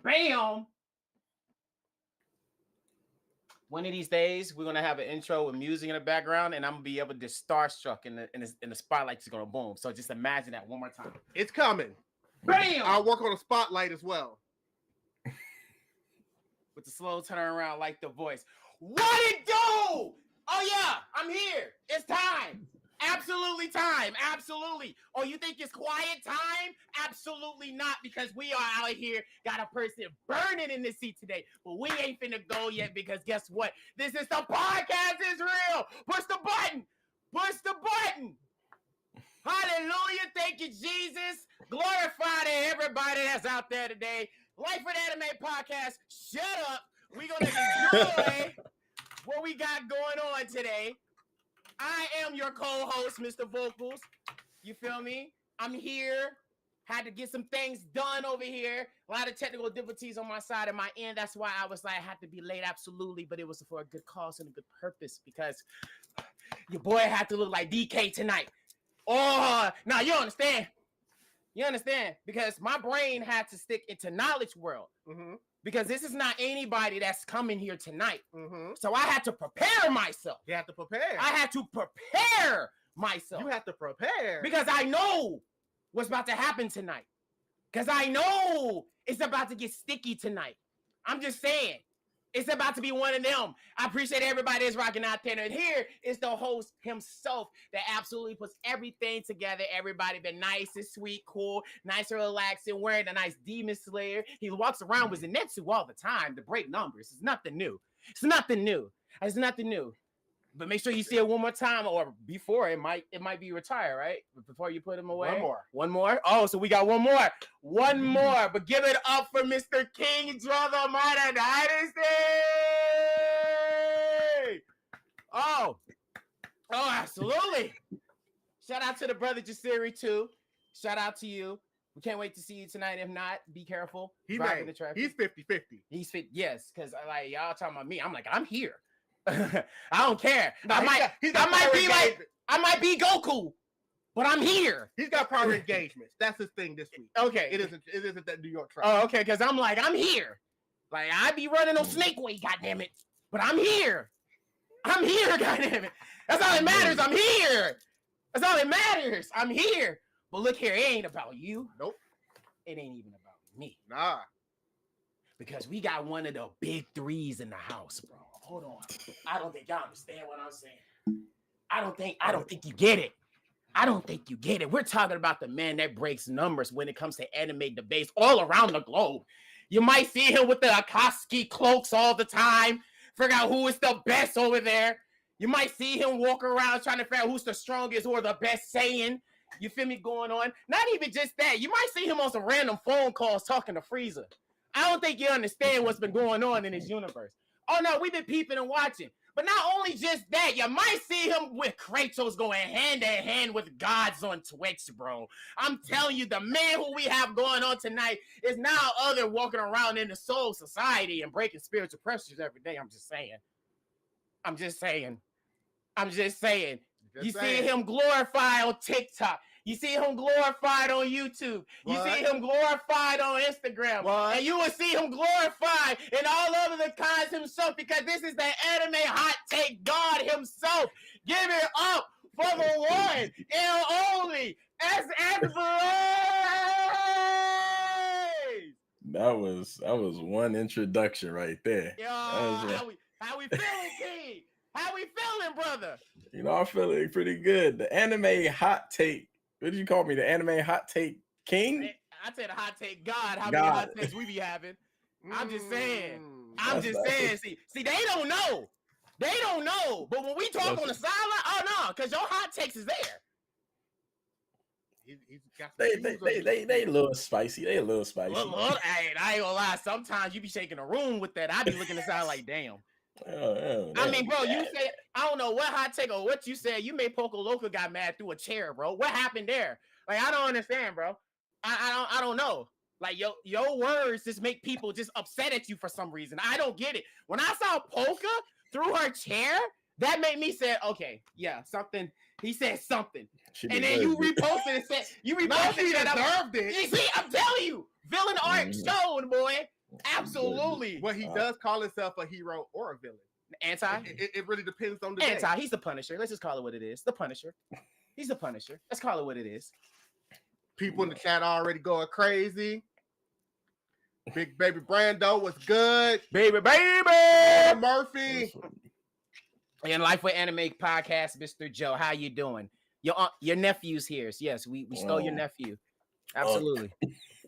Bam! One of these days, we're gonna have an intro with music in the background, and I'm gonna be able to just starstruck, and the spotlight is gonna boom. So just imagine that one more time. It's coming. Bam! I'll work on a spotlight as well. With the slow turnaround, like the voice. What it do? Oh yeah, I'm here. It's time. Absolutely time. Absolutely. Oh, you think it's quiet time? Absolutely not, because we are out here, got a person burning in the seat today. But we ain't finna go yet, because guess what? This is the podcast is real. Push the button. Push the button. Hallelujah. Thank you, Jesus. Glorify to everybody that's out there today. Life with Anime Podcast. Shut up. We're going to enjoy what we got going on today. I am your co-host, Mr. VoQualz. You feel me? I'm here. Had to get some things done over here. A lot of technical difficulties on my side and my end. That's why I was like, I had to be late, absolutely. But it was for a good cause and a good purpose, because your boy had to look like DK tonight. Oh, now you understand. You understand? Because my brain had to stick into knowledge world. Mm-hmm. Because this is not anybody that's coming here tonight. Mm-hmm. So I had to prepare myself. You have to prepare. I had to prepare myself. You have to prepare. Because I know what's about to happen tonight. Because I know it's about to get sticky tonight. I'm just saying. It's about to be one of them. I appreciate everybody that's rocking out there. And here is the host himself that absolutely puts everything together. Everybody been nice and sweet, cool, nice and relaxing, wearing a nice Demon Slayer. He walks around with Zenitsu all the time to break numbers. It's nothing new. It's nothing new. It's nothing new. But make sure you see it one more time, or before it might be retired, right? Before you put him away. One more. Oh, so we got one more. One more. But give it up for Mr. King Drell the Mighty Dynasty. Oh, absolutely. Shout out to the brother Jasirii too. Shout out to you. We can't wait to see you tonight. If not, be careful. He's 50-50. He's fit. Yes, because like y'all talking about me. I'm like, I'm here. I don't care. No, I might be Goku, but I'm here. He's got private engagements. That's his thing this week. Okay. It isn't that New York truck. Oh, okay, because I'm like, I'm here. Like, I be running on Snake Way, goddammit. But I'm here. I'm here, goddammit. That's all that matters. I'm here. That's all that matters. I'm here. But look here, it ain't about you. Nope. It ain't even about me. Nah. Because we got one of the big threes in the house, bro. Hold on. I don't think y'all understand what I'm saying. I don't think you get it. I don't think you get it. We're talking about the man that breaks numbers when it comes to anime debates all around the globe. You might see him with the Akatsuki cloaks all the time. Figure out who is the best over there. You might see him walk around trying to figure out who's the strongest or the best Saiyan. You feel me going on? Not even just that. You might see him on some random phone calls talking to Frieza. I don't think you understand what's been going on in this universe. Oh, no, we've been peeping and watching. But not only just that, you might see him with Kratos going hand in hand with gods on Twitch, bro. I'm telling you, the man who we have going on tonight is now other walking around in the soul society and breaking spiritual pressures every day. I'm just saying. You see him glorified on TikTok. You see him glorified on YouTube. You see him glorified on Instagram. And you will see him glorified in all other the kinds himself, because this is the anime hot take God himself. Give it up for the one and only SSBlayze. That was one introduction right there. Yo, how we feeling, King? How we feeling, brother? You know, I'm feeling pretty good. The anime hot take. What did you call me? The anime hot take king? I said a hot take God. How many hot takes we be having? I'm just saying. See, they don't know. They don't know. But when we talk on the sideline, oh no, because your hot takes is there. They a little spicy. They a little spicy. Look, hey, I ain't gonna lie. Sometimes you be shaking a room with that. I be looking inside like, damn. I mean, bro, you say I don't know what hot take or what you said. You made Poco Loco got mad through a chair, bro. What happened there? Like, I don't understand, bro. I don't know. Like, your words just make people just upset at you for some reason. I don't get it. When I saw Polka through her chair, that made me say, okay, yeah, something. He said something, and then you reposted and said you reposted that. I deserved it. You see, I'm telling you, villain arc shown, boy. Absolutely. Well, he does call himself a hero or a villain. Anti. It really depends on the Anti. day. He's the Punisher. Let's just call it what it is. The Punisher. He's the Punisher. Let's call it what it is. People in the chat already going crazy. Big baby Brando was good. Baby. Murphy. In Life with Anime Podcast, Mr. Joe, how you doing? Your nephew's here. Yes, we stole your nephew. Absolutely.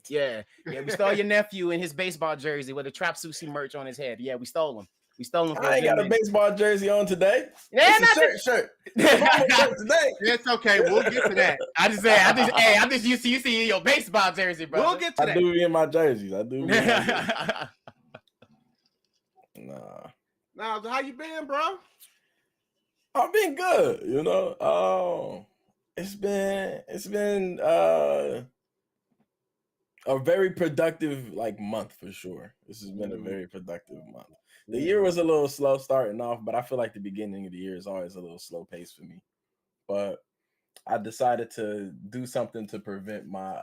Yeah, we stole your nephew in his baseball jersey with a Trap Sushi merch on his head. Yeah, we stole him. We stole him. For I ain't got a baseball jersey on today. Yeah, it's a shirt. Today. It's okay. We'll get to that. I just used to you see your baseball jersey, bro. We'll get to that. I do be in my jerseys. Now, how you been, bro? I've been good, you know. It's been a very productive month for sure. This has been a very productive month. The year was a little slow starting off, but I feel like the beginning of the year is always a little slow pace for me. But I decided to do something to prevent my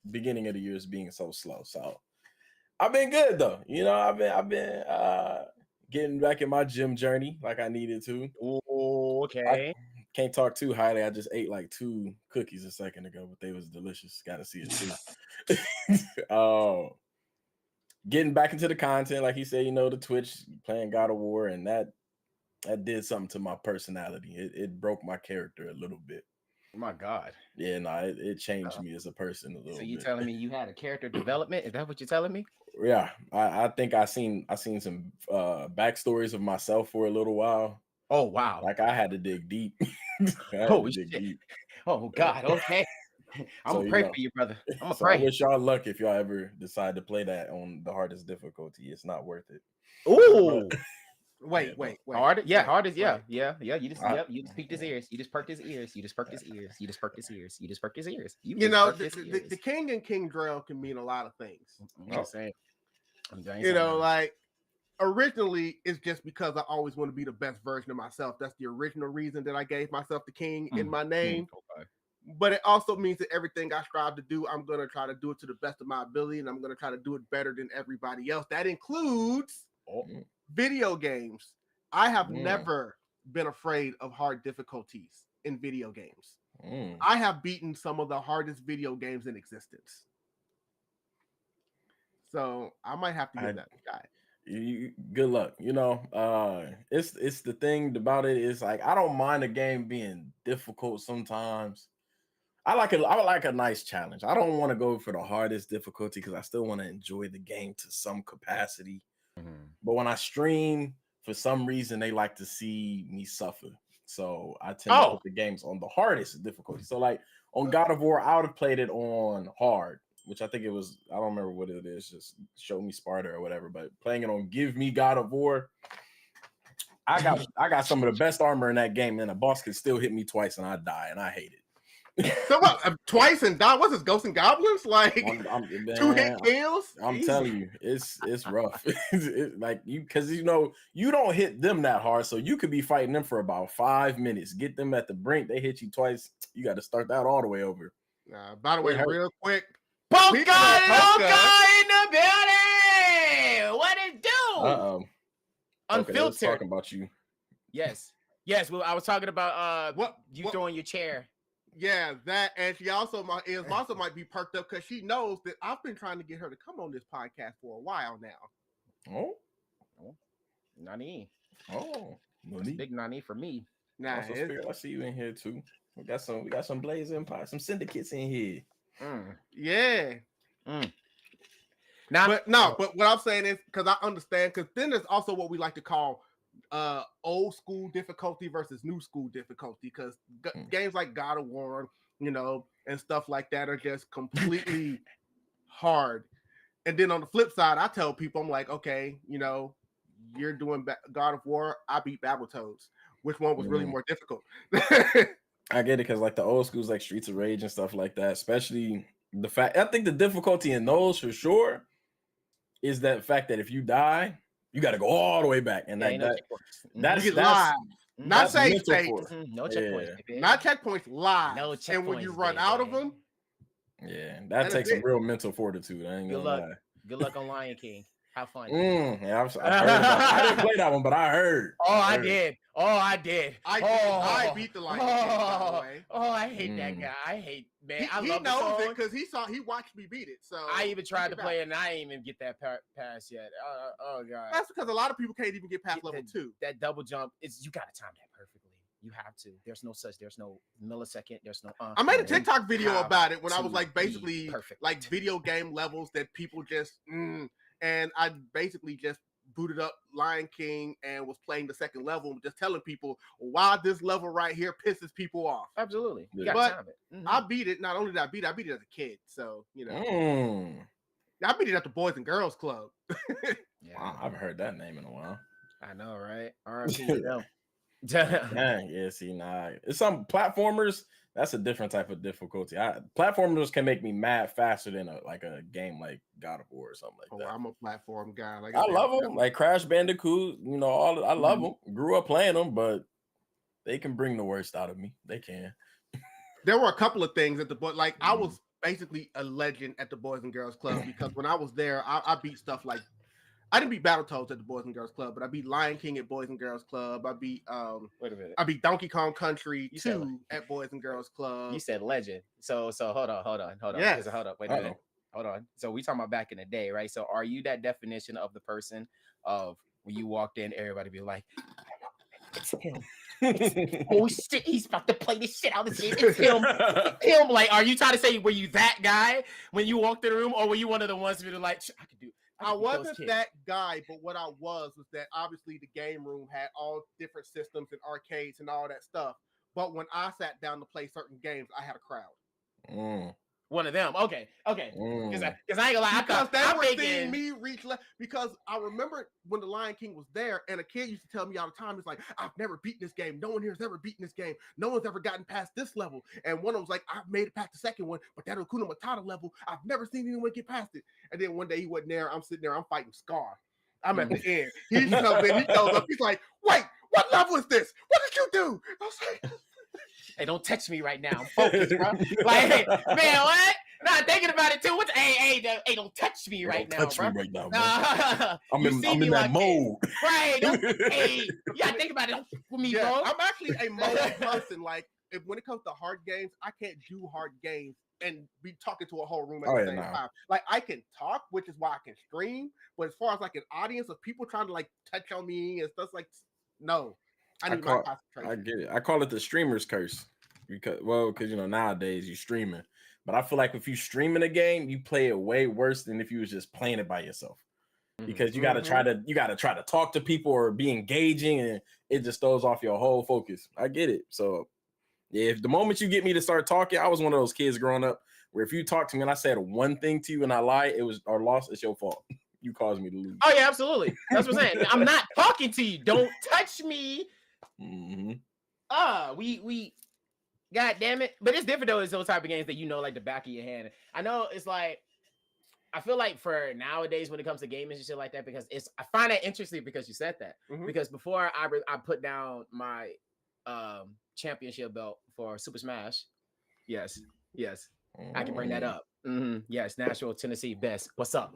beginning of the years being so slow. So I've been good though. You know, I've been getting back in my gym journey like I needed to. Oh, okay. I can't talk too highly. I just ate like 2 cookies a second ago, but they was delicious. Got to see it too. Getting back into the content, like he said, you know, the Twitch, playing God of War, and that did something to my personality. It broke my character a little bit. Oh my God. Yeah, no, it changed me as a person a little bit. So you telling me you had a character development? Is that what you're telling me? Yeah, I think I seen some backstories of myself for a little while. Oh wow! Like I had to dig deep. Deep. Oh God! Okay, I'm gonna pray for you, brother. I'm gonna pray. I wish y'all luck if y'all ever decide to play that on the hardest difficulty. It's not worth it. Ooh. Wait. Hard? Yeah, hard is yeah. You just peeked his ears. You just perked his ears. You just perked his ears. You know, the king and King Drell can mean a lot of things. I'm saying. You know, like originally it's just because I always want to be the best version of myself. That's the original reason that I gave myself the king in my name. Okay. But it also means that everything I strive to do, I'm going to try to do it to the best of my ability, and I'm going to try to do it better than everybody else. That includes video games. I have never been afraid of hard difficulties in video games. I have beaten some of the hardest video games in existence. So I might have to get that guy. Good luck. You know, it's the thing about it is like I don't mind a game being difficult sometimes. I like a nice challenge. I don't want to go for the hardest difficulty because I still want to enjoy the game to some capacity. But when I stream, for some reason they like to see me suffer. So I tend to put the games on the hardest difficulty. So like on God of War, I would have played it on hard, which I think it was, I don't remember what it is, just show me Sparta or whatever, but playing it on Give Me God of War, I got some of the best armor in that game, and a boss could still hit me twice and I die, and I hate it. So what, twice and die? What's this, Ghosts and Goblins? Like 2-hit kills? I'm telling you, it's rough. Like because you know you don't hit them that hard, so you could be fighting them for about 5 minutes. Get them at the brink, they hit you twice. You got to start that all the way over. By the way, real quick, Polka in the building. What it do? Unfiltered. Okay, talking about you. Yes. Well, I was talking about what throwing your chair. Yeah, that, and she also might be perked up because she knows that I've been trying to get her to come on this podcast for a while now. Oh, Nani. Oh, big Nani for me. Nah, I see you in here too. We got some Blaze Empire, some syndicates in here. Yeah. Now, but what I'm saying is because I understand, because then there's also what we like to call old school difficulty versus new school difficulty, because games like God of War, you know, and stuff like that are just completely hard. And then on the flip side, I tell people, I'm like, okay, you know, you're doing God of War, I beat Battletoads. Which one was really more difficult? I get it, because like the old schools like Streets of Rage and stuff like that, especially the fact, I think the difficulty in those for sure is that fact that if you die, you got to go all the way back, and that's live. Not save states. No checkpoints. Not checkpoints. Live. No checkpoints. And when you run out of them, that takes some real mental fortitude. I ain't gonna lie. Good luck on Lion King. Have fun. Yeah, I've heard about it. I didn't play that one, but I heard. I did. I beat the Lion King, by the way. I hate that guy. I hate, man. I he love knows the it because he watched me beat it. So I even tried to play it and I ain't even get that pass yet. Oh god. That's because a lot of people can't even get past level 2. That double jump is you gotta time that perfectly. You have to. There's no millisecond. There's no. I made a TikTok video about it when I was like basically like video game levels that people just and I basically just booted up Lion King and was playing the second level, just telling people why this level right here pisses people off. Absolutely. Yeah. But I beat it. Not only did I beat it as a kid. So, you know. I beat it at the Boys and Girls Club. Wow, I haven't heard that name in a while. I know, right? R.I.P. Yeah, see, nah. It's some platformers. That's a different type of difficulty. Platformers can make me mad faster than a game like God of War or something like that. I'm a platform guy. Like I love them, like Crash Bandicoot. You know, I love them. Grew up playing them, but they can bring the worst out of me. They can. There were a couple of things at the boy. I was basically a legend at the Boys and Girls Club because when I was there, I beat stuff like. I didn't beat Battletoads at the Boys and Girls Club, but I beat Lion King at Boys and Girls Club. I beat wait a minute. I beat Donkey Kong Country 2 at Boys and Girls Club. You said legend. So hold on. Yes. Hold up. Wait a minute. Hold on. So we talking about back in the day, right? So are you that definition of the person of when you walked in, everybody be like, it's him. Oh shit, he's about to play this shit out of this. It's him. It's him. Like, are you trying to say were you that guy when you walked in the room, or were you one of the ones who were like, I could do I wasn't that guy, but what I was that obviously the game room had all different systems and arcades and all that stuff. But when I sat down to play certain games, I had a crowd. One of them. Okay. Because I ain't gonna lie. Because they were seeing me reach because I remember when the Lion King was there, and a kid used to tell me all the time, it's like, I've never beaten this game. No one here has ever beaten this game. No one's ever gotten past this level. And one of them was like, I've made it past the second one, but that Hakuna Matata level, I've never seen anyone get past it. And then one day he wasn't there. I'm sitting there, I'm fighting Scar. I'm at the end. He comes in, he goes up, he's like, wait, what level is this? What did you do? I was like, hey, don't touch me right now. I'm focused, bro. Like, hey, man, what? Nah, thinking about it too. What's hey, don't touch me right now, bro. Me right now, bro. I'm in that mode. Right. Hey, you gotta think about it. Don't with me, bro. I'm actually a mode person. Like, when it comes to hard games, I can't do hard games and be talking to a whole room at the same time. Like, I can talk, which is why I can stream. But as far as like an audience of people trying to like touch on me and stuff like, no. I need my concentration. I get it. I call it the streamer's curse because you know nowadays you streaming, but I feel like if you streaming a game, you play it way worse than if you was just playing it by yourself. Because you gotta try to talk to people or be engaging, and it just throws off your whole focus. I get it. So yeah, if the moment you get me to start talking, I was one of those kids growing up where if you talk to me and I said one thing to you and I lied, it was or lost, it's your fault. You caused me to lose. Oh yeah, absolutely. That's what I'm saying. I'm not talking to you. Don't touch me. We God damn it. But it's different though. It's those type of games that you know like the back of your hand. I know it's like I feel like for nowadays when it comes to gaming and shit like that, because I find that interesting because you said that. Because before I put down my championship belt for Super Smash. Yes. I can bring that up. Yes, Nashville, Tennessee best. What's up?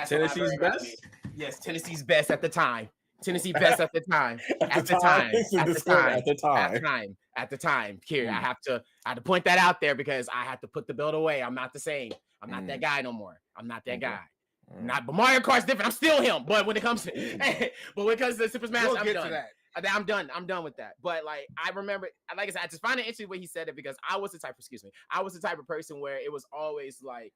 Tennessee's best? Yes, Tennessee's best at the time. Tennessee best at the time. At the time. Here, I have to point that out there because I have to put the belt away. I'm not the same. I'm not that guy no more. I'm not that guy. But Mario Kart's different. I'm still him. But when it comes to Super Smash, I'm done. I'm done with that. But like I remember, like I said, I just find it interesting when he said it because I was the type of person where it was always like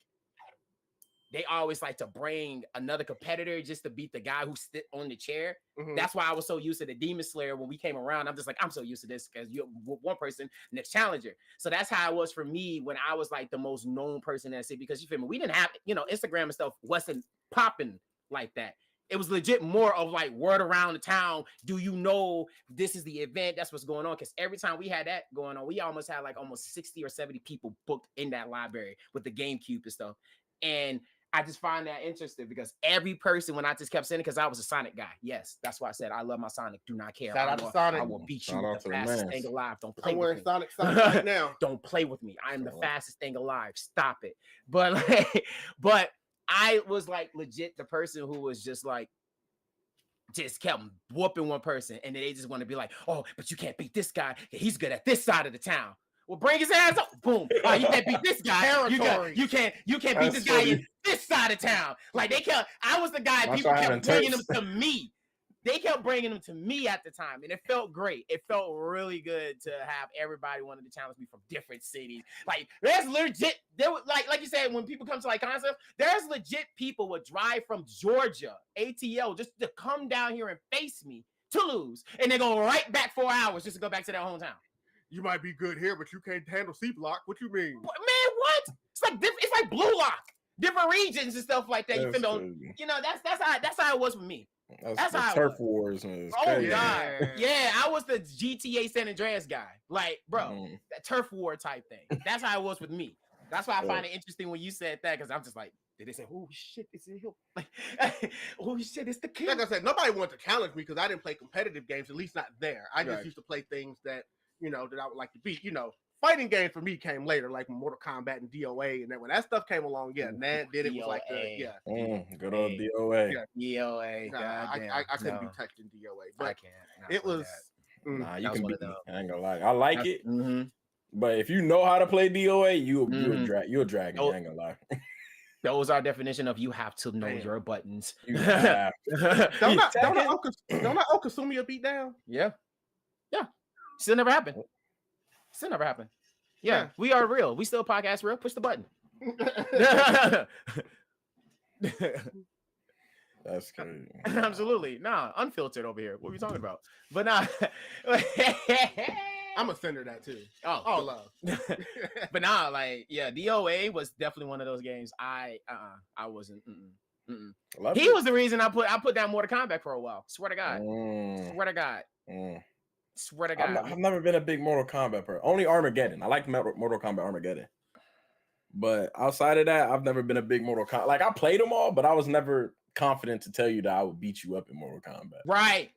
they always like to bring another competitor just to beat the guy who sit on the chair. That's why I was so used to the Demon Slayer when we came around. I'm just like, I'm so used to this because you're one person, next challenger. So that's how it was for me when I was like the most known person in that city because you feel me? We didn't have, Instagram and stuff wasn't popping like that. It was legit more of like word around the town. Do you know this is the event? That's what's going on. Because every time we had that going on, we almost had like almost 60 or 70 people booked in that library with the GameCube and stuff. And I just find that interesting because every person, when I just kept saying it, because I was a Sonic guy. Yes, that's why I said I love my Sonic. Do not care. Shout out to Sonic. I will beat you with the fastest thing alive. Don't play with me. Sonic right now. Don't play with me. I am the fastest thing alive. Stop it. But I was like legit the person who was just like, just kept whooping one person, and then they just want to be like, oh, but you can't beat this guy. He's good at this side of the town. Well, bring his ass up. Boom. Oh, you can't beat this guy. You can't beat this guy in this side of town. Like they kept. I was the guy. People kept bringing them to me. They kept bringing them to me at the time, and it felt great. It felt really good to have everybody wanted to challenge me from different cities. Like there's legit. There was like you said, when people come to like concepts, there's legit people would drive from Georgia, ATL, just to come down here and face me to lose, and they go right back 4 hours just to go back to their hometown. You might be good here, but you can't handle C block. What you mean? Man, what? It's like blue lock, different regions and stuff like that. You know, that's how it was with me. That's how turf wars. Man. Oh God, yeah, I was the GTA San Andreas guy. Like, bro, that turf war type thing. That's how it was with me. That's why I find it interesting when you said that, because I'm just like, did they say, oh shit, it's him? Like, oh shit, it's the kid. Like I said, nobody wanted to challenge me because I didn't play competitive games, at least not there. I just used to play things that, you know, that I would like to beat. You know, fighting games for me came later, like Mortal Kombat and DOA. And then when that stuff came along, Nad did it. Was like good old DOA. DOA. I couldn't be touched in DOA. But I can't. It was. Nah, you can beat me. I ain't gonna lie. I like it. But if you know how to play DOA, you're a dragon. I ain't gonna lie. Those are definition of you have to know your buttons. You have. Don't let Okasumi beat down. Yeah. Still never happened. Yeah, we are real. We still podcast real. Push the button. That's crazy. Absolutely. Nah, unfiltered over here. What are we talking about? But nah. I'm gonna send her that too. Oh, love. But nah, like, yeah, DOA was definitely one of those games. I wasn't. He was the reason I put down Mortal Kombat for a while. Swear to God. Swear to God. I've never been a big Mortal Kombat person. Only Armageddon. I like Mortal Kombat Armageddon. But outside of that, I've never been a big Mortal Kombat. Like, I played them all, but I was never confident to tell you that I would beat you up in Mortal Kombat. Right.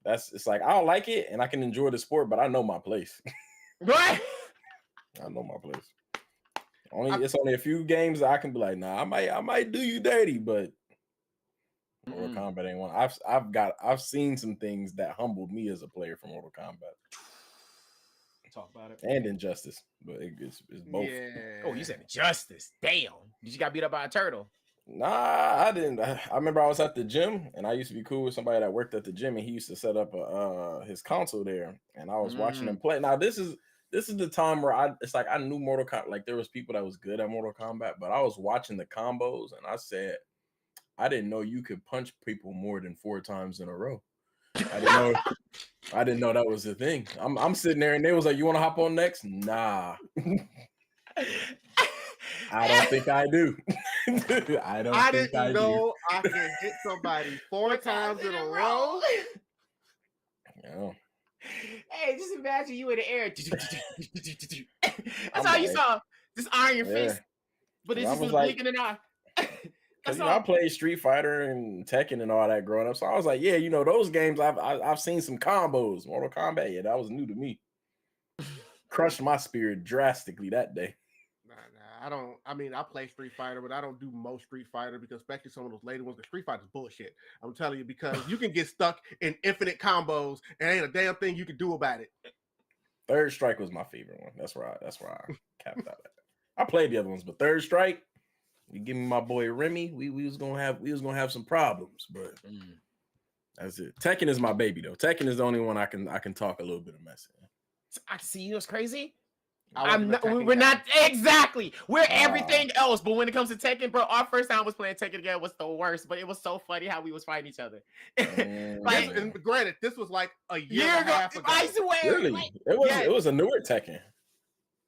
It's like, I don't like it and I can enjoy the sport, but I know my place. Right. I know my place. It's only a few games that I can be like, nah, I might do you dirty, but Mortal Kombat ain't one. I've seen some things that humbled me as a player from Mortal Kombat. Talk about it. And Injustice, but it's both. Yeah. Oh, you said Injustice. Damn. Did you got beat up by a turtle? Nah, I didn't. I remember I was at the gym and I used to be cool with somebody that worked at the gym, and he used to set up his console there, and I was watching him play. Now this is the time where it's like I knew Mortal Kombat. Like, there was people that was good at Mortal Kombat, but I was watching the combos and I said, I didn't know you could punch people more than 4 times in a row. I didn't know that was the thing. I'm sitting there and they was like, you want to hop on next? Nah. I don't think I do. I didn't know I could hit somebody 4 times in a row. Yeah. Hey, just imagine you in the air. That's how you saw this iron fist. But it's just blinking an eye. Because I played Street Fighter and Tekken and all that growing up, so I was like, yeah, those games. I've seen some combos. Mortal Kombat, yeah, that was new to me. Crushed my spirit drastically that day. Nah, I don't. I mean, I play Street Fighter, but I don't do most Street Fighter because, especially some of those later ones, the Street Fighter's bullshit. I'm telling you, because you can get stuck in infinite combos and ain't a damn thing you can do about it. Third Strike was my favorite one. That's where I capped out at. I played the other ones, but Third Strike. You give me my boy Remy, we was gonna have some problems, but that's it. Tekken is my baby though. Tekken is the only one I can talk a little bit of mess in. I see you. It's crazy. We're not exactly. We're everything else, but when it comes to Tekken, bro, our first time was playing Tekken together was the worst. But it was so funny how we was fighting each other. And granted, this was like a year and a half ago. I swear, really, it was a newer Tekken.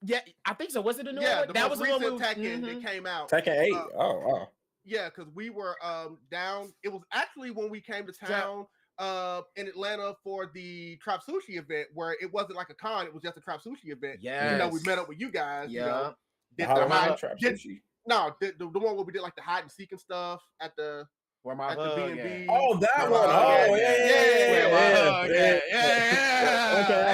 Yeah, I think so. Was it a new one? That was the one Tekken that came out. Tekken 8. Wow. Yeah, because we were down. It was actually when we came to town in Atlanta for the Trap Sushi event, where it wasn't like a con, it was just a Trap Sushi event. Yeah, we met up with you guys. Yeah. The one where we did like the hide and seek and stuff at the B&B. Oh, that one. Oh, yeah.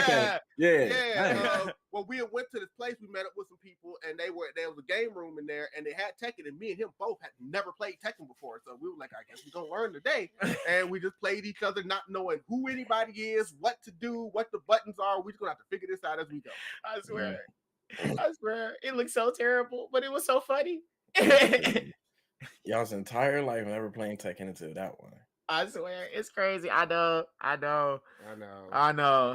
Okay. Yeah. Well, we went to this place. We met up with some people, and there was a game room in there, and they had Tekken, and me and him both had never played Tekken before. So we were like, I guess we're gonna learn today. And we just played each other, not knowing who anybody is, what to do, what the buttons are. We're just gonna have to figure this out as we go. I swear, it looked so terrible, but it was so funny. Y'all's entire life never playing Tekken until that one. I swear, it's crazy. I know.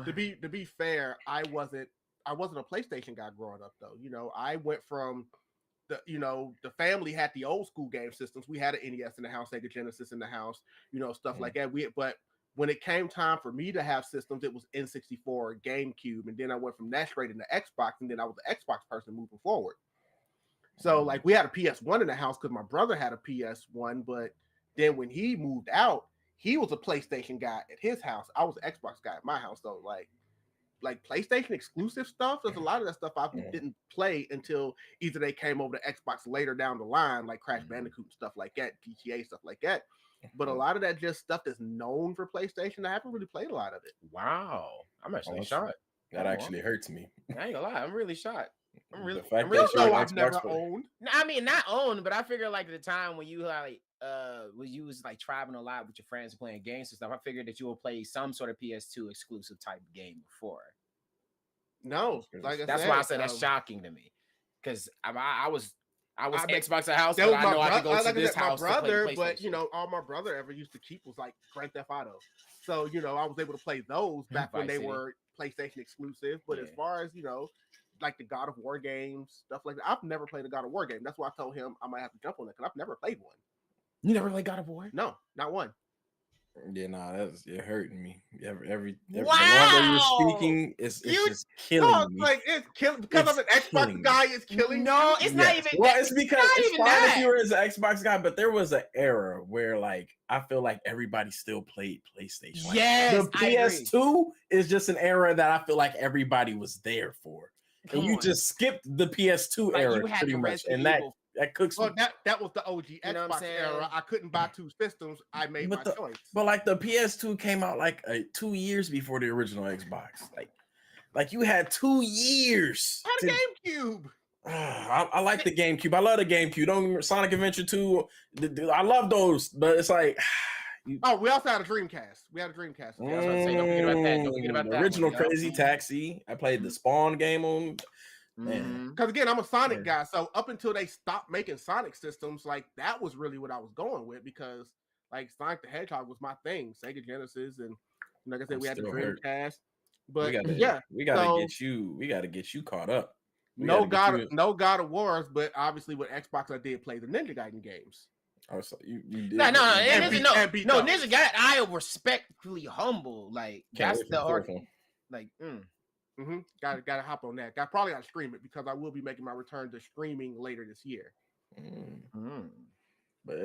To be fair, I wasn't a PlayStation guy growing up though. You know, I went from the family had the old school game systems. We had an NES in the house, Sega Genesis in the house, stuff like that. But when it came time for me to have systems, it was N64, GameCube, and then I went from that straight into Xbox, and then I was an Xbox person moving forward. So like we had a PS1 in the house because my brother had a PS1, but then when he moved out, he was a PlayStation guy at his house. I was an Xbox guy at my house. So like PlayStation exclusive stuff, there's a lot of that stuff I didn't play until either they came over to Xbox later down the line, like Crash Bandicoot stuff like that, GTA stuff like that. But a lot of that just stuff that's known for PlayStation, I haven't really played a lot of it. Wow, I'm actually shocked. That actually hurts me. I ain't gonna lie, I'm really shocked. I'm really I've never owned. I mean, not owned, but I figure like the time when you when you was like traveling a lot with your friends and playing games and stuff, I figured that you will play some sort of PS2 exclusive type game before. No, that's why I said that's shocking to me, because I was Xbox at house, but I know I could go to this house. My brother, but all my brother ever used to keep was like Grand Theft Auto. So I was able to play those back when they were PlayStation exclusive. But as far as like the God of War games, stuff like that, I've never played a God of War game. That's why I told him I might have to jump on it because I've never played one. You never played God of War? No, not one. Yeah, you're hurting me. Every wow! The longer you're speaking, it's just killing me. Like it's killing because I'm an Xbox guy. It's killing. No, it's not even. Well, it's because it's fine that. if you were an Xbox guy, but there was an era where like I feel like everybody still played PlayStation. Like, yes, the PS2 is just an era that I feel like everybody was there for, and you just skipped the PS2 era pretty much, and that cooks. Well, that was the OG Xbox era. I couldn't buy two systems. I made my choice. But like the PS2 came out like 2 years before the original Xbox. Like you had 2 years. I had a GameCube. I like the GameCube. I love the GameCube. Don't remember Sonic Adventure 2. I love those, but it's like. We also had a Dreamcast. We had a Dreamcast. Yeah, I was about to say, don't forget about that. Original Crazy Taxi. I played the Spawn game on. Because again, I'm a Sonic guy, so up until they stopped making Sonic systems, like that was really what I was going with, because like Sonic the Hedgehog was my thing, Sega Genesis, and like I said, we had the Dreamcast. But we gotta get you caught up. No God of Wars, but obviously with Xbox, I did play the Ninja Gaiden games. Oh, so you did. No, Ninja Gaiden. I respectfully humble. Like that's the hard. Like. Gotta hop on that. I probably gotta stream it because I will be making my return to streaming later this year. But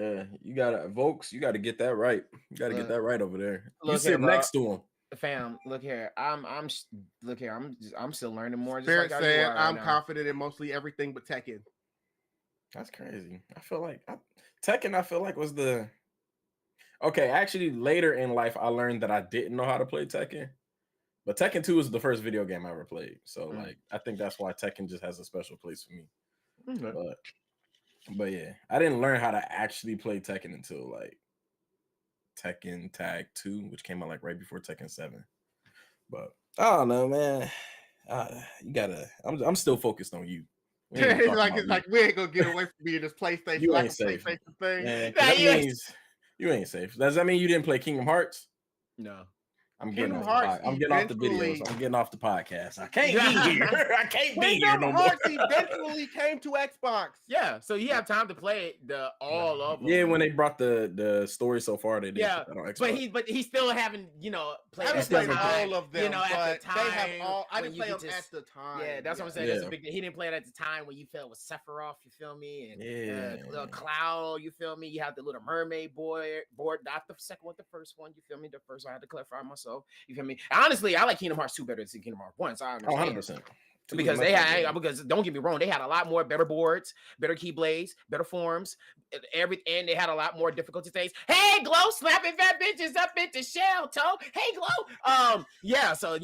you gotta VoQualz, you gotta get that right. You gotta get that right over there. You sit next to him. Fam, look here. I'm still learning more. Spirit said I'm confident in mostly everything but Tekken. That's crazy. I feel like Tekken. I feel like was the Actually, later in life, I learned that I didn't know how to play Tekken. But Tekken 2 was the first video game I ever played. So like I think that's why Tekken just has a special place for me. But yeah, I didn't learn how to actually play Tekken until like Tekken Tag 2, which came out like right before Tekken 7. But I don't know, man. You gotta I'm still focused on you. It's like we ain't gonna get away from being this PlayStation. You ain't safe. Thing. Yeah, you ain't safe. Does that mean you didn't play Kingdom Hearts? No. I'm getting off the videos. I'm getting off the podcast. I can't be here. I can't be here no more. Hearts eventually came to Xbox. Yeah, so you have time to play all of them. Yeah, when they brought the story so far, they did that on Xbox. But he still haven't played. I haven't played all of them. At the time, they have all. I didn't play them at the time. Yeah, that's what I'm saying. That's a big thing. He didn't play it at the time when you felt with Sephiroth. You feel me? And Cloud. You feel me? You have the Little Mermaid board. Not the second one, the first one. You feel me? The first one I had to clarify myself. You feel me? Honestly, I like Kingdom Hearts 2 better than Kingdom Hearts 1. So I understand. 100%. Because don't get me wrong, they had a lot more better boards, better keyblades, better forms, and they had a lot more difficulty things. Hey, Glow, slapping fat bitches up into shell toe. Hey, Glow. So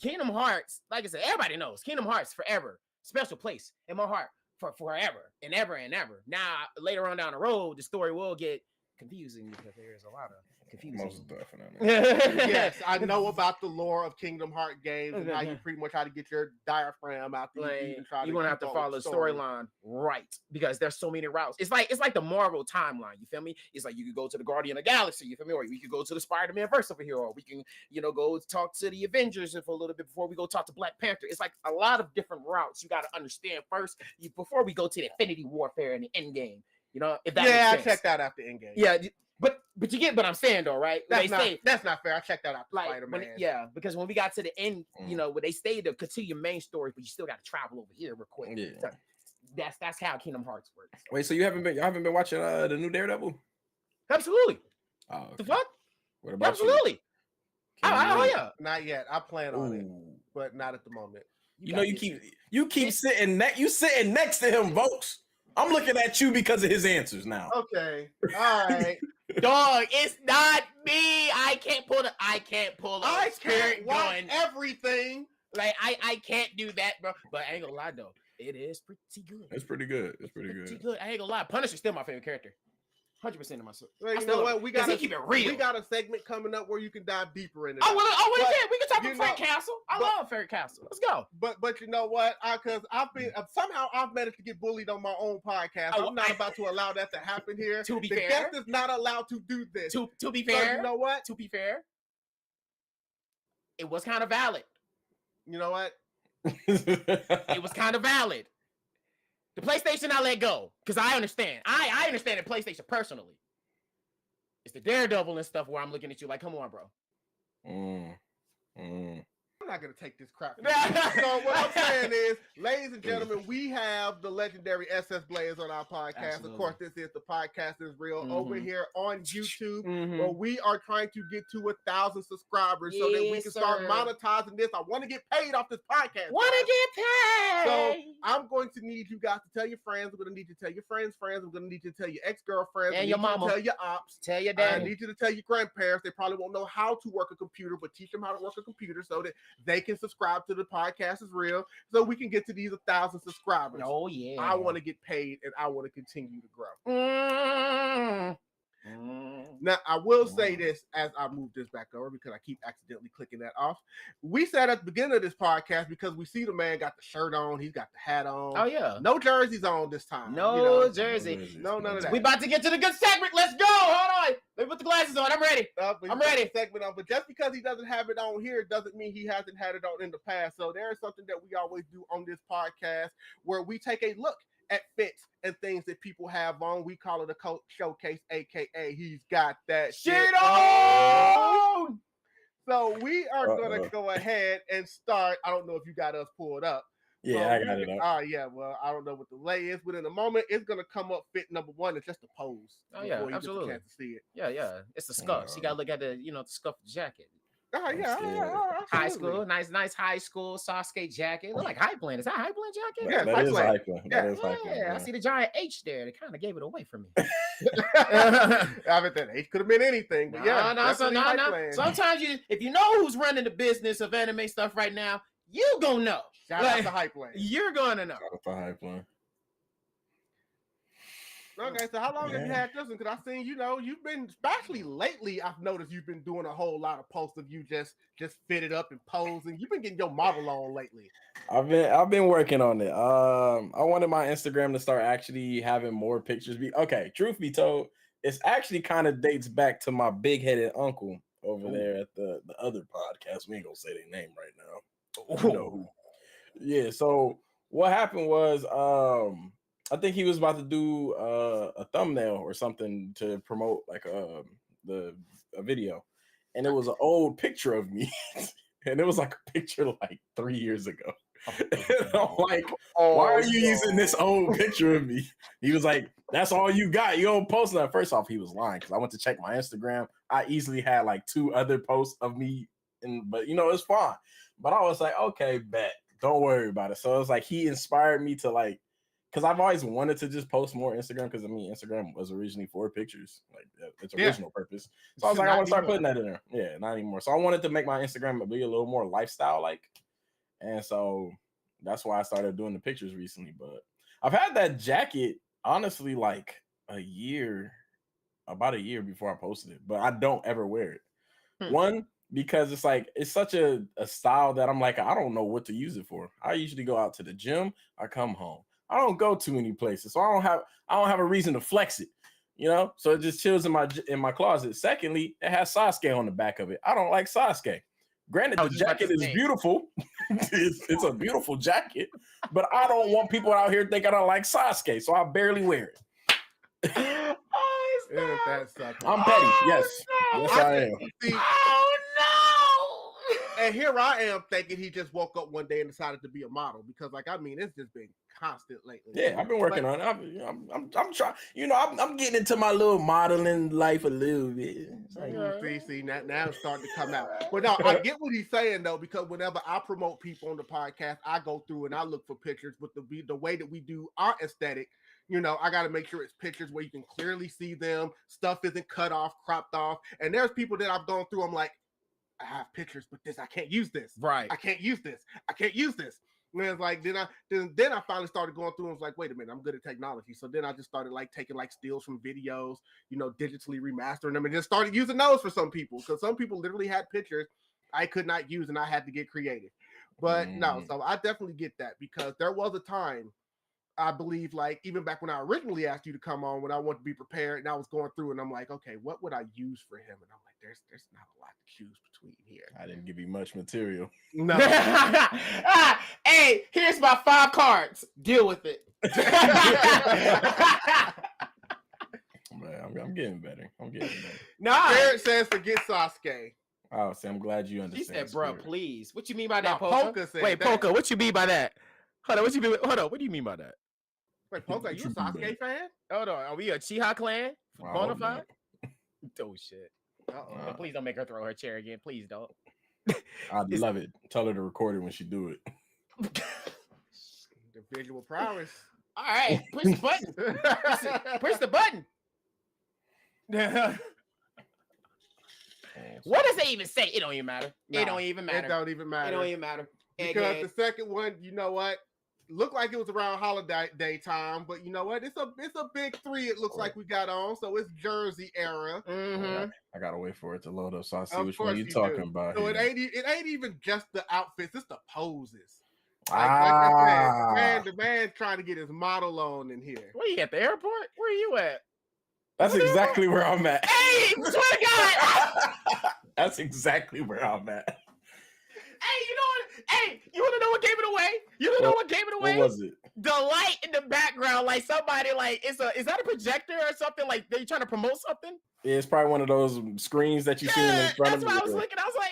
Kingdom Hearts, like I said, everybody knows Kingdom Hearts forever. Special place in my heart. for forever and ever and ever. Now, later on down the road, the story will get confusing because there is a lot of confusion. Most definitely. Yes, I know about the lore of Kingdom Hearts games and how you pretty much how to get your diaphragm out the Like, and try you're gonna have to follow the storyline right because there's so many routes. It's like the Marvel timeline. You feel me? It's like you could go to the Guardian of the Galaxy. You feel me? Or we could go to the Spider-Man verse over here, or we can go talk to the Avengers for a little bit before we go talk to Black Panther. It's like a lot of different routes you got to understand first before we go to the Infinity Warfare and the End Game. If that makes sense. I checked that out the End Game. Yeah. But you get what I'm saying though, right? That's not fair. I checked that out the Spider-Man. Because when we got to the end, where they stayed to continue main story, but you still got to travel over here real quick. Yeah. So that's how Kingdom Hearts works. Wait, so y'all haven't been watching the new Daredevil? Absolutely. Oh, okay. The fuck? What about Absolutely. You? Yeah. Not yet. I plan on it, but not at the moment. You keep sitting next to him, folks. I'm looking at you because of his answers now. Okay. All right. Dog, it's not me. I can't pull I can't watch everything. Like I can't do that, bro. But I ain't gonna lie though. It is pretty good. It's pretty good. I ain't gonna lie. Punisher's still my favorite character. 100% of myself. Well, you know what? We got to keep it real. We got a segment coming up where you can dive deeper into. We can talk about Frank Castle. I love Frank Castle. Let's go. But you know what? Because I've managed to get bullied on my own podcast. I'm not about to allow that to happen here. To be fair, the guest is not allowed to do this. To be fair, so you know what? To be fair, it was kind of valid. You know what? It was kind of valid. The PlayStation I let go because I understand. I understand the PlayStation personally. It's the Daredevil and stuff where I'm looking at you like, come on, bro. I'm not gonna take this crap. So what I'm saying is, ladies and gentlemen, we have the legendary SSBlayze on our podcast. Absolutely. Of course, this is the podcast is real over here on YouTube, where we are trying to get to 1,000 subscribers so that we can start monetizing this. I want to get paid off this podcast. Want to get paid? So I'm going to need you guys to tell your friends. I'm going to need you to tell your friends. I'm going to need you to tell your ex-girlfriends and your mama. Tell your ops. Tell your dad. I need you to tell your grandparents. They probably won't know how to work a computer, but teach them how to work a computer so that they can subscribe to the podcast is real, so we can get to these 1,000 subscribers. Oh yeah, I want to get paid and I want to continue to grow. Now I will say this as I move this back over because I keep accidentally clicking that off. We said at the beginning of this podcast because we see the man got the shirt on, he's got the hat on. Oh yeah, no jerseys on this time. No jersey. No none of that. We about to get to the good segment. Let's go. Hold on. Let me put the glasses on. I'm ready. I'm ready. Segment on, but just because he doesn't have it on here doesn't mean he hasn't had it on in the past. So there is something that we always do on this podcast where we take a look at fits and things that people have on. We call it a showcase, aka he's got that shit on. So we are gonna go ahead and start. I don't know if you got us pulled up. Yeah, I got it up. Yeah, well, I don't know what the lay is, but in a moment it's gonna come up. Fit number one is just a pose. Oh yeah, absolutely. Get the chance to see it. Yeah, it's the scuffs. You gotta look at the the scuff jacket. High school, nice high school Sasuke jacket. Look like Hypeland. Is that Hypeland jacket? Yeah, that is Hypeland. Yeah, I see the giant H there. They kind of gave it away from me. I mean, that H could have been anything, but no. Sometimes if you know who's running the business of anime stuff right now, you gonna know. Shout out to Hypeland. You're gonna know. Shout out to Hypeland. Okay, so how long have you had this one? Because I've seen, you've been, especially lately, I've noticed you've been doing a whole lot of posts of you just fitted up and posing. You've been getting your model on lately. I've been working on it. I wanted my Instagram to start actually having more pictures. Okay, truth be told, it's actually kind of dates back to my big-headed uncle over there at the other podcast. We ain't gonna say their name right now. Yeah, so what happened was I think he was about to do a thumbnail or something to promote like a video, and it was an old picture of me, and it was like a picture like 3 years ago. And I'm like, why are you using this old picture of me? He was like, that's all you got. You don't post that. First off, he was lying because I went to check my Instagram. I easily had like 2 other posts of me, but it's fine. But I was like, okay, bet, don't worry about it. So it was like he inspired me to like. Because I've always wanted to just post more Instagram because, Instagram was originally for pictures. Like, its original purpose. So I was like, I want to start putting that in there. Yeah, not anymore. So I wanted to make my Instagram be a little more lifestyle-like. And so that's why I started doing the pictures recently. But I've had that jacket honestly like about a year before I posted it, but I don't ever wear it. One, because it's like it's such a style that I'm like, I don't know what to use it for. I usually go out to the gym, I come home. I don't go too many places, so I don't have a reason to flex it, you know. So it just chills in my closet. Secondly, it has Sasuke on the back of it. I don't like Sasuke. Granted, the jacket is beautiful. it's a beautiful jacket, but I don't want people out here thinking I don't like Sasuke, so I barely wear it. I'm petty. Yes. Yes, I am. See, oh no! And here I am thinking he just woke up one day and decided to be a model because, like, I mean, it's just been constant lately. Yeah, I've been working on it. I'm trying. You know, I'm getting into my little modeling life a little bit. See, now it's starting to come out. But no, I get what he's saying though, because whenever I promote people on the podcast, I go through and I look for pictures. But the way that we do our aesthetic, you know, I got to make sure it's pictures where you can clearly see them. Stuff isn't cut off, cropped off. And there's people that I've gone through. I'm like, I have pictures, but I can't use this. Right. I can't use this. I can't use this. And it's like, then I finally started going through and was like, wait a minute, I'm good at technology. So then I just started like taking like stills from videos, you know, digitally remastering them and just started using those for some people. Because some people literally had pictures I could not use and I had to get creative. But no, so I definitely get that because there was a time, I believe, like even back when I originally asked you to come on, when I wanted to be prepared and I was going through and I'm like, okay, what would I use for him? And I'm like, there's not a lot to choose between here. I didn't give you much material. No. Hey, here's my 5 cards. Deal with it. Man, I'm getting better. Nah. Spirit says forget Sasuke. Oh, see, I'm glad you understand. She said, bro, please. What you mean by that, Nah, Polka? Wait, that. Polka, what you mean by that? Hold on, what do you mean by that? Wait, Polka, are you a Sasuke fan? Hold on, are we a Chiha clan? Bonafide? Oh, shit. Please don't make her throw her chair again. Please don't. I'd love it. Tell her to record it when she do it. The visual prowess. All right, push the button. Push the button. What does it even say? It don't even matter. It don't even matter. It don't even matter. It don't even matter. Because the second one, you know what? Looked like it was around holiday time, but you know what? It's a big 3. It looks like we got on, so it's Jersey era. Mm-hmm. I gotta wait for it to load up so I see which one you're talking about. So it ain't even just the outfits; it's the poses. Like I said, the man trying to get his model on in here. Where you at the airport? Where are you at? That's exactly where I'm at. Hey, swear to God! That's exactly where I'm at. Hey, you know what? Hey, you want to know what gave it away? You want to know what gave it away? What was it? The light in the background, like somebody, like is that a projector or something? Like they trying to promote something? Yeah, it's probably one of those screens that you see in front of you. That's why I was looking. I was like,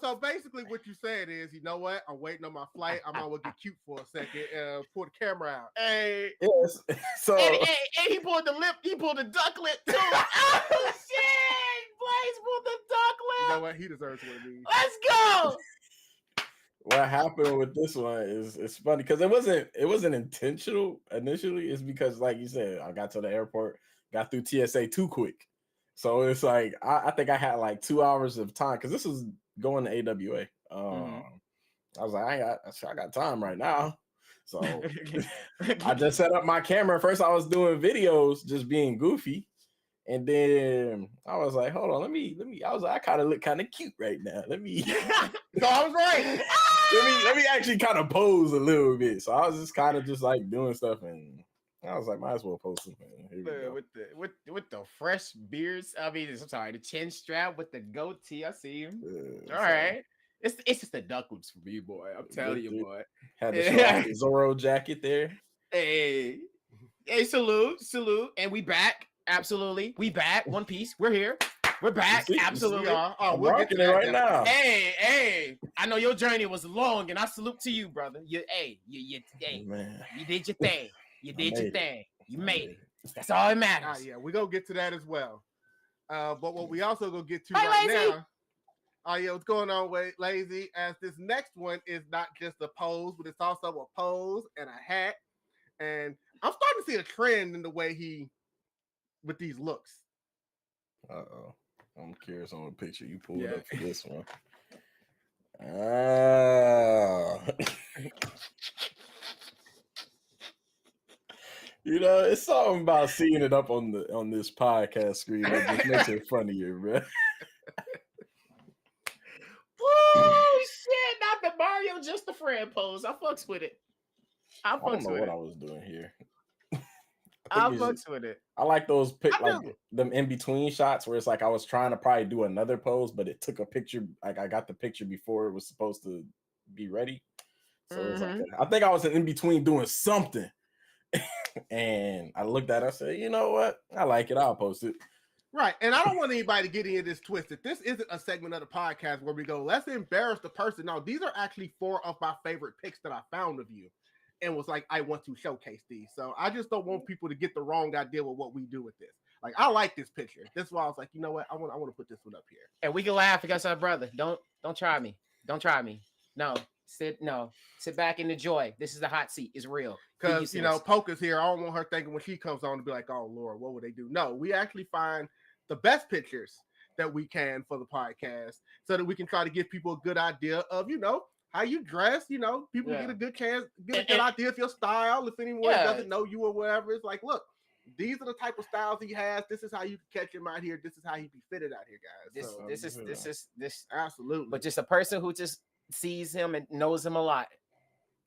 so basically, what you said is, you know what? I'm waiting on my flight. I'm gonna get cute for a second. Pull the camera out. Hey, yes. So and he pulled the lip. He pulled the duck lip too. Oh shit! Blaze pulled the duck lip. You know what? He deserves one of these. Let's go. What happened with this one is it's funny because it wasn't intentional initially. It's because, like you said, I got to the airport, got through TSA too quick. So it's like I think I had like 2 hours of time because this was going to AWA. I was like, I got time right now. So I just set up my camera. First, I was doing videos, just being goofy. And then I was like, hold on, let me. I was like, I kind of look kind of cute right now. Let me. So I was right. let me actually kind of pose a little bit. So I was just kind of just like doing stuff, and I was like, might as well post something. With the fresh beards. I mean, I'm sorry, the chin strap with the goatee. I see him. All so, right. It's just the duck lips for me, boy. I'm telling you, boy. Had the show off the Zorro jacket there. Hey, salute. And we back. Absolutely. We back. One Piece. We're here. We're back. Absolutely. I'm rocking it right now. Hey. I know your journey was long, and I salute to you, brother. You did your thing. You did your thing. You made it. That's all that matters. Yeah, we're gonna get to that as well. But what we also gonna get to Lazy. now. Oh yeah, what's going on, Lazy? As this next one is not just a pose, but it's also a pose and a hat. And I'm starting to see a trend in the way with these looks. I'm curious on what picture you pulled up for this one. You know, it's something about seeing it up on this podcast screen that just makes it funnier, bro. Oh shit! Not the Mario, just the friend pose. I fucks with it. I don't know what I was doing here. I fucks with it. I like those them in between shots where it's like I was trying to probably do another pose, but it took a picture. Like I got the picture before it was supposed to be ready. So it was like I think I was in between doing something. And I looked at it, I said, you know what? I like it. I'll post it. Right. And I don't want anybody to get any of this twisted. This isn't a segment of the podcast where we go, let's embarrass the person. No, these are actually 4 of my favorite pics that I found of you. And was like, I want to showcase these. So I just don't want people to get the wrong idea with what we do with this. Like, I like this picture. That's why I was like, you know what? I want to put this one up here. And we can laugh against our brother. Don't try me. Don't try me. No. Sit back and enjoy. This is the hot seat. It's real. Because, you know, Poker's here. I don't want her thinking when she comes on to be like, oh, Lord, what would they do? No, we actually find the best pictures that we can for the podcast so that we can try to give people a good idea of, you know, how you dress. You know, people get a good chance, get a good idea of your style. If anyone doesn't know you or whatever, it's like, look, these are the type of styles he has. This is how you can catch him out here. This is how he be fitted out here, guys. This absolutely. But just a person who just sees him and knows him a lot,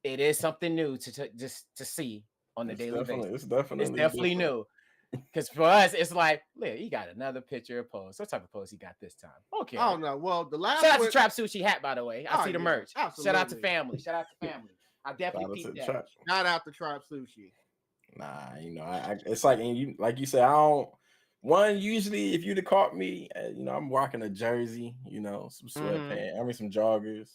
it is something new to see on the daily basis. It's definitely new. Because for us, it's like, look, he got another picture of pose. What type of pose he got this time? Okay. I don't know. Well, the last shout out to Trap Sushi hat, by the way. I see the merch. Absolutely. Shout out to family. I definitely peeped that. Shout out to Trap Sushi. Nah, you know, it's like, and you like you said, I don't. One, usually, if you'd have caught me, you know, I'm rocking a jersey, you know, some sweatpants, some joggers,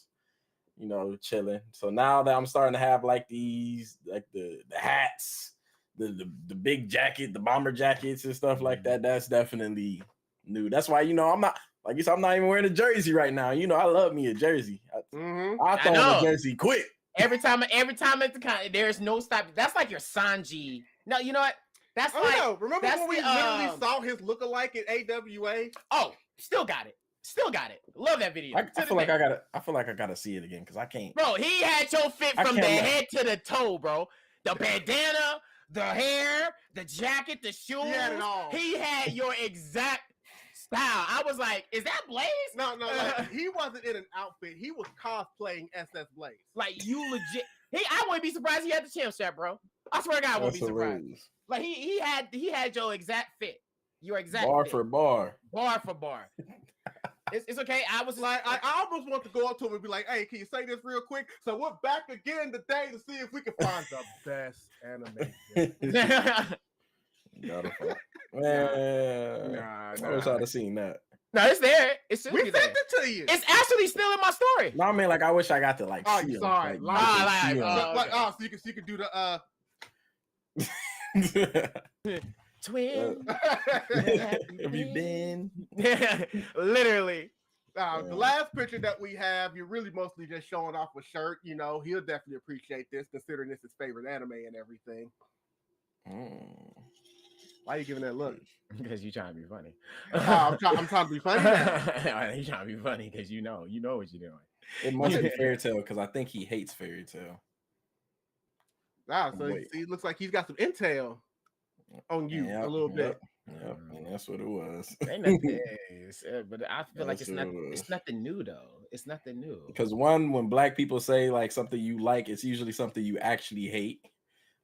you know, chilling. So now that I'm starting to have like these, like the hats, the big jacket, the bomber jackets and stuff like that, that's definitely new. That's why, you know, I'm not, like you said, I'm not even wearing a jersey right now. You know, I love me a jersey. I throw on a jersey quick. Every time at the con, there's no stop. That's like your Sanji. No, you know what? That's remember when we literally saw his lookalike at AWA? Oh, still got it. Love that video. I feel like I gotta see it again because I can't. Bro, he had your fit from the head to the toe, bro. The bandana, the hair, the jacket, the shoes. He had it all. He had your exact style. I was like, is that Blaze? No, like, he wasn't in an outfit. He was cosplaying SSBlayze. Like, you legit. I wouldn't be surprised he had the chin strap, bro. I swear to God, I wouldn't be surprised. Hilarious. Like, he had your exact fit. Your exact bar fit. for bar. Bar for bar. It's okay. I was like, I almost want to go up to him and be like, hey, can you say this real quick? So we're back again today to see if we can find the best anime. Man, I wish I'd have seen that. No, it's there. It's we sent it to you. It's actually still in my story. No, I mean, like, I wish I got to like. Oh, see sorry. So you can do the twin. Have you been? Literally. The last picture that we have, you're really mostly just showing off a shirt. You know, he'll definitely appreciate this, considering this is his favorite anime and everything. Why are you giving that look? Because you're trying to be funny. I'm trying to be funny. You're trying to be funny because you know what you're doing. It must be Fairy Tail because I think he hates Fairy Tail. So it looks like he's got some intel on you a little bit. Yep, and that's what it was. Ain't nothing, but I feel like it's nothing new though. It's nothing new. Because when black people say like something you like, it's usually something you actually hate.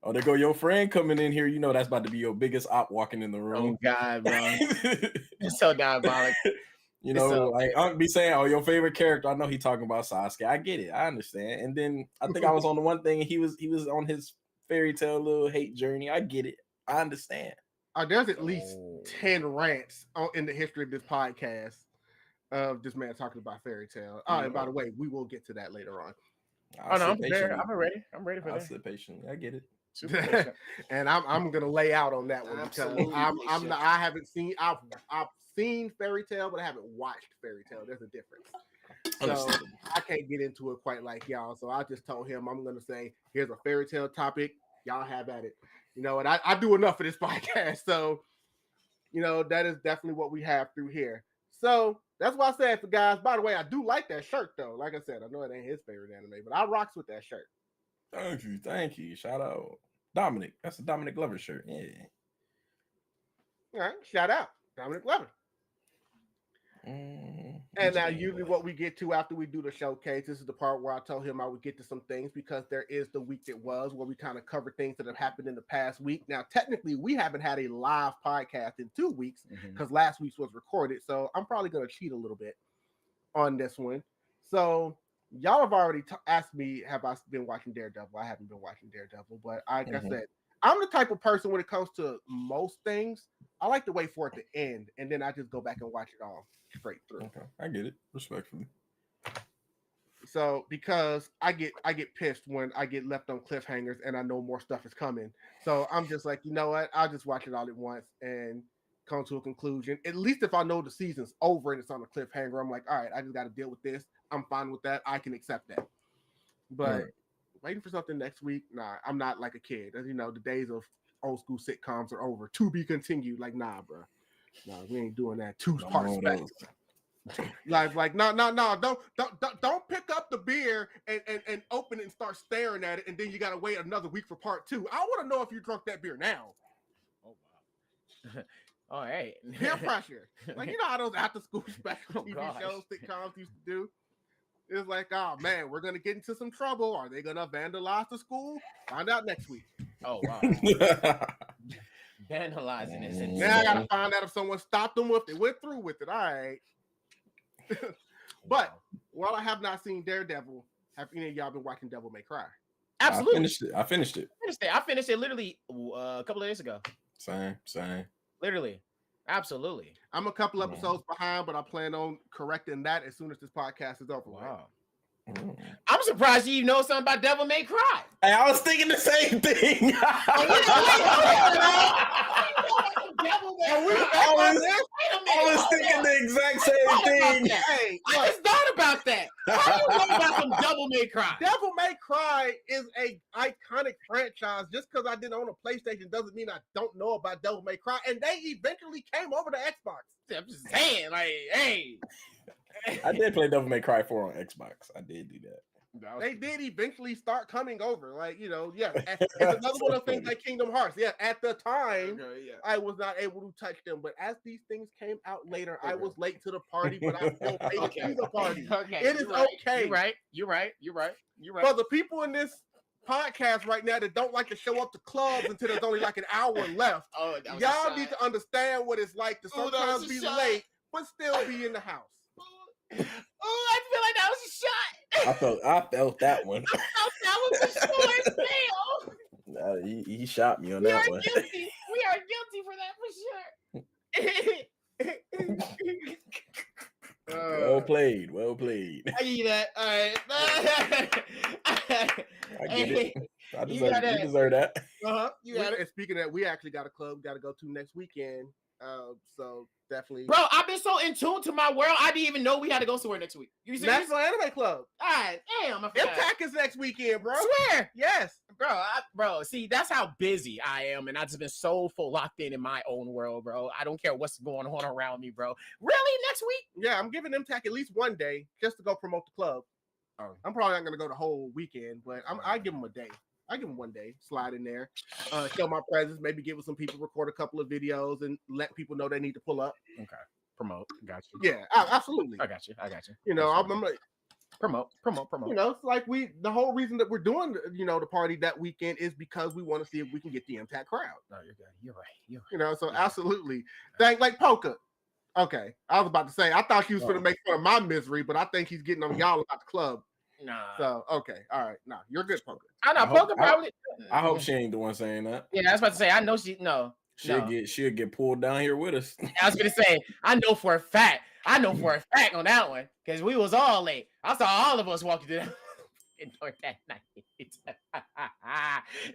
Oh, there go your friend coming in here. You know that's about to be your biggest op walking in the room. Oh God, bro, it's so diabolic. You know, like Unc be saying, "Oh, your favorite character." I know he talking about Sasuke. I get it. I understand. And then I think I was on the one thing, and he was on his Fairy Tail little hate journey. I get it. I understand. There's at least 10 rants in the history of this podcast of this man talking about Fairy Tail. And by the way, we will get to that later on. I'm ready. I'm ready for that. I'll sit patiently. I get it. And I'm gonna lay out on that one because I haven't seen. I've seen Fairy Tail, but I haven't watched Fairy Tail. There's a difference. So I can't get into it quite like y'all. So I just told him I'm gonna say, here's a Fairy Tail topic. Y'all have at it. You know, and I do enough for this podcast. So, you know, that is definitely what we have through here. So that's why I said, for guys, by the way, I do like that shirt though. Like I said, I know it ain't his favorite anime, but I rocks with that shirt. Thank you. Shout out. Dominic. That's a Dominic Glover shirt. Yeah. All right, shout out Dominic Glover. And now usually what we get to after we do the showcase, this is the part where I told him I would get to some things because there is the week that was where we kind of cover things that have happened in the past week. Now, technically, we haven't had a live podcast in 2 weeks because last week's was recorded. So I'm probably going to cheat a little bit on this one. So y'all have already asked me, have I been watching Daredevil? I haven't been watching Daredevil, but like I said, I'm the type of person when it comes to most things, I like to wait for it to end, and then I just go back and watch it all straight through. Okay, I get it, respectfully. So because I get pissed when I get left on cliffhangers and I know more stuff is coming. So I'm just like, you know what? I'll just watch it all at once and come to a conclusion. At least if I know the season's over and it's on a cliffhanger, I'm like, all right, I just got to deal with this. I'm fine with that. I can accept that. But waiting for something next week, nah, I'm not like a kid. As you know, the days of old school sitcoms are over. To be continued. Like, nah, bro. No, we ain't doing that. 2-part special. Like, no. Don't pick up the beer and open it and start staring at it, and then you gotta wait another week for part 2. I want to know if you drunk that beer now. Oh wow. All right. Peer pressure. Like, you know how those after school special TV shows, sitcoms used to do? It's like, oh man, we're gonna get into some trouble. Are they gonna vandalize the school? Find out next week. Oh wow. Vandalizing is insane. Now I gotta find out if someone stopped them or if they went through with it. All right. But while I have not seen Daredevil, have any of y'all been watching Devil May Cry? Absolutely. I finished it. I finished it literally a couple of days ago. Same. Literally. Absolutely. I'm a couple episodes behind, but I plan on correcting that as soon as this podcast is over. Wow. I'm surprised you know something about Devil May Cry. Hey, I was thinking the same thing. I was thinking the exact same thing. Hey, I just thought about that. How do you know about some Devil May Cry? Devil May Cry is a iconic franchise. Just because I didn't own a PlayStation doesn't mean I don't know about Devil May Cry. And they eventually came over to Xbox. I'm just saying, like, hey. I did play Devil May Cry 4 on Xbox. I did do that. They did eventually start coming over. Like, you know, yeah. It's another one of the things like Kingdom Hearts. Yeah, at the time, I was not able to touch them. But as these things came out later, I was late to the party, but I still paid to the party. It is okay. You're right. For the people in this podcast right now that don't like to show up to clubs until there's only like an hour left, y'all need to understand what it's like to sometimes be late, but still be in the house. Oh, I feel like that was a shot. I felt that one. I felt that was a short fail. He shot me on that one. Guilty. We are guilty for that for sure. Well played. I give you that. All right. I get it. You deserve that. You got it. And speaking of that, we actually got a club got to go to next weekend. So definitely, bro. I've been so in tune to my world. I didn't even know we had to go somewhere next week. You see, National Anime Club. Damn, Impact is next weekend, bro. Swear, yes, bro. See, that's how busy I am, and I've just been so full locked in my own world, bro. I don't care what's going on around me, bro. Really, next week? Yeah, I'm giving Impact at least one day just to go promote the club. I'm probably not gonna go the whole weekend, but I give them a day. I give them one day, slide in there, show my presence, maybe give some people, record a couple of videos, and let people know they need to pull up. Okay, promote. Got you. Yeah, absolutely. I got you. You know, I'm like, promote. You know, it's like the whole reason that we're doing, you know, the party that weekend is because we want to see if we can get the Impact crowd. No, you're right. You know, so absolutely. Thank like Polka. Okay, I was about to say I thought she was going to make fun of my misery, but I think he's getting on y'all about the club. Nah. So okay, all right. Nah, you're good, Polka. I know Polka probably. I hope she ain't the one saying that. Yeah, I was about to say. I know she. No. She'll get pulled down here with us. I was gonna say. I know for a fact on that one because we was all late. I saw all of us walking through the door that night.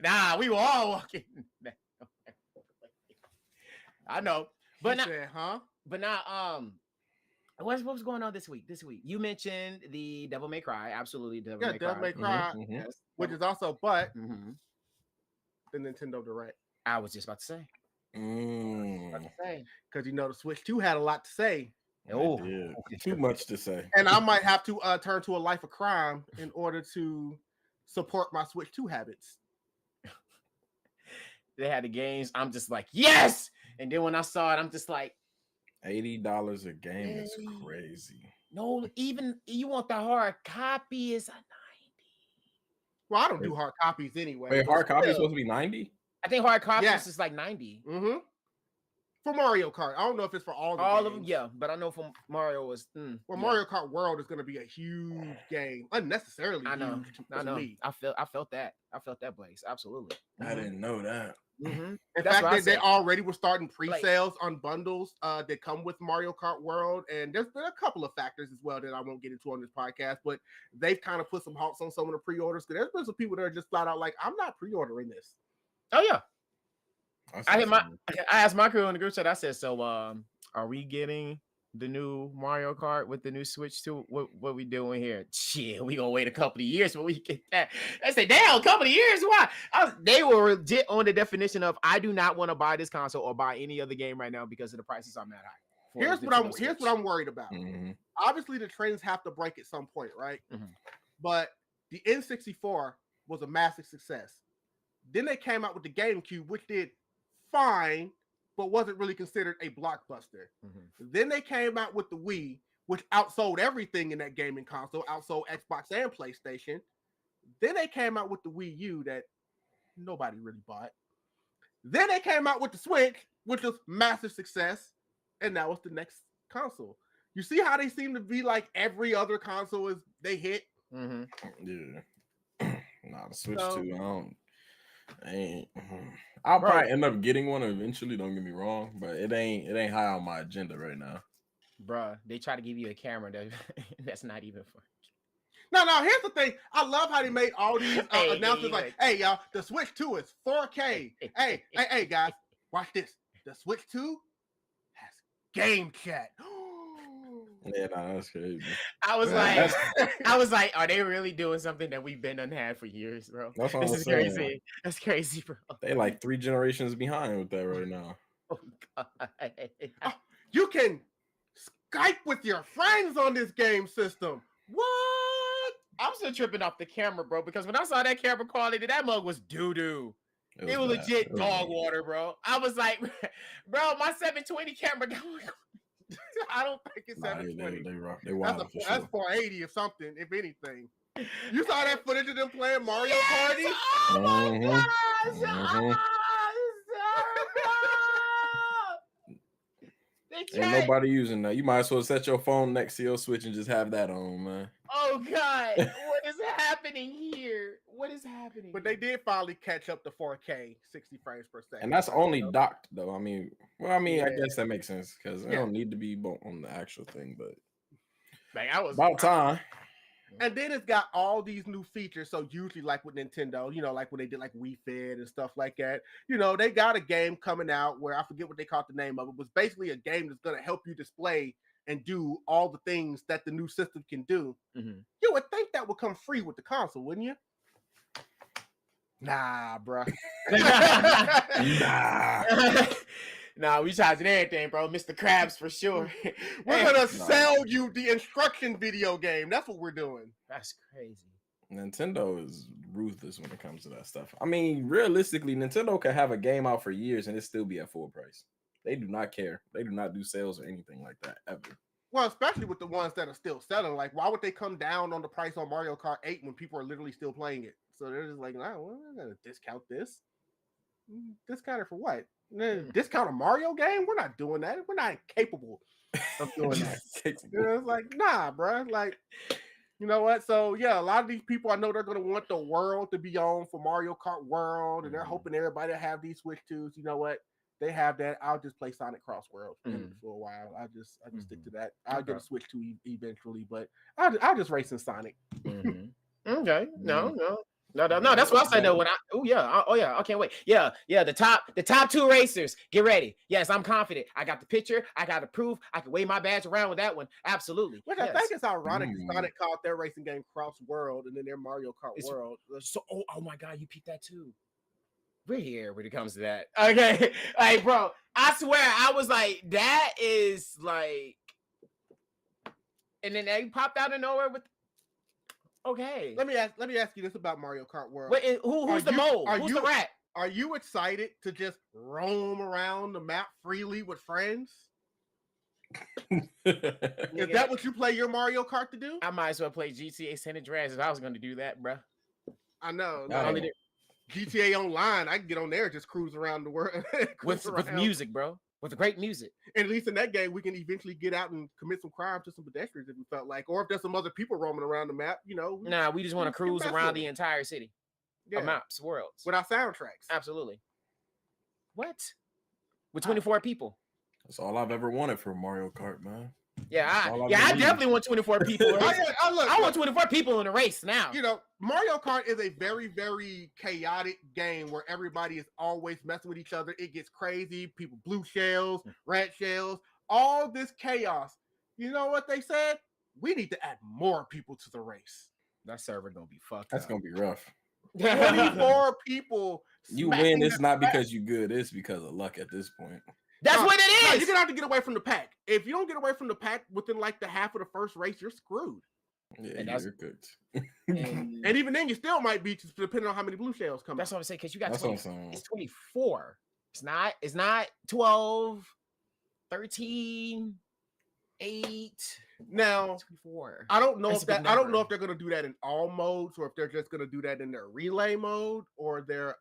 Nah, we were all walking. I know, but now, huh? But now, what was going on this week? You mentioned the Devil May Cry, absolutely Devil May Cry, yes. Which is also, but the Nintendo Direct. I was just about to say, because you know the Switch 2 had a lot to say. Oh, too much to say, and I might have to turn to a life of crime in order to support my Switch 2 habits. they had the games. I'm just like, yes. And then when I saw it, I'm just like, $80 a game is Really? crazy. no, even you want the hard copy is a 90. Well, I don't do hard copies anyway. Wait, but hard copy is still. supposed to be 90? I think hard copies Yes. is like 90. Mm-hmm. For Mario Kart, I don't know if it's for all All games. of them, yeah, but I know from Mario was. Well, yeah. Mario Kart World is going to be a huge game, unnecessarily I know, huge. I know. Me. I felt that, Blaze. Absolutely. I didn't know that. Mm-hmm. In fact, they already were starting pre-sales on bundles that come with Mario Kart World, and there's been a couple of factors as well that I won't get into on this podcast, but they've kind of put some halts on some of the pre-orders because there's been some people that are just flat out like, I'm not pre-ordering this. Oh yeah. I asked my crew in the group chat. I said, so are we getting the new Mario Kart with the new Switch too? What we doing here? Shit, we gonna wait a couple of years when we get that. I said, damn, a couple of years? Why? They were legit on the definition of I do not want to buy this console or buy any other game right now because of the prices I'm that high. Here's what I'm worried about. Mm-hmm. Obviously, the trends have to break at some point, right? Mm-hmm. But the N64 was a massive success. Then they came out with the GameCube, which did fine, but wasn't really considered a blockbuster. Mm-hmm. Then they came out with the Wii, which outsold everything in that gaming console, outsold Xbox and PlayStation. Then they came out with the Wii U that nobody really bought. Then they came out with the Switch, which was massive success, and that was the next console. You see how they seem to be like every other console is they hit? Mm-hmm. Yeah. Nah, the Switch 2, I'll probably end up getting one eventually, don't get me wrong, but it ain't high on my agenda right now. Bruh, they try to give you a camera that's not even fun. No, here's the thing. I love how they made all these announcements like, hey, y'all, the Switch 2 is 4K. Hey, guys, watch this. The Switch 2 has game chat. Yeah, nah, that's crazy. I was like, are they really doing something that we've been unhad for years, bro? That's what this I'm is saying. crazy. That's crazy, bro. They like 3 generations behind with that right now. Oh God. You can Skype with your friends on this game system. What? I'm still tripping off the camera, bro, because when I saw that camera quality, that mug was doo-doo. It was legit dog water, bro. I was like, bro, my 720 camera going. I don't think it's 720. They wild for that's sure. 480 or something, if anything. You saw that footage of them playing Mario Party? Oh my gosh! Mm-hmm. Ain't nobody using that. You might as well set your phone next to your Switch and just have that on, man. Oh God, what is happening here? What is happening? But they did finally catch up to 4K, 60 frames per second. And that's only docked, though. I mean, I Yeah. guess that makes sense because it don't need to be on the actual thing, but like, I was about time. And then it's got all these new features. So usually like with Nintendo, like when they did like Wii Fit and stuff like that, they got a game coming out where I forget what they called the name of it. It was basically a game that's going to help you display and do all the things that the new system can do. Mm-hmm. You would think that would come free with the console, wouldn't you? Nah, bro. Nah, we charging everything, bro. Mr. Krabs for sure. We're gonna sell you the instruction video game. That's what we're doing. That's crazy. Nintendo is ruthless when it comes to that stuff. I mean, realistically, Nintendo could have a game out for years and it still be at full price. They do not care. They do not do sales or anything like that ever. Well, especially with the ones that are still selling. Like, why would they come down on the price on Mario Kart 8 when people are literally still playing it? So they're just like, nah, we're gonna discount this. Discount it for what? Discount a Mario game? We're not doing that. We're not capable of doing that. It's like, nah, bro. Like, you know what? So yeah, a lot of these people, I know they're gonna want the world to be on for Mario Kart World, and they're hoping everybody to have these Switch 2s. You know what? They have that. I'll just play Sonic Cross World for a while. I just stick to that. I'll get a Switch 2 eventually, but I'll just race in Sonic. Okay. No. That's what I said though. When I can't wait. Yeah. The top 2 racers. Get ready. Yes, I'm confident. I got the picture. I got the proof. I can wave my badge around with that one. Absolutely. Which I think is ironic. Sonic called their racing game Cross World, and then their Mario Kart World. So, oh my God, you peeped that too. We're here when it comes to that. Okay, like, bro, I swear I was like, that is like, and then they popped out of nowhere with. Okay. Let me ask you this about Mario Kart World. Wait, who's the mole? Who's the rat? are you excited to just roam around the map freely with friends? Is that what you play your Mario Kart to do? I might as well play GTA San Andreas if I was going to do that, bro. I know. Dang. GTA Online, I can get on there and just cruise around the world. With music, bro. With great music. And at least in that game, we can eventually get out and commit some crimes to some pedestrians if we felt like. Or if there's some other people roaming around the map, you know. Nah, we just want to cruise around the entire city. Yeah. Maps, worlds. With our soundtracks. Absolutely. What? With 24 people. That's all I've ever wanted for Mario Kart, man. Yeah, I definitely want 24 people. I want 24 people in a race now. You know, Mario Kart is a very, very chaotic game where everybody is always messing with each other. It gets crazy. People blue shells, red shells, all this chaos. You know what they said? We need to add more people to the race. That server gonna be fucked. That's gonna be rough. 24 people. You win. It's not because you're good. It's because of luck at this point. That's what it is. You're gonna have to get away from the pack. If you don't get away from the pack within like the half of the first race, you're screwed. Yeah, And you're cooked. And even then, you still might be, just depending on how many blue shells come. That's what I'm saying. Because you got That's 20, what I'm saying. it's 24. It's not 12, 13, 8. Now 24. I don't know That's if a good that. I don't know number. if they're gonna do that in all modes or if they're just gonna do that in their relay mode or their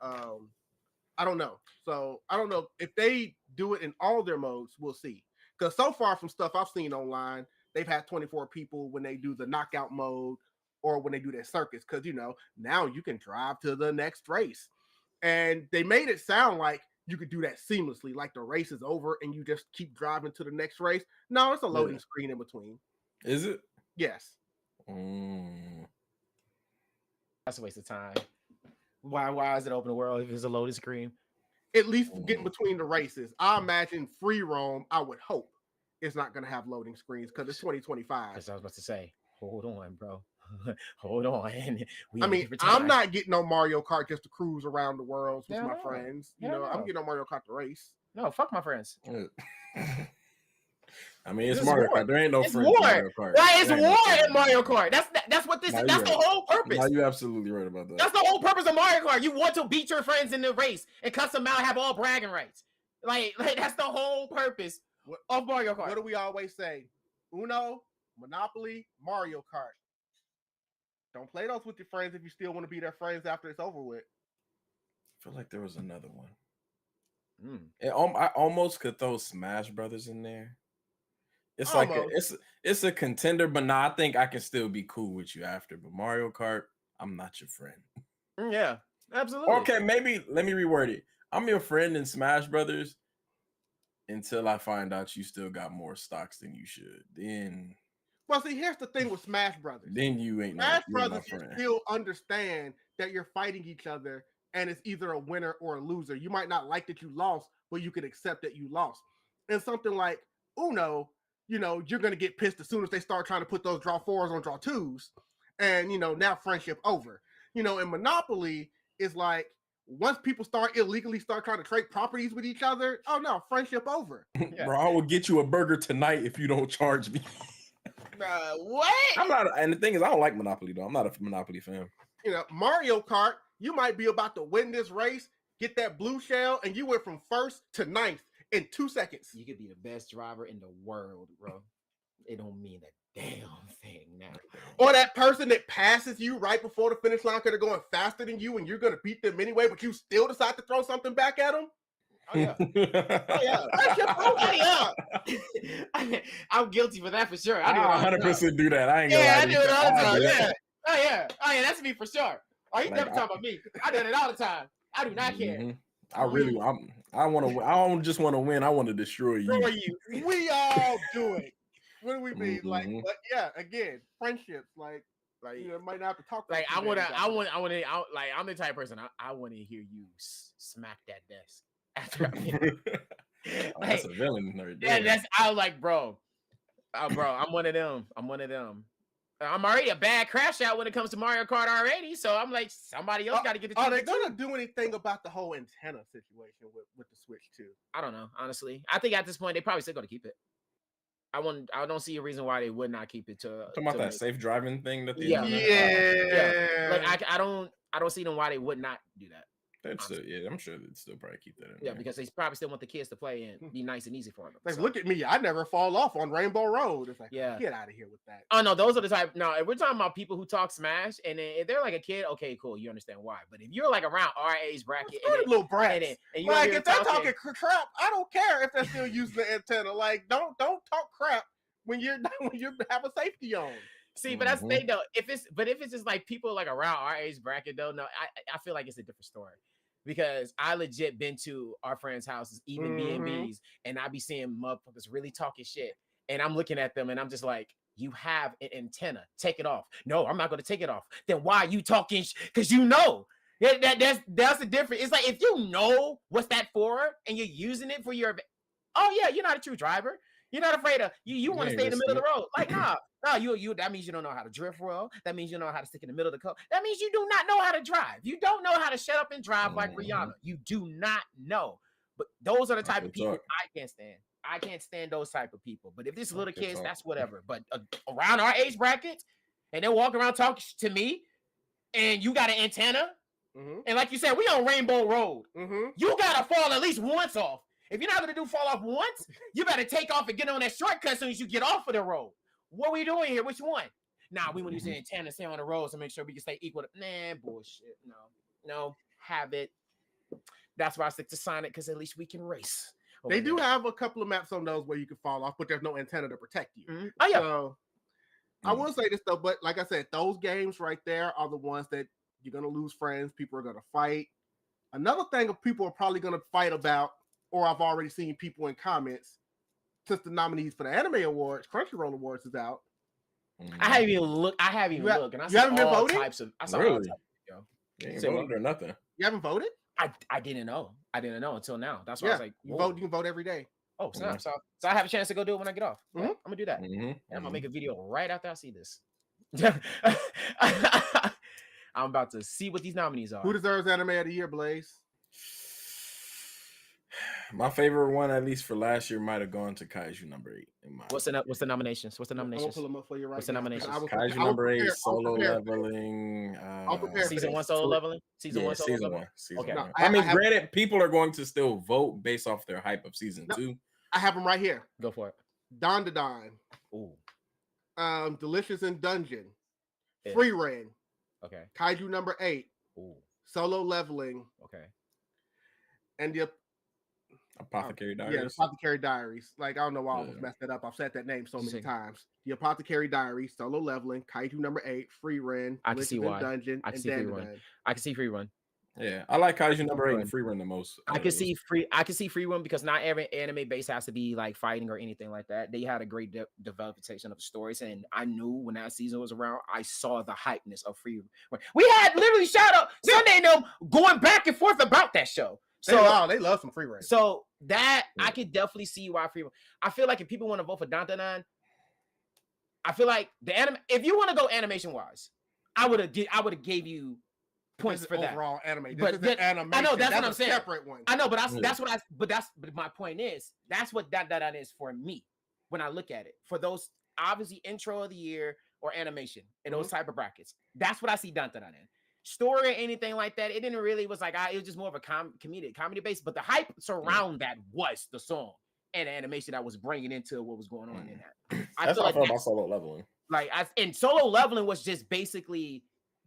I don't know. So I don't know if they do it in all their modes. We'll see. Because so far from stuff I've seen online, they've had 24 people when they do the knockout mode or when they do their circuits. Because you know now you can drive to the next race, and they made it sound like you could do that seamlessly, like the race is over and you just keep driving to the next race. No, it's a loading screen in between. Is it? Yes. That's a waste of time. Why is it open world if it's a loading screen? At least getting between the races. I imagine free roam, I would hope, it's not going to have loading screens because it's 2025. As I was about to say, hold on, bro. Hold on. I mean, I'm not getting on Mario Kart just to cruise around the world with my friends. You know, no. I'm getting on Mario Kart to race. No, fuck my friends. I mean, it's This Mario war. Kart. There ain't no It's friends war. in Mario Kart. Right, it's There ain't war no in Mario Kart. That's what this is. That's the whole purpose. No, you're absolutely right about that. That's the whole purpose of Mario Kart. You want to beat your friends in the race and cuss them out, have all bragging rights. Like that's the whole purpose of Mario Kart. What do we always say? Uno, Monopoly, Mario Kart. Don't play those with your friends if you still want to be their friends after it's over with. I feel like there was another one. I almost could throw Smash Brothers in there. It's Almost. like it's a contender, but I think I can still be cool with you after. But Mario Kart, I'm not your friend. Yeah, absolutely. Okay, maybe let me reword it. I'm your friend in Smash Brothers until I find out you still got more stocks than you should. Then, well, see, here's the thing with Smash Brothers. Then you ain't Smash no, Brothers, you still understand that you're fighting each other and it's either a winner or a loser. You might not like that you lost, but you can accept that you lost. And something like Uno, you know, you're going to get pissed as soon as they start trying to put those draw 4s on draw 2s. And, you know, now friendship over. You know, in Monopoly, it's like once people illegally start trying to trade properties with each other, oh no, friendship over. Yeah. Bro, I will get you a burger tonight if you don't charge me. What? I'm not, and the thing is, I don't like Monopoly though. I'm not a Monopoly fan. You know, Mario Kart, you might be about to win this race, get that blue shell, and you went from 1st to 9th in 2 seconds. You could be the best driver in the world, bro. It don't mean a damn thing now. Or that person that passes you right before the finish line because they're going faster than you and you're going to beat them anyway, but you still decide to throw something back at them. Oh yeah. Oh yeah. I'm guilty for that for sure. I do 100% do that. I ain't gonna lie. I do it all the time. Yeah. Oh yeah, that's me for sure. Oh, you never talking about me. I do it all the time. I do not care. I don't just want to win. I want to destroy you. We all do it. What do we mean? Like, but yeah, again, friendships. Like you know, might not have to talk. Like I'm the type of person I want to hear you smack that desk after that's a villain right there. Yeah, I was like, bro. I'm one of them. I'm already a bad crash out when it comes to Mario Kart already, so I'm like, somebody else got to get the. Are they gonna do anything about the whole antenna situation with the Switch too? I don't know, honestly. I think at this point they probably still gonna keep it. I don't see a reason why they would not keep it. Talking about that safe driving thing that they yeah. Like I don't see them why they would not do that. That's yeah, I'm sure they'd still probably keep that in Yeah, there. because they probably still want the kids to play and be nice and easy for them. Like, look at me. I never fall off on Rainbow Road. It's like, Yeah. get out of here with that. Oh, no, those are the type. No, if we're talking about people who talk Smash, and then if they're like a kid, okay, cool, you understand why. But if you're like around our age bracket, and little brats. and you're Like, here if they're talking talking crap, I don't care if they're still using the antenna. Like, don't talk crap when you have a safety on. See, but that's the thing though. If it's just like people like around our age bracket though, no, I feel like it's a different story. Because I legit been to our friends' houses, even B&Bs, and I be seeing motherfuckers really talking shit. And I'm looking at them and I'm just like, you have an antenna. Take it off. No, I'm not going to take it off. Then why are you talking? Because you know. That's the difference. It's like if you know what's that for and you're using it for your... Oh, yeah, you're not a true driver. You're not afraid of... You want to stay in the middle of the road. Like, nah. No, you. That means you don't know how to drift well. That means you don't know how to stick in the middle of the car. That means you do not know how to drive. You don't know how to shut up and drive like Rihanna. You do not know. But those are the type of people I can't stand. I can't stand those type of people. But if this little kids, that's whatever. But around our age bracket, and they walk around talking to me, and you got an antenna, and like you said, we on Rainbow Road. You gotta fall at least once off. If you're not gonna do fall off once, you better take off and get on that shortcut as soon as you get off of the road. What are we doing here? Which one? Nah, we want to use the antenna, stay on the road to make sure we can stay equal. Nah, bullshit. No, have it. That's why I stick to Sonic, because at least we can race. They do have a couple of maps on those where you can fall off, but there's no antenna to protect you. Oh, yeah. So, I will say this, though, but like I said, those games right there are the ones that you're going to lose friends. People are going to fight. Another thing people are probably going to fight about, or I've already seen people in comments, since the nominees for the Anime Awards, Crunchyroll Awards is out. I haven't even looked. And I you saw haven't been all voting? types of. I saw Really? all types of You ain't voted or nothing. You haven't voted? I didn't know. I didn't know until now. That's why I was like, you vote. You can vote every day. Oh, so I have a chance to go do it when I get off. I'm gonna do that. And I'm gonna make a video right after I see this. I'm about to see what these nominees are. Who deserves Anime of the Year, Blaze? My favorite one, at least for last year, might have gone to Kaiju number 8. What's the nominations? I'm gonna pull them up for you right What's the now. nominations? Kaiju number 8, solo leveling. Season 1 solo leveling. Season 1 solo leveling. Season Okay. 1. I mean, granted, people are going to still vote based off their hype of season 2. I have them right here. Go for it. Don to Don. Ooh. Delicious in Dungeon. Free Reign. Okay. Kaiju number 8. Ooh. Solo leveling. Okay. And the Apothecary Diaries. Yeah, the Apothecary Diaries. Like, I don't know why I almost messed that up. I've said that name so many times. The Apothecary Diaries, Solo Leveling, Kaiju number 8, Free Run, I can see why. Dungeon, I can see Free Run. I can see Free Run. Yeah, I like Kaiju number 8 and Free Run the most. I can see Free Run because not every anime base has to be like fighting or anything like that. They had a great development of the stories, and I knew when that season was around, I saw the hypeness of Free Run. We had literally shout out Sunday and them going back and forth about that show. So they love some Free Reign. So that I could definitely see why Free Reign. I feel like if people want to vote for Dantanan, I feel like the anime. If you want to go animation wise, I would have gave you points for that. Overall anime. But animation. I know that's what I'm saying. Separate one. I know, but but my point is that's what Dantanan is for me when I look at it. For those obviously intro of the year or animation in those type of brackets, that's what I see Dantanan in. Story or anything like that, it didn't really was like it was just more of a comedy based, but the hype surround that was the song and the animation that was bringing into what was going on in that. I feel like Like and solo leveling was just basically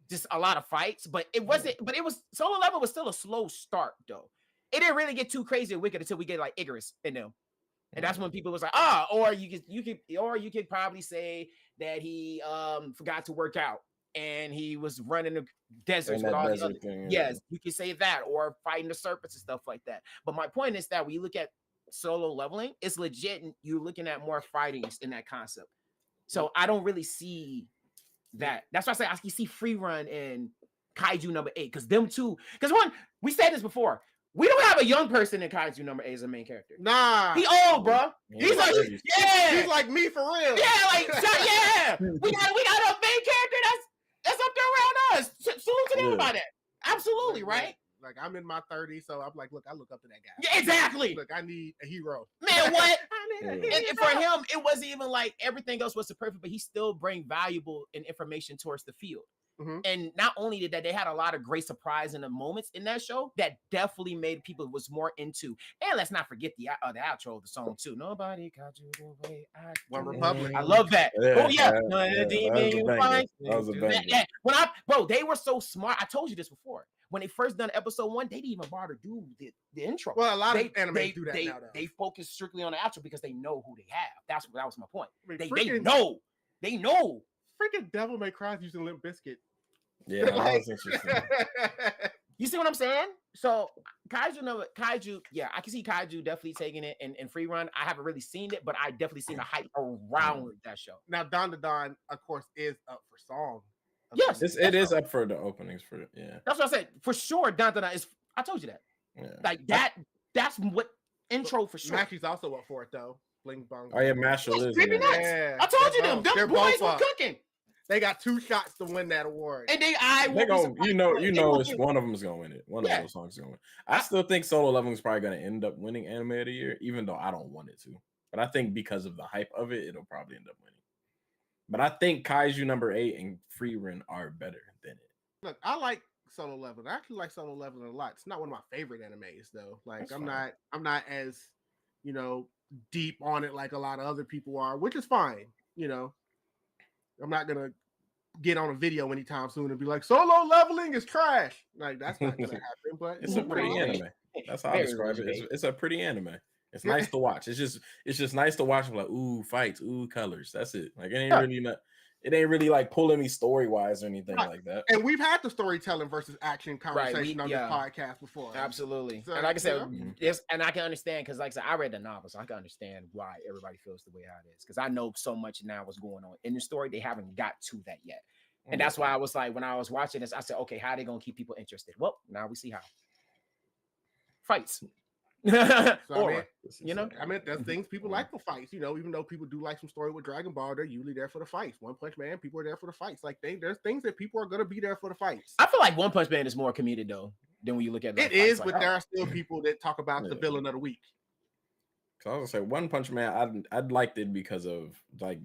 just a lot of fights, but it wasn't. But it was solo leveling was still a slow start though. It didn't really get too crazy and wicked until we get like Icarus in them, and that's when people was like, or you could probably say that he forgot to work out. And he was running the deserts with all the other thing. Yes, you can say that, or fighting the serpents and stuff like that. But my point is that when you look at solo leveling, it's legit. And you're looking at more fightings in that concept. So I don't really see that. That's why I say I can see Free Run and Kaiju number 8 because them two. Because one, we said this before. We don't have a young person in Kaiju number 8 as a main character. Nah, he old, bro. He's like, he's like me for real. Yeah, like yeah. we got a main character that's up there around us. Salute to them about that. Absolutely, right? Like I'm in my 30s, so I'm like, look, I look up to that guy. Yeah, exactly. Look, I need a hero. Man, what? And for him, it wasn't even like everything else was perfect, but he still bring valuable and information towards the field. And not only did that, they had a lot of great surprise in the moments in that show that definitely made people was more into. And let's not forget the outro of the song too. Nobody got you the way I One do. Republic. I love that. That was a banger. Bro, they were so smart. I told you this before. When they first done episode 1, they didn't even bother to do the intro. Well, a lot of anime do that now, though. They focus strictly on the outro because they know who they have. That was my point. I mean, They know. Freaking Devil May Cry using Limp Bizkit. Yeah, that was interesting. You see what I'm saying? So Kaiju, yeah, I can see Kaiju definitely taking it in free run. I haven't really seen it, but I definitely seen the hype around that show. Now, Don to Don, of course, is up for song. Yes, it is up for the openings for it. Yeah, that's what I said for sure. Don to Don is. I told you that. Yeah. Like that. That's what intro for sure. Mackey's also up for it though. Bling bong. Oh yeah, Marshall is. Yeah. I told you them boys were cooking. They got 2 shots to win that award. And you know, it's one of them is gonna win it. One of those songs is gonna win. I still think Solo Leveling is probably gonna end up winning Anime of the Year, even though I don't want it to. But I think because of the hype of it, it'll probably end up winning. But I think Kaiju number 8 and Free Run are better than it. Look, I like Solo Leveling. I actually like Solo Leveling a lot. It's not one of my favorite animes though. Like I'm not as, deep on it like a lot of other people are, which is fine. I'm not gonna get on a video anytime soon and be like, Solo Leveling is trash. Like that's not gonna happen. But it's a pretty anime. That's how I describe it. It's a pretty anime. It's nice to watch. It's just nice to watch. Like, ooh, fights, ooh, colors. That's it. Like it ain't really like pulling me story wise or anything like that. And we've had the storytelling versus action conversation on this podcast before. Absolutely. So, and like I said, and I can understand because, like I said, I read the novel, so I can understand why everybody feels the way how it is. Because I know so much now what's going on in the story. They haven't got to that yet. And that's why I was like, when I was watching this, I said, okay, how are they gonna keep people interested? Well, now we see how. Fights. There's things people like for fights, even though people do like some story with Dragon Ball, they're usually there for the fights. One Punch Man, people are there for the fights. Like there's things that people are gonna be there for the fights. I feel like One Punch Man is more comedic though than when you look at it is, but there are still people that talk about the villain of the week. So I was gonna say One Punch Man, I liked it because of like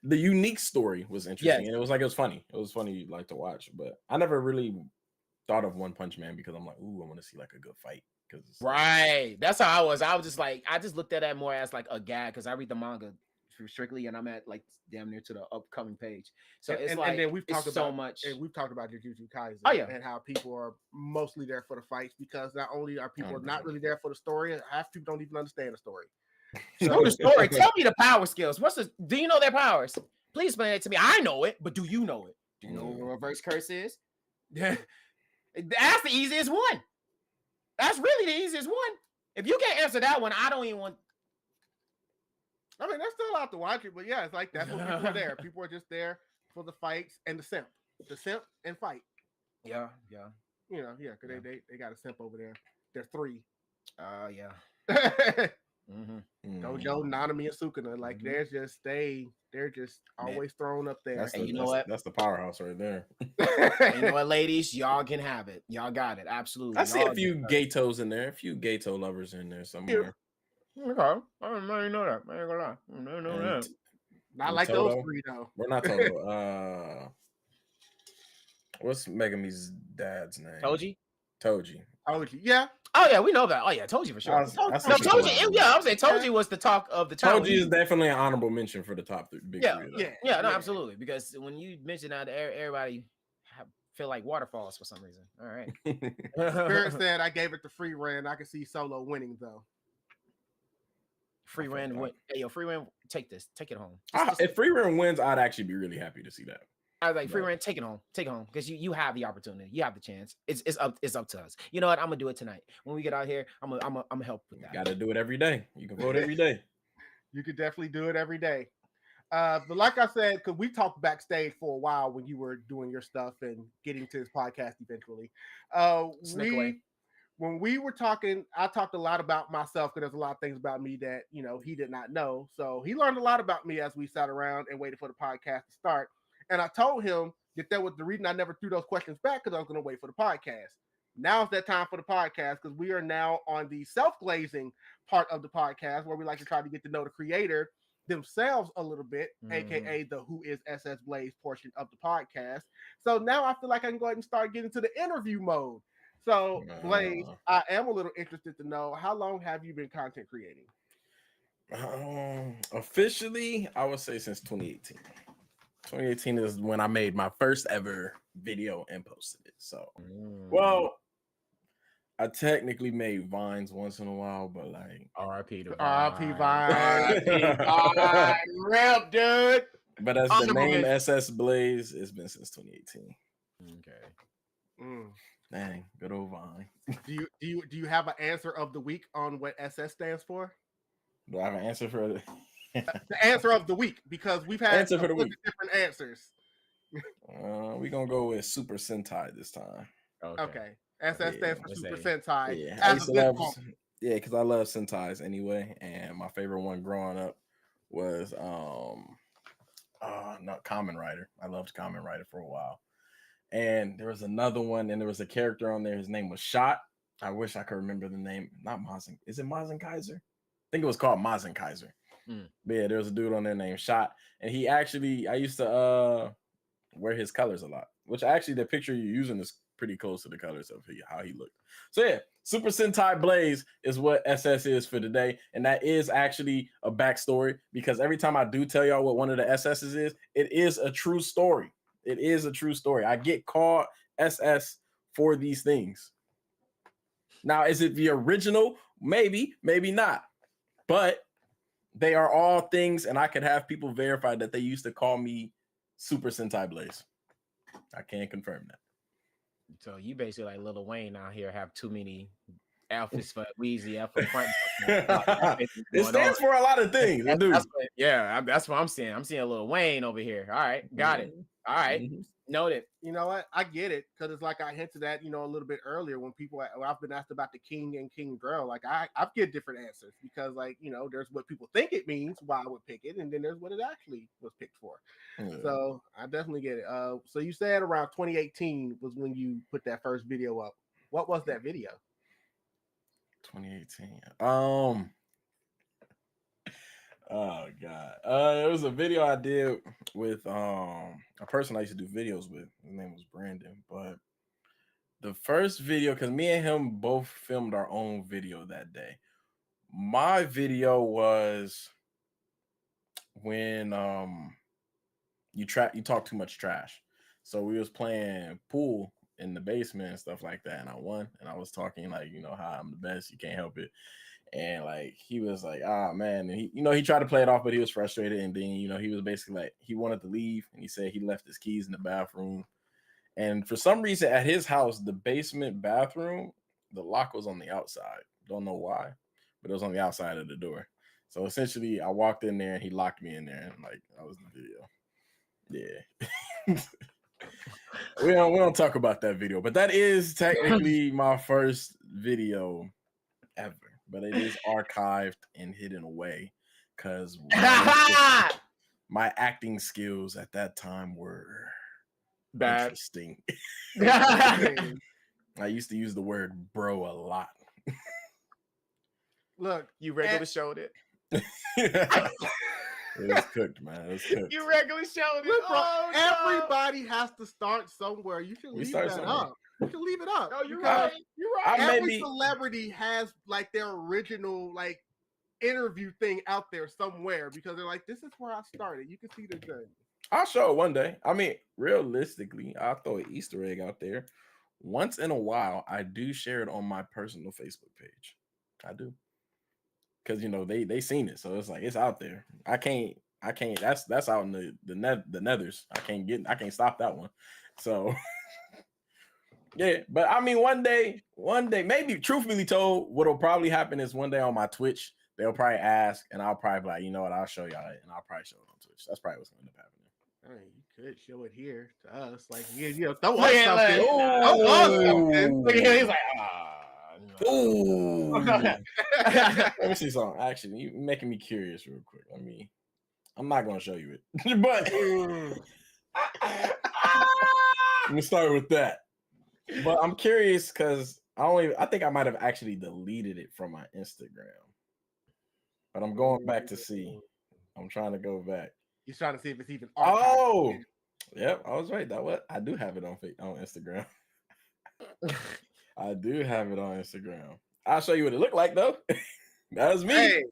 the unique story was interesting, and it was funny. It was funny like to watch, but I never really thought of One Punch Man because I'm like, ooh, I want to see like a good fight. Right, that's how I was. I was just like, I just looked at that more as like a gag because I read the manga strictly, and I'm at like damn near to the upcoming page. So and then we've talked about so much, and we've talked about Jujutsu Kaisen, and how people are mostly there for the fights because not only are people not really there for the story, half people don't even understand the story. So the story. Tell me the power skills. Do you know their powers? Please explain it to me. I know it, but do you know it? Do you know what reverse curse is? That's the easiest one. That's really the easiest one. If you can't answer that one, I don't even want. I mean, they're still out to watch it, but yeah, it's like that's what people are there. People are just there for the fights and the simp and fight. Yeah. Because they got a simp over there. There's 3. Gojo, Nanami, and Sukuna. Like they're just always thrown up there. And you know what? That's the powerhouse right there. You know what, ladies? Y'all can have it. Y'all got it. Absolutely. I see a few Gatos in there, a few Gato lovers in there somewhere. Okay. I didn't know that. I ain't gonna lie. I didn't know that. Not like Toto. Those 3 though. We're not Toto. What's Megami's dad's name? Toji. Yeah. Oh yeah, we know that. Oh yeah, Toji for sure. Toji. Yeah, I was saying Toji was the talk of the town. Toji is definitely an honorable mention for the top 3. Big 3. No, absolutely. Because when you mention that, everybody feel like waterfalls for some reason. All right. Spirit said I gave it the Free Run. I can see Solo winning though. Free Run win. Hey, yo, Free Run, take this. Take it home. If Free Run wins, I'd actually be really happy to see that. I was like, Free Run, take it home, because you have the opportunity, you have the chance. It's up to us. You know what? I'm gonna do it tonight. When we get out here, I'm gonna help with that. Got to do it every day. You can vote every day. You could definitely do it every day. But like I said, because we talked backstage for a while when you were doing your stuff and getting to this podcast eventually. When we were talking, I talked a lot about myself because there's a lot of things about me that he did not know. So he learned a lot about me as we sat around and waited for the podcast to start. And I told him that was the reason I never threw those questions back because I was going to wait for the podcast. Now it's that time for the podcast because we are now on the self-glazing part of the podcast where we like to try to get to know the creator themselves a little bit, aka the Who is SSBlayze portion of the podcast. So now I feel like I can go ahead and start getting to the interview mode. So, Blaze, I am a little interested to know, how long have you been content creating? Officially, I would say since 2018. 2018 is when I made my first ever video and posted it. So, well, I technically made Vines once in a while, but like RIP to RIP Vine. Vine. Rip, dude. But as the name SSBlayze, it's been since 2018. Okay. Dang, good old Vine. Do you have an answer of the week on what SS stands for? Do I have an answer for it? The answer of the week, because we've had answer for the week. Different answers. We're gonna go with Super Sentai this time. Okay. SS stands for Super Sentai. Yeah, because I love Sentais anyway, and my favorite one growing up was not Kamen Rider. I loved Kamen Rider for a while, and there was another one, and there was a character on there. His name was Shot. I wish I could remember the name. Not Mazen. Is it Mazen Kaiser? I think it was called Mazen Kaiser. But yeah, there was a dude on there named Shot, and he actually, I used to wear his colors a lot, which actually the picture you're using is pretty close to the colors of how he looked. So yeah, Super Sentai Blaze is what SS is for today, and that is actually a backstory, because every time I do tell y'all what one of the SS's is, it is a true story. It is a true story. I get called SS for these things. Now, is it the original? Maybe, maybe not, but they are all things, and I could have people verify that they used to call me Super Sentai Blaze. I can't confirm that. So you basically like Lil Wayne out here have too many alphas for Weezy, alpha front. It stands for a lot of things. That's what I'm seeing. I'm seeing Lil Wayne over here. All right, got it. All right, noted. You know what? I get it, because it's like I hinted at, a little bit earlier when I've been asked about the King and King Drell. Like I get different answers, because there's what people think it means, why I would pick it, and then there's what it actually was picked for. So I definitely get it. So you said around 2018 was when you put that first video up. What was that video? 2018. Oh god. It was a video I did with a person I used to do videos with. His name was Brandon. But the first video, because me and him both filmed our own video that day. My video was when you talk too much trash. So we was playing pool in the basement and stuff like that, and I won, and I was talking like, how I'm the best, you can't help it. And like he was like, man, and he tried to play it off, but he was frustrated, and then he was basically like, he wanted to leave, and he said he left his keys in the bathroom. And for some reason at his house, the basement bathroom, the lock was on the outside. Don't know why, but it was on the outside of the door. So essentially I walked in there and he locked me in there, and like that was the video. Yeah. we don't talk about that video, but that is technically my first video ever. But it is archived and hidden away, because my acting skills at that time were bad. Interesting. I used to use the word bro a lot. Look, you regularly showed it. It was cooked, man. It was cooked. You regularly showed it. Look, bro, everybody has to start somewhere. You should leave that up. You can leave it up. No, you're right. You're right. Every celebrity has like their original like interview thing out there somewhere, because they're like, this is where I started. You can see the journey. I'll show it one day. I mean, realistically, I'll throw an Easter egg out there. Once in a while, I do share it on my personal Facebook page. I do. Because they seen it. So it's like it's out there. I can't that's out in the nethers. I can't stop that one. So yeah, but I mean, one day, maybe, truthfully told, what'll probably happen is one day on my Twitch, they'll probably ask, and I'll probably be like, you know what, I'll show y'all it, and I'll probably show it on Twitch. That's probably what's going to end up happening. You could show it here to us, like, throw us something. Look at him, he's like, ooh. Let me see something. Actually, you're making me curious real quick. I'm not going to show you it, but let me start with that. But I'm curious, because I think I might have actually deleted it from my Instagram. But I'm going back to see. I'm trying to go back. He's trying to see if it's even archived. Oh, yep, I was right. I do have it on Instagram. I do have it on Instagram. I'll show you what it looked like though. That was me. Hey.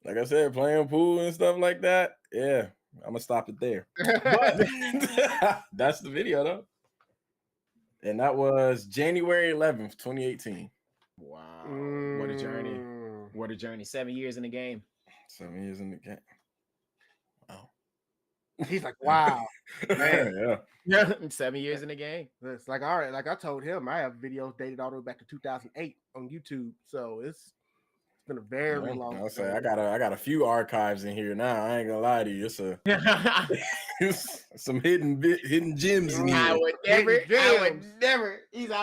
Like I said, playing pool and stuff like that. Yeah, I'm gonna stop it there. But that's the video though. And that was January 11th, 2018. Wow. What a journey. What a journey. 7 years in the game. 7 years in the game. Wow. He's like, wow. Man. Yeah. 7 years in the game. It's like, all right, like I told him, I have videos dated all the way back to 2008 on YouTube. So it's been a very long I'll say I got a few archives in here now. I ain't gonna lie to you. It's some hidden gems in here. I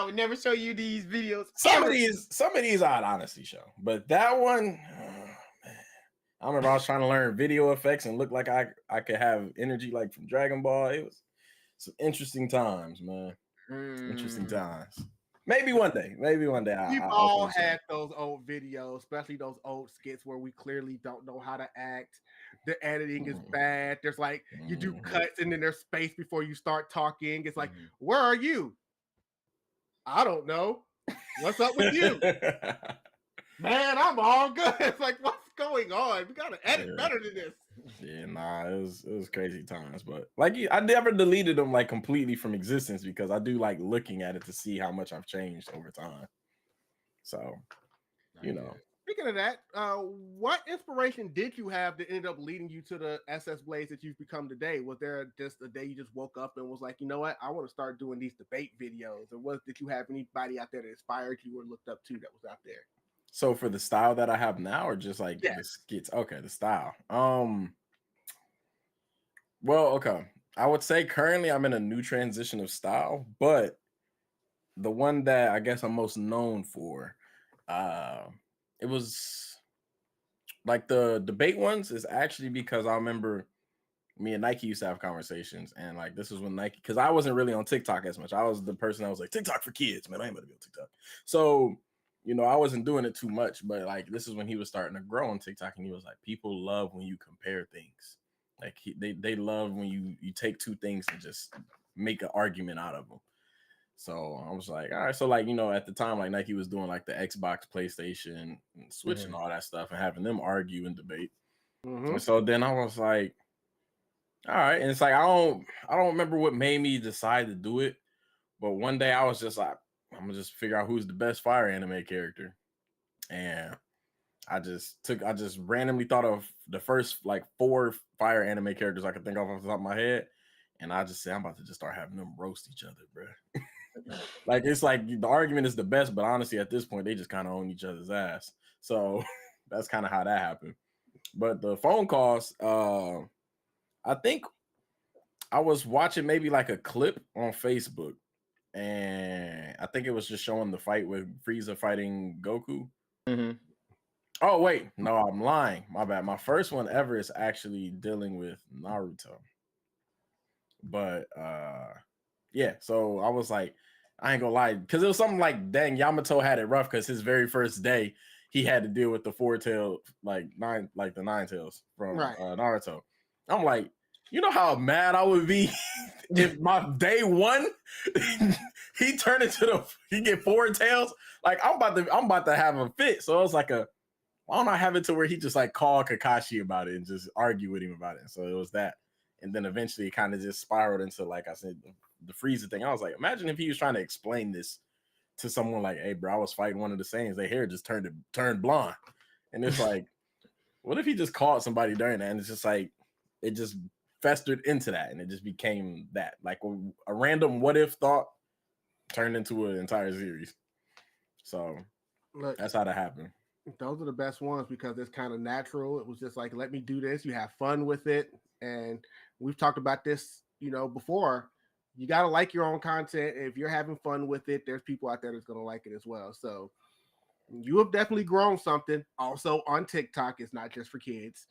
would never show you these videos. Some of these I'd honestly show, but that one, man. I remember I was trying to learn video effects and look like I could have energy like from Dragon Ball. It was some interesting times, man. Interesting times. Maybe one day. We've all had those old videos, especially those old skits where we clearly don't know how to act. The editing is bad. There's like you do cuts and then there's space before you start talking. It's like, where are you? I don't know. What's up with you? Man, I'm all good. It's like, what's going on? We gotta edit better than this. Yeah, nah, it was crazy times, but like I never deleted them like completely from existence because I do like looking at it to see how much I've changed over time. So, you know. Speaking of that, what inspiration did you have that ended up leading you to the SSBlayze that you've become today? Was there just a day you just woke up and was like, you know what, I want to start doing these debate videos? Or did you have anybody out there that inspired you or looked up to that was out there? So for the style that I have now, or just like the skits? Okay, the style. Well, okay. I would say currently I'm in a new transition of style, but the one that I guess I'm most known for, it was like the debate ones is actually because I remember me and Nike used to have conversations, and like this was when Nike, because I wasn't really on TikTok as much. I was the person that was like, TikTok for kids, man. I ain't about to be on TikTok. So you know, I wasn't doing it too much, but like this is when he was starting to grow on TikTok, and he was like, people love when you compare things. Like they love when you take two things and just make an argument out of them. So I was like, all right. So like, you know, at the time, like Nike was doing like the Xbox, PlayStation, and Switch and all that stuff, and having them argue and debate. And so then I was like, all right. And it's like I don't remember what made me decide to do it, but one day I was just like, I'm gonna just figure out who's the best fire anime character. And I just randomly thought of the first like 4 fire anime characters I could think of off the top of my head. And I just said, I'm about to just start having them roast each other, bro. Like, it's like the argument is the best, but honestly, at this point, they just kind of own each other's ass. So that's kind of how that happened. But the phone calls, I think I was watching maybe like a clip on Facebook. And I think it was just showing the fight with Frieza fighting Goku. Oh, wait. No, I'm lying. My bad. My first one ever is actually dealing with Naruto. But yeah, so I was like, I ain't gonna lie, because it was something like, dang, Yamato had it rough because his very first day he had to deal with the 4-tail, the 9 tails from Naruto. I'm like, you know how mad I would be if my day one he turned into he get 4 tails. Like I'm about to have a fit. So it was like why don't I have it to where he just like call Kakashi about it and just argue with him about it? So it was that. And then eventually it kind of just spiraled into, like I said, the Frieza thing. I was like, imagine if he was trying to explain this to someone like, hey, bro, I was fighting one of the Saiyans. Their hair just turned blonde. And it's like, what if he just called somebody during that? And it's just like, it just festered into that. And it just became that. Like a random what if thought turned into an entire series. So look, that's how that happened. Those are the best ones because it's kind of natural. It was just like, let me do this. You have fun with it. And we've talked about this, before. You got to like your own content. If you're having fun with it, there's people out there that's going to like it as well. So you have definitely grown something. Also on TikTok, it's not just for kids.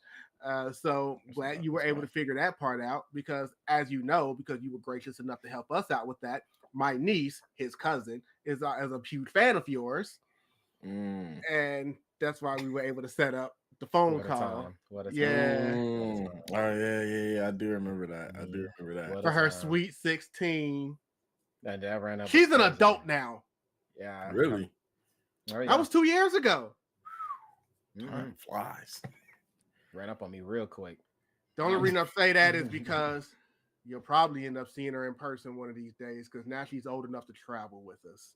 So glad you were able to figure that part out because, as you know, because you were gracious enough to help us out with that, my niece, his cousin, is a huge fan of yours. And that's why we were able to set up the phone What a call. time. What a time. Yeah. Oh yeah. I do remember that. I do remember that. What For a her time. sweet 16. That ran up. She's an adult now. Yeah. Really? Oh, yeah. That was 2 years ago. Time flies. Ran up on me real quick. The only reason I say that is because you'll probably end up seeing her in person one of these days because now she's old enough to travel with us.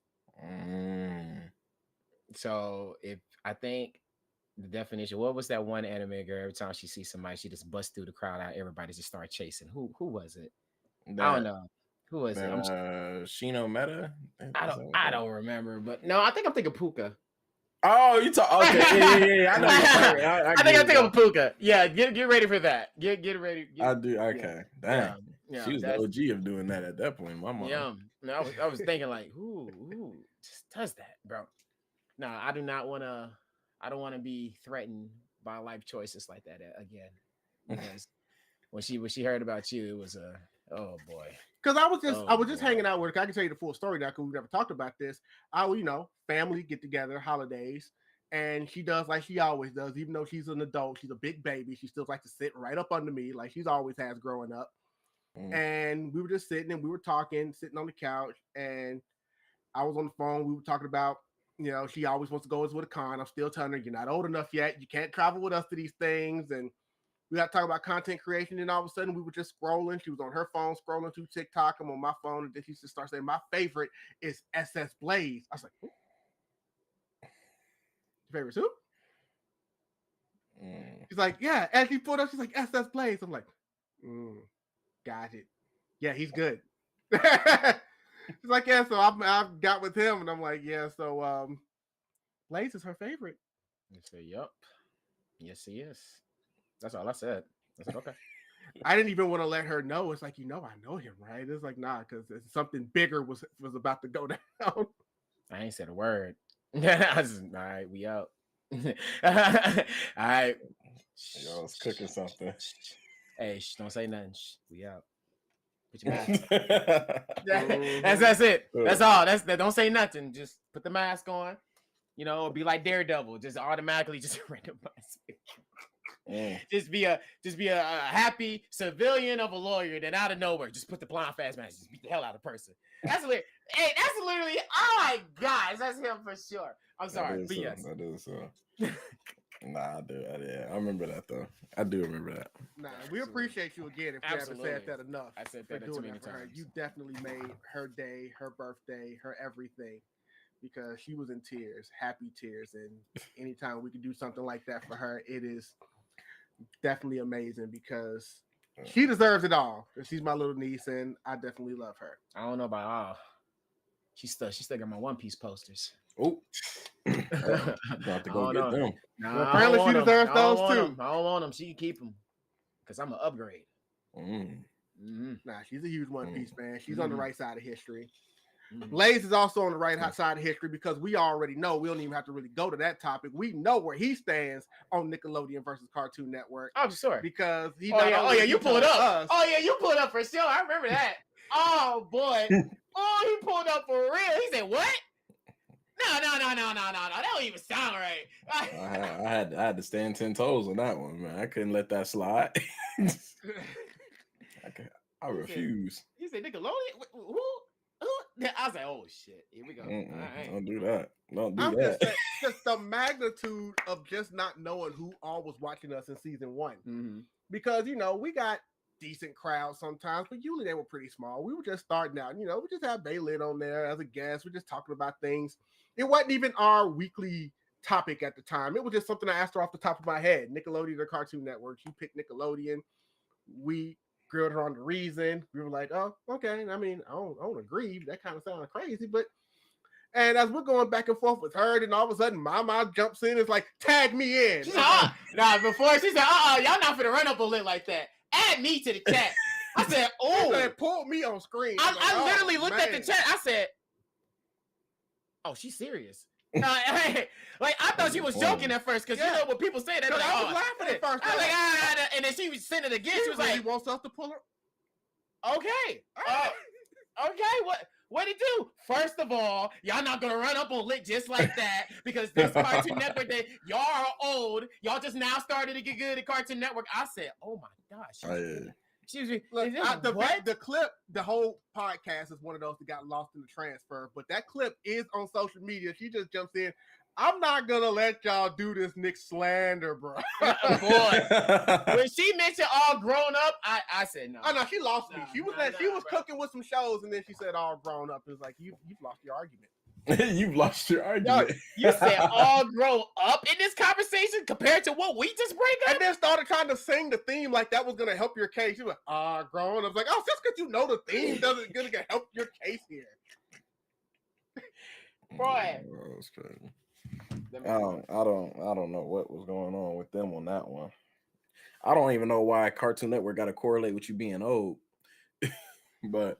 So if I think the definition, what was that one anime girl? Every time she sees somebody, she just busts through the crowd out. Everybody just start chasing. Who was it? I don't know. Who was it? Shino Meta? I don't remember, but no, I think I'm thinking Puka. Oh, you talk okay, yeah. I know. I think I'm thinking Puka. Yeah, get ready for that. Get ready. I do. Okay, damn. Yeah, she was the OG of doing that at that point. My mom. Yeah, no, I was thinking like, who just does that, bro? No, I do not want to. I don't want to be threatened by life choices like that again. Because when she heard about you, it was oh boy. Because I was just hanging out with her. I can tell you the full story now because we never talked about this. Family get together, holidays, and she does like she always does. Even though she's an adult, she's a big baby. She still likes to sit right up under me, like she's always has growing up. And we were just sitting and we were talking, sitting on the couch, and I was on the phone. We were talking about, she always wants to go with a con. I'm still telling her, you're not old enough yet. You can't travel with us to these things. And we got to talk about content creation. And all of a sudden we were just scrolling. She was on her phone scrolling through TikTok. I'm on my phone. And then she just starts saying, my favorite is SSBlayze. I was like, your favorite who? She's like, yeah. And she pulled up, she's like, SSBlayze. I'm like, got it. Yeah, he's good. She's like, yeah, so I've got with him. And I'm like, yeah, so Blaze is her favorite. You say, yup. Yes, he is. That's all I said. I said, okay. I didn't even want to let her know. It's like, I know him, right? It's like, nah, because something bigger was about to go down. I ain't said a word. I just, all right, we out. All right. I was cooking something. Hey, don't say nothing. We out. Put your mask. That's it. That's all. That. Don't say nothing. Just put the mask on. Be like Daredevil. Just automatically just randomize it. Just be a happy civilian of a lawyer. Then out of nowhere, just put the blind fast mask. Just beat the hell out of the person. That's literally. Hey, that's literally. Oh my gosh, that's him for sure. I'm sorry, but yes. That is so. Nah, I do. I remember that though. I do remember that. Nah, we appreciate you again. If you haven't said that enough, I said that too many times. You definitely made her day, her birthday, her everything, because she was in tears, happy tears, and anytime we can do something like that for her, it is definitely amazing because she deserves it all. She's my little niece, and I definitely love her. I don't know about all. She's still got my One Piece posters. Oh, about to go get them. Well, apparently she deserves those too. I don't want them. She can keep them because I'm an upgrade. Nah, she's a huge One Piece fan. She's on the right side of history. Blaze is also on the right side of history because we already know. We don't even have to really go to that topic. We know where he stands on Nickelodeon versus Cartoon Network. I'm sure because he. You pulled up. Oh yeah, you pulled up for sure. I remember that. Oh boy. Oh, he pulled up for real. He said, "What? No. That don't even sound right." I had to stand 10 toes on that one, man. I couldn't let that slide. I refuse. He said, "Nickelodeon? Who?" I was like, "Oh shit, here we go." All right. Don't do that. Don't do that. Just the magnitude of just not knowing who all was watching us in season 1, because we got decent crowds sometimes, but usually they were pretty small. We were just starting out. We just had Baylid on there as a guest. We're just talking about things. It wasn't even our weekly topic at the time. It was just something I asked her off the top of my head. Nickelodeon or Cartoon Network? She picked Nickelodeon. We grilled her on the reason. We were like, oh, okay. I mean, I don't agree. That kind of sounds crazy, but and as we're going back and forth with her, then all of a sudden Mama jumps in. It's like, tag me in. She said, before she said, y'all not finna run up a lit like that. Add me to the chat. I said, oh. She said, pull me on screen. I literally looked at the chat. I said, oh, she's serious. I thought she was joking at first because what people say that. I was laughing at first. I was like, and then she was sending it again. She was really like, wants us to pull her. Okay. Okay. What'd it do? First of all, y'all not gonna run up on Lit just like that because that's Cartoon Network. That y'all are old. Y'all just now started to get good at Cartoon Network. I said, oh my gosh. Look, the clip, the whole podcast is one of those that got lost in the transfer, but that clip is on social media. She just jumps in. I'm not gonna let y'all do this Nick slander, bro. Boy, when she mentioned all grown up, I said no. Oh no, she lost me. She was cooking with some shows, and then she said all grown up. It's like you've lost your argument. You've lost your argument. You said all grow up in this conversation compared to what we just bring up, and then started trying to sing the theme like that was gonna help your case. You were grown. I was like, oh, just because you know the theme doesn't gonna help your case here. Boy, that's crazy. I don't know what was going on with them on that one. I don't even know why Cartoon Network got to correlate with you being old, but.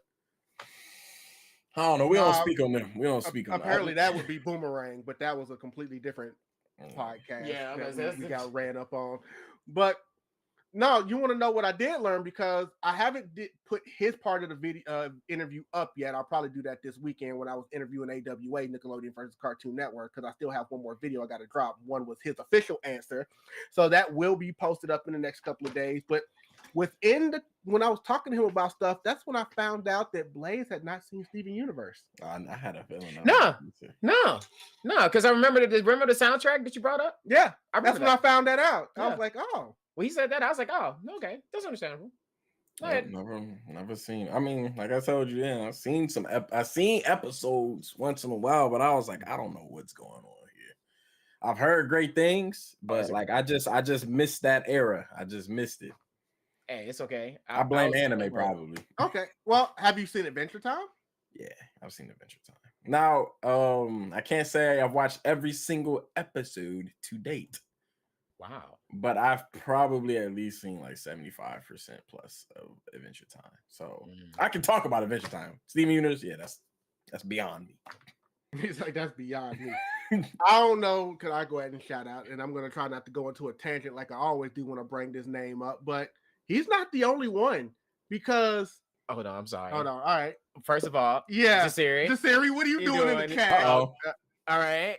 I don't know. We don't speak on them. We don't speak on them. Apparently, that would be Boomerang, but that was a completely different podcast. Yeah, we got ran up on. But no, you want to know what I did learn because I haven't put his part of the video interview up yet. I'll probably do that this weekend when I was interviewing AWA, Nickelodeon versus Cartoon Network, because I still have one more video I got to drop. One was his official answer, so that will be posted up in the next couple of days. But when I was talking to him about stuff, that's when I found out that Blaze had not seen Steven Universe. I had a feeling. No, because I remember the soundtrack that you brought up. Yeah, that's when I found that out. Yeah. I was like, oh. Well, he said that. I was like, oh, okay, that's understandable. Never seen. I mean, like I told you, I've seen I've seen episodes once in a while, but I was like, I don't know what's going on here. I've heard great things, but like I just missed that era. I just missed it. Hey, it's okay. I blame anime probably. Okay. Well, have you seen Adventure Time? Yeah, I've seen Adventure Time. Now, I can't say I've watched every single episode to date. Wow. But I've probably at least seen like 75% plus of Adventure Time. So I can talk about Adventure Time. Steven Universe, yeah, that's beyond me. He's like, that's beyond me. I don't know. Could I go ahead and shout out? And I'm going to try not to go into a tangent like I always do when I bring this name up, but he's not the only one because. Hold on, I'm sorry. Hold on. All right. First of all, yeah, Jasirii, what are you doing in the chat? All right.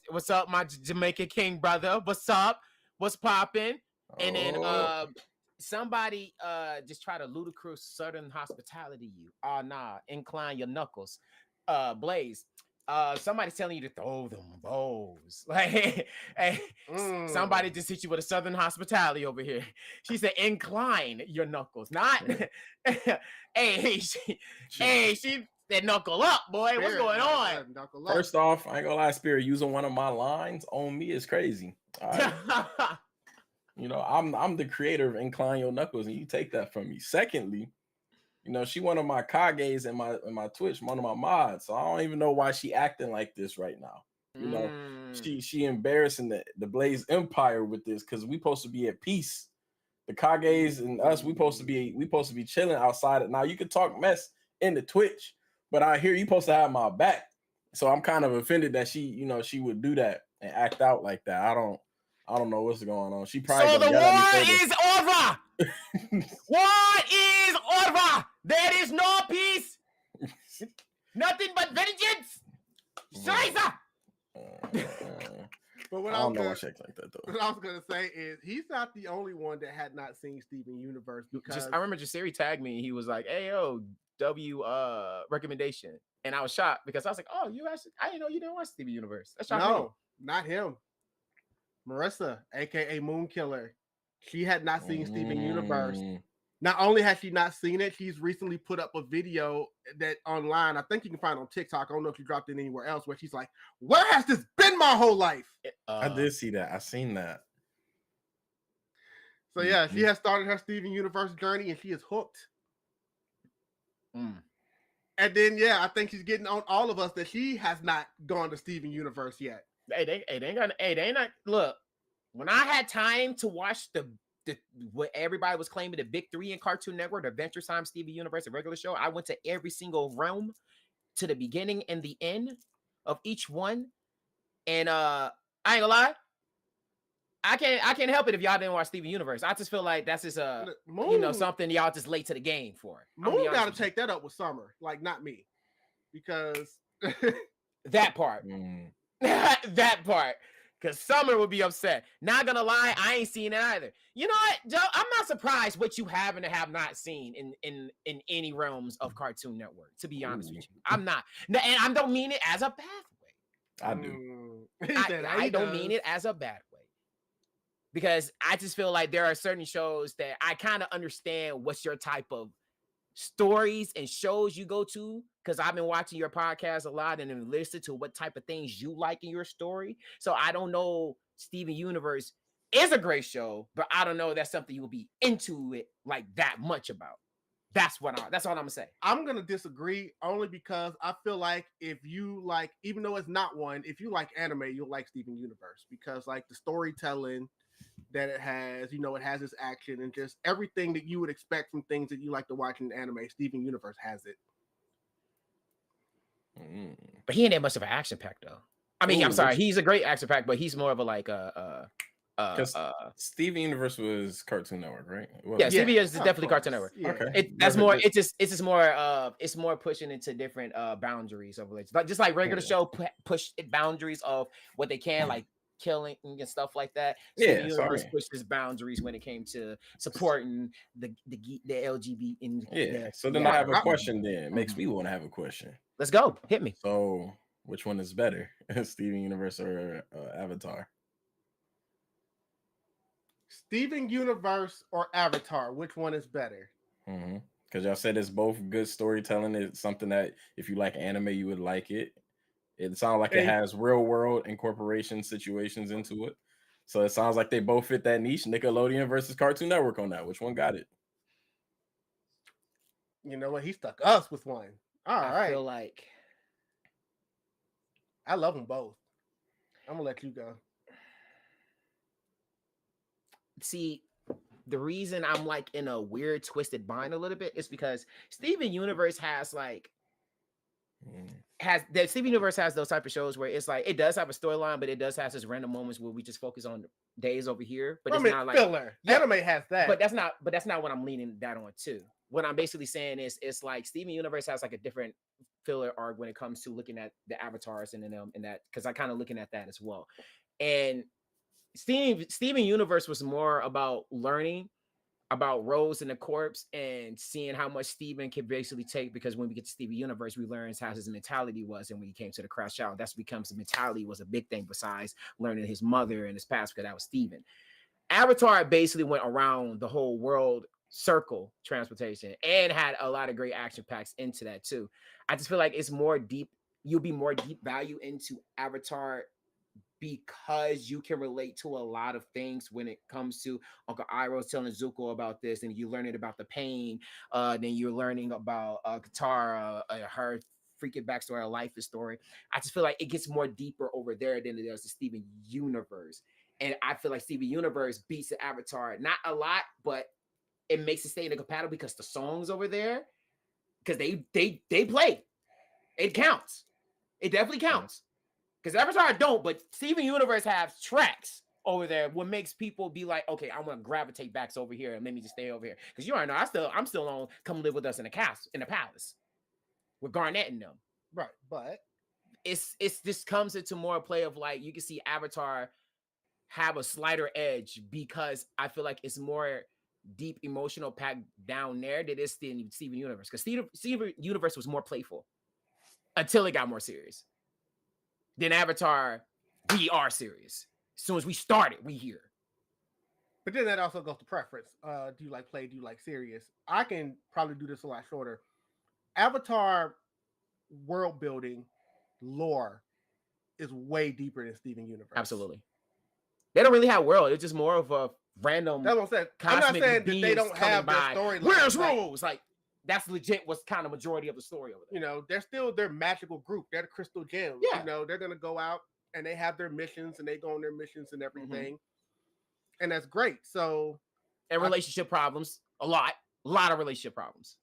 What's up, my Jamaican King brother? What's up? What's popping? And then somebody just try to ludicrous Southern hospitality you. Oh nah, incline your knuckles. Blaze. Somebody's telling you to throw them bows. Like, hey, somebody just hit you with a Southern hospitality over here. She said, incline your knuckles, not. Hey, she said knuckle up, boy. Spirit, what's going on? First off, I ain't gonna lie, Spirit, using one of my lines on me is crazy. All right. You know, I'm the creator of Incline Your Knuckles, and you take that from me. Secondly, you know, she one of my Kages in my Twitch, one of my mods. So I don't even know why she acting like this right now. You know, she embarrassing the Blaze Empire with this because we supposed to be at peace. The Kages and us, we supposed to be chilling outside. Now you can talk mess in the Twitch, but out here you supposed to have my back. So I'm kind of offended that she would do that and act out like that. I don't know what's going on. She probably so the war is over. War is over. There is no peace. Nothing but vengeance. Scheiße. But what I was gonna say is he's not the only one that had not seen Steven Universe because I remember Jasirii tagged me. He was like, "Hey yo, W recommendation," and I was shocked because I was like, "Oh, you actually? I didn't know you didn't watch Steven Universe." That's shocking. No, not him. Marissa, aka Moonkiller, she had not seen Steven Universe. Not only has she not seen it, she's recently put up a video that online, I think you can find on TikTok. I don't know if she dropped it anywhere else, where she's like, where has this been my whole life? I did see that. I seen that. So yeah, she has started her Steven Universe journey and she is hooked. And then, yeah, I think she's getting on all of us that she has not gone to Steven Universe yet. They ain't not. Look, when I had time to watch the what everybody was claiming the big three in Cartoon Network, Adventure Time, Steven Universe, a regular show, I went to every single realm to the beginning and the end of each one. And I ain't gonna lie, I can't help it if y'all didn't watch Steven Universe. I just feel like that's just something y'all just late to the game for. Moon gotta take that up with Summer, like not me. because that part. That part. Because Summer would be upset. Not gonna lie, I ain't seen it either. You know what, Joe? I'm not surprised what you have and have not seen in any realms of Cartoon Network, to be honest with you. I'm not. And I don't mean it as a bad way. I do. I don't mean it as a bad way. Because I just feel like there are certain shows that I kind of understand what's your type of stories and shows you go to, because I've been watching your podcast a lot and then listened to what type of things you like in your story. So I don't know, Steven Universe is a great show, but I don't know if that's something you'll be into it like that much about. That's all I'm gonna say. I'm gonna disagree only because I feel like if you like, even though it's not one, if you like anime, you'll like Steven Universe, because like the storytelling that it has, it has its action and just everything that you would expect from things that you like to watch in anime. Steven Universe has it. But he ain't that much of an action pack though. I mean, I'm sorry, he's a great action pack, but he's more of a like Steven Universe was Cartoon Network, right? Yeah, Steven Universe is definitely Cartoon Network. Yeah. Okay, It's more pushing into different boundaries of it. But just like regular show push boundaries of what they can, like killing and stuff like that. Steven Universe pushes boundaries when it came to supporting the LGBT. So then I have a question. Then it makes me want to have a question. Let's go. Hit me. So, which one is better, Steven Universe or Avatar? Steven Universe or Avatar? Which one is better? Because y'all said it's both good storytelling. It's something that if you like anime, you would like it. It sounds like it has real world incorporation situations into it. So it sounds like they both fit that niche. Nickelodeon versus Cartoon Network on that. Which one got it? You know what? He stuck us with one. All right. I feel like I love them both. I'm gonna let you go. See, the reason I'm like in a weird twisted bind a little bit is because Steven Universe has like Steven Universe has those type of shows where it's like it does have a storyline, but it does have these random moments where we just focus on days over here. But it's not like filler. Anime has that. But that's not what I'm leaning that on too. What I'm basically saying is it's like Steven Universe has like a different filler arc when it comes to looking at the avatars and that, because I kind of looking at that as well. And Steven Universe was more about learning about Rose and the corpse and seeing how much Steven can basically take, because when we get to Steven Universe, we learn how his mentality was, and when he came to the crash out, that's becomes the mentality was a big thing besides learning his mother and his past, because that was Steven. Avatar basically went around the whole world circle transportation and had a lot of great action packs into that too. I just feel like it's more deep. You'll be more deep value into Avatar because you can relate to a lot of things when it comes to Uncle Iroh telling Zuko about this, and you learning about the pain. Then you're learning about Katara, her freaking backstory, her life story. I just feel like it gets more deeper over there than it does the Steven Universe. And I feel like Steven Universe beats the Avatar, not a lot, but it makes it stay incompatible because the songs over there, because they play. It counts. It definitely counts. Because Avatar don't, but Steven Universe has tracks over there. What makes people be like, okay, I want to gravitate back over here and let me just stay over here. Because you already know, I'm still on come live with us in a castle, in a palace with Garnet and them. Right, but it's this comes into more play of like you can see Avatar have a slighter edge because I feel like it's more deep emotional pack down there than it's in Steven Universe. Because Steven Universe was more playful until it got more serious. Then Avatar, we are serious. As soon as we started, we here. But then that also goes to preference. Do you like play? Do you like serious? I can probably do this a lot shorter. Avatar world building lore is way deeper than Steven Universe. Absolutely. They don't really have world. It's just more of a random. That's what I'm saying. I'm not saying that they don't have their story. Where's Rose? Like that's legit. Was kind of majority of the story over there. You know, they're still their magical group. They're the Crystal Gems. Yeah. You know, they're gonna go out and they have their missions and they go on their missions and everything, and that's great. So, and relationship problems, a lot of relationship problems.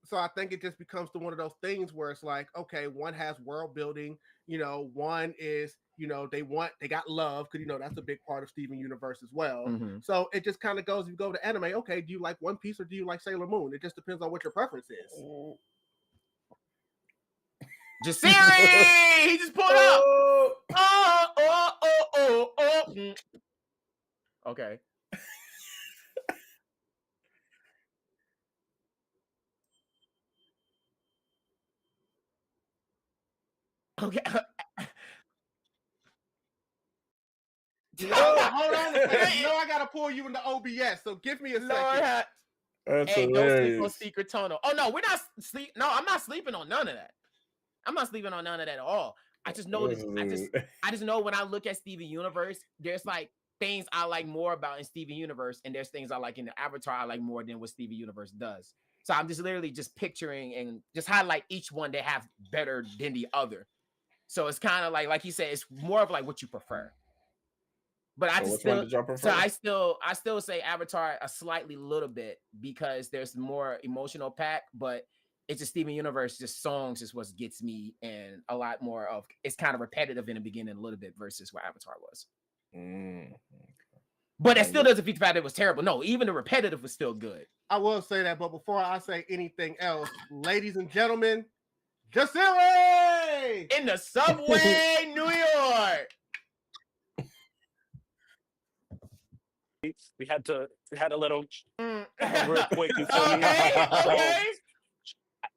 So I think it just becomes to one of those things where it's like, okay, one has world building, you know, one is, you know, they got love, because, you know, that's a big part of Steven Universe as well. So it just kind of goes, you go to anime, okay, do you like One Piece or do you like Sailor Moon? It just depends on what your preference is. Jasirii! He just pulled up. Oh. Okay. Okay. Hold on a second. You know I gotta pull you into OBS, so give me a second. That's hey, don't sleep on hilarious. Secret Tunnel. Oh no, we're not sleep. No, I'm not sleeping on none of that. I'm not sleeping on none of that at all. I just know this. I just know when I look at Steven Universe, there's like things I like more about in Steven Universe, and there's things I like in the Avatar I like more than what Steven Universe does. So I'm just literally just picturing and just highlight each one that have better than the other. So it's kind of like he said, it's more of like what you prefer. But I just still, so I still say Avatar a slightly little bit because there's more emotional pack, but it's just Steven Universe, just songs is what gets me, and a lot more of it's kind of repetitive in the beginning a little bit versus what Avatar was. But that still doesn't beat the fact that it was terrible. No, even the repetitive was still good. I will say that, but before I say anything else, ladies and gentlemen, Jasirii in the subway, New York. We had a little real quick. You feel me? Okay.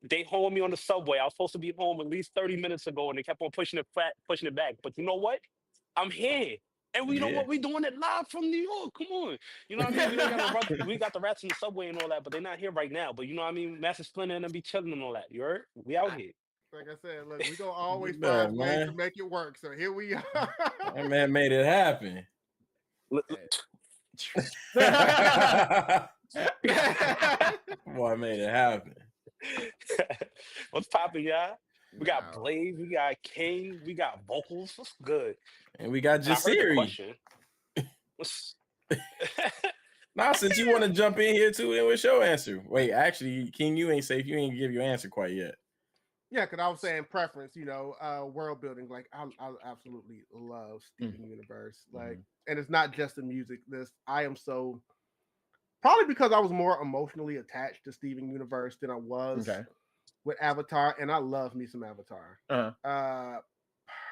They hauled me on the subway. I was supposed to be home at least 30 minutes ago, and they kept on pushing it back. But you know what? I'm here. And we know what we're doing it live from New York. Come on. You know what I mean? We got the rats in the subway and all that, but they're not here right now. But you know what I mean? Master Splinter and them be chilling and all that. You heard? We out here. Like I said, look, we gonna always find ways to make it work. So here we are. That man made it happen. Boy, I made it happen. What's poppin', y'all? We got Blaze, we got King, we got VoQualz. What's good? And we got Jasirii. Now, since you want to jump in here too, then what's your answer? Wait, actually, King, you ain't safe. You ain't give your answer quite yet. Yeah, because I was saying preference, world building. Like I absolutely love Steven Universe. Like, and it's not just the music. I am so probably because I was more emotionally attached to Steven Universe than I was with Avatar, and I love me some Avatar.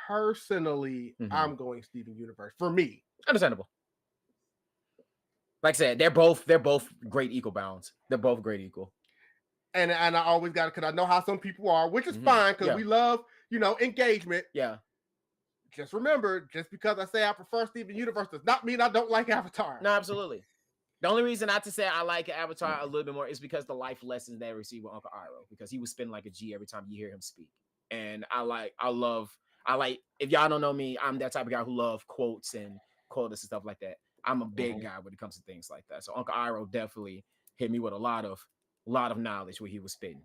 Personally, I'm going Steven Universe for me. Understandable. Like I said, they're both great equal balance. They're both great equal. And I always got it because I know how some people are, which is fine because we love, engagement. Yeah. Just remember, just because I say I prefer Steven Universe does not mean I don't like Avatar. No, absolutely. The only reason not to say I like Avatar a little bit more is because the life lessons they received with Uncle Iroh, because he was spinning like a G every time you hear him speak. And I like, if y'all don't know me, I'm that type of guy who love quotes and quotas and stuff like that. I'm a big guy when it comes to things like that. So Uncle Iroh definitely hit me with a lot of knowledge where he was spitting.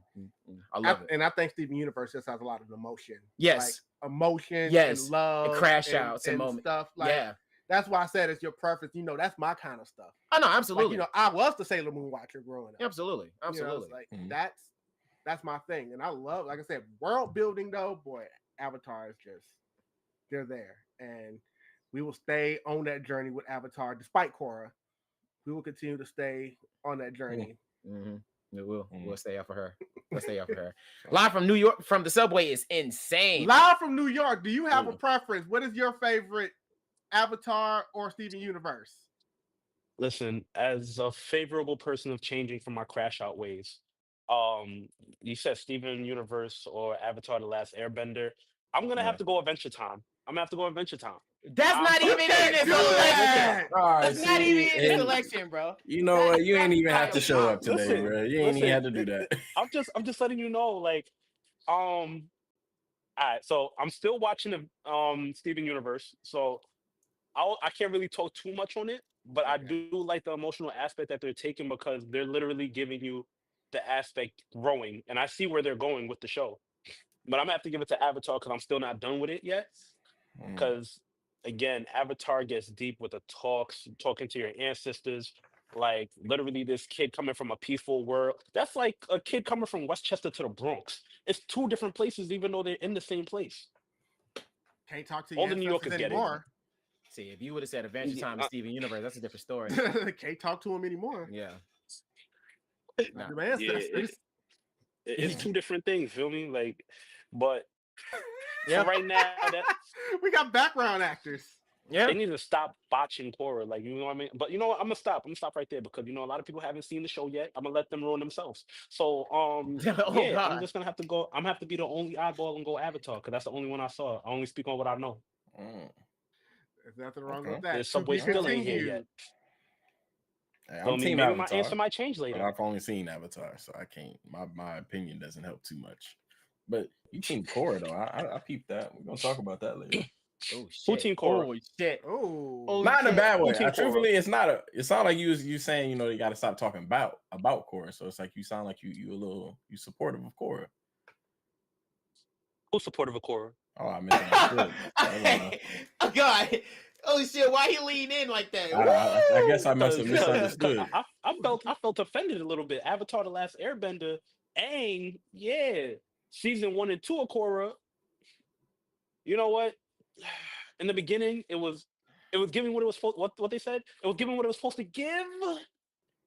I love it. And I think Steven Universe just has a lot of emotion. Yes. Like emotion and love. And crash outs and moments. Stuff. Like, that's why I said it's your preference. That's my kind of stuff. Oh, no, absolutely. Like, I was the Sailor Moon watcher growing up. Absolutely. Absolutely. That's my thing. And I love, like I said, world building though, boy, Avatar is they're there. And we will stay on that journey with Avatar, despite Korra. We will continue to stay on that journey. We will. We'll stay up for her. We'll stay up for her. Live from New York, from the subway is insane. Live from New York. Do you have a preference? What is your favorite, Avatar or Steven Universe? Listen, as a favorable person of changing from my crash out ways, you said Steven Universe or Avatar: The Last Airbender. I'm gonna have to go Adventure Time. That's not even in this selection. That's not even in this selection, bro. You know what? You ain't even have to show up today, bro. You ain't even have to do that. I'm just letting you know, like, all right. So I'm still watching the Steven Universe. So I can't really talk too much on it, but I do like the emotional aspect that they're taking because they're literally giving you the aspect growing, and I see where they're going with the show. But I'm gonna have to give it to Avatar because I'm still not done with it yet. Because again, Avatar gets deep with the talking to your ancestors. Like literally, this kid coming from a peaceful world. That's like a kid coming from Westchester to the Bronx. It's two different places, even though they're in the same place. Can't talk to all the New Yorkers anymore. See, if you would have said Adventure Time and Steven Universe, that's a different story. Can't talk to him anymore. Yeah. It's two different things, feel me? Like, but So right now, that we got background actors. Yeah. they need to stop botching Korra. Like, you know what I mean? But you know what? I'm gonna stop. I'm gonna stop right there because a lot of people haven't seen the show yet. I'm gonna let them ruin themselves. So Oh, yeah, I'm God. just gonna have to go. I'm gonna have to be the only oddball and go Avatar because that's the only one I saw. I only speak on what I know. There's nothing wrong Okay. with that. The To subway be still ain't here continued. yet. Hey, So I'm team maybe my Avatar, answer might change but later. I've only seen Avatar, so I can't. My opinion doesn't help too much. But you team Korra though. I peeped that. We're gonna talk about that later. Oh Who shit. team Korra? Oh shit. Oh, Not in a shit. bad way. Who team Truthfully, it's not a. It sounds like you saying you got to stop talking about Korra. So it's like you sound like you supportive of Korra. Who's supportive of Korra? Oh, I misunderstood. Oh God. Oh shit. Why he lean in like that? I guess I must have Because misunderstood. I felt offended a little bit. Avatar: The Last Airbender, Aang, yeah, season 1 and 2 of Korra. You know what? In the beginning, it was giving what it was what they said. It was giving what it was supposed to give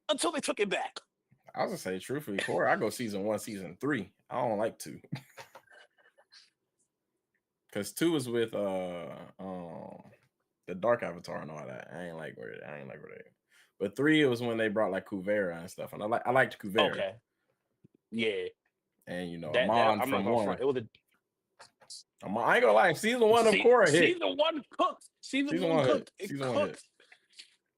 until they took it back. I was gonna say truthfully, Korra, I go season 1, season 3. I don't like 2. Because 2 is with the Dark Avatar and all that. I ain't like where they. But 3 it was when they brought like Kuvera and stuff, and I liked Kuvera. Okay, yeah, And that Amon I'm from not gonna 1. front. It was I ain't gonna lie, season 1 of Korra hit. Season 1 cooked. Season 1 cooked. Hit. It Season 1 hit. cooked.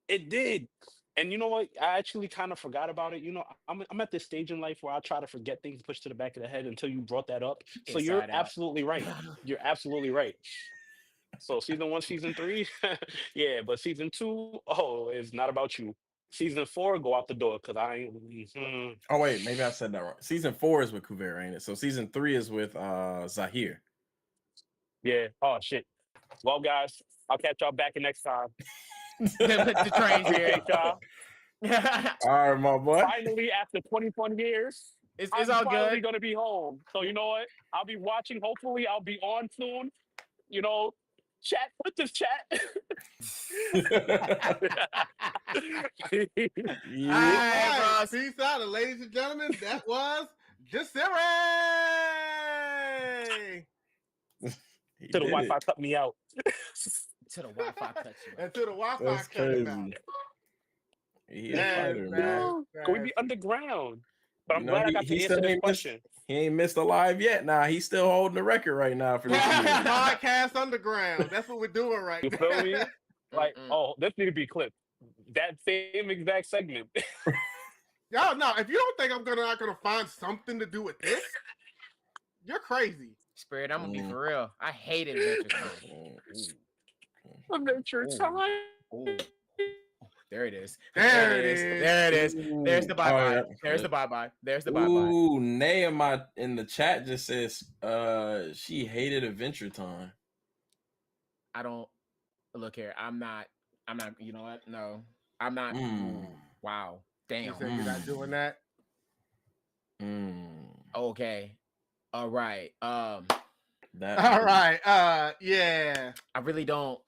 It did. And you know what? I actually kind of forgot about it. I'm at this stage in life where I try to forget things pushed to the back of the head until you brought that up. So you're Inside Out. absolutely right. You're absolutely right. So season 1, season 3, yeah, but season 2, oh, it's not about you. Season 4, go out the door because I ain't. Oh wait, maybe I said that wrong. Season 4 is with Kuvera, ain't it? So season 3 is with Zahir. Yeah. Oh shit. Well, guys, I'll catch y'all back next time. The train's here. Appreciate y'all. All right, my boy. Finally, after 21 years, It's I'm all finally good. gonna be home. So you know what? I'll be watching. Hopefully, I'll be on soon. Chat. Put this chat. Yeah. All Alright, right, boss. peace out, and ladies and gentlemen. That was Jasirii. He To the did Wi-Fi it. cut me out. To the Wi-Fi cuts you. And to the Wi-Fi That's cut him crazy. out. He a Yes, fighter, man. man. Can we be underground? But I'm You know, glad I got he to still answer this ain't missed. question. He ain't missed a live yet. Nah, he's still holding the record right now for this year. Podcast underground. That's what we're doing right You now. feel me? Like, Mm-mm. oh, this need to be clipped. That same exact segment. Y'all, no, if you don't think I'm not gonna find something to do with this, you're crazy. Spirit, I'm gonna be for real. I hate Adventure Time. Adventure Ooh. time. Ooh. There it is. There it is. There it is. There's the bye-bye. Oh, yeah. There's the bye-bye. There's the bye-bye. Ooh, Nay in the chat just says she hated Adventure Time. I don't look here. I'm not, you know what? No. I'm not. Mm. Wow. You Damn. said you're not doing that. Okay. All right. That All right. Yeah. I really don't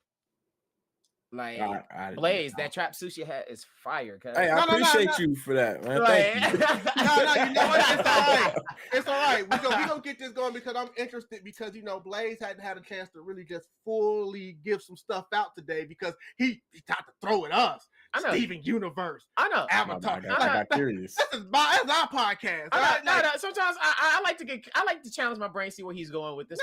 like I Blaze. That trap sushi hat is fire. Cause Hey, I No, appreciate you for that, man. like, Thank you. No, you know what? It's all right. It's all right. We gonna get this going because I'm interested because Blaze hadn't had a chance to really just fully give some stuff out today because he tried to throw at us. I know. Steven Universe, I know. Avatar. I got curious. This is our podcast. I know. Right? No, sometimes I like to challenge my brain, see where he's going with this.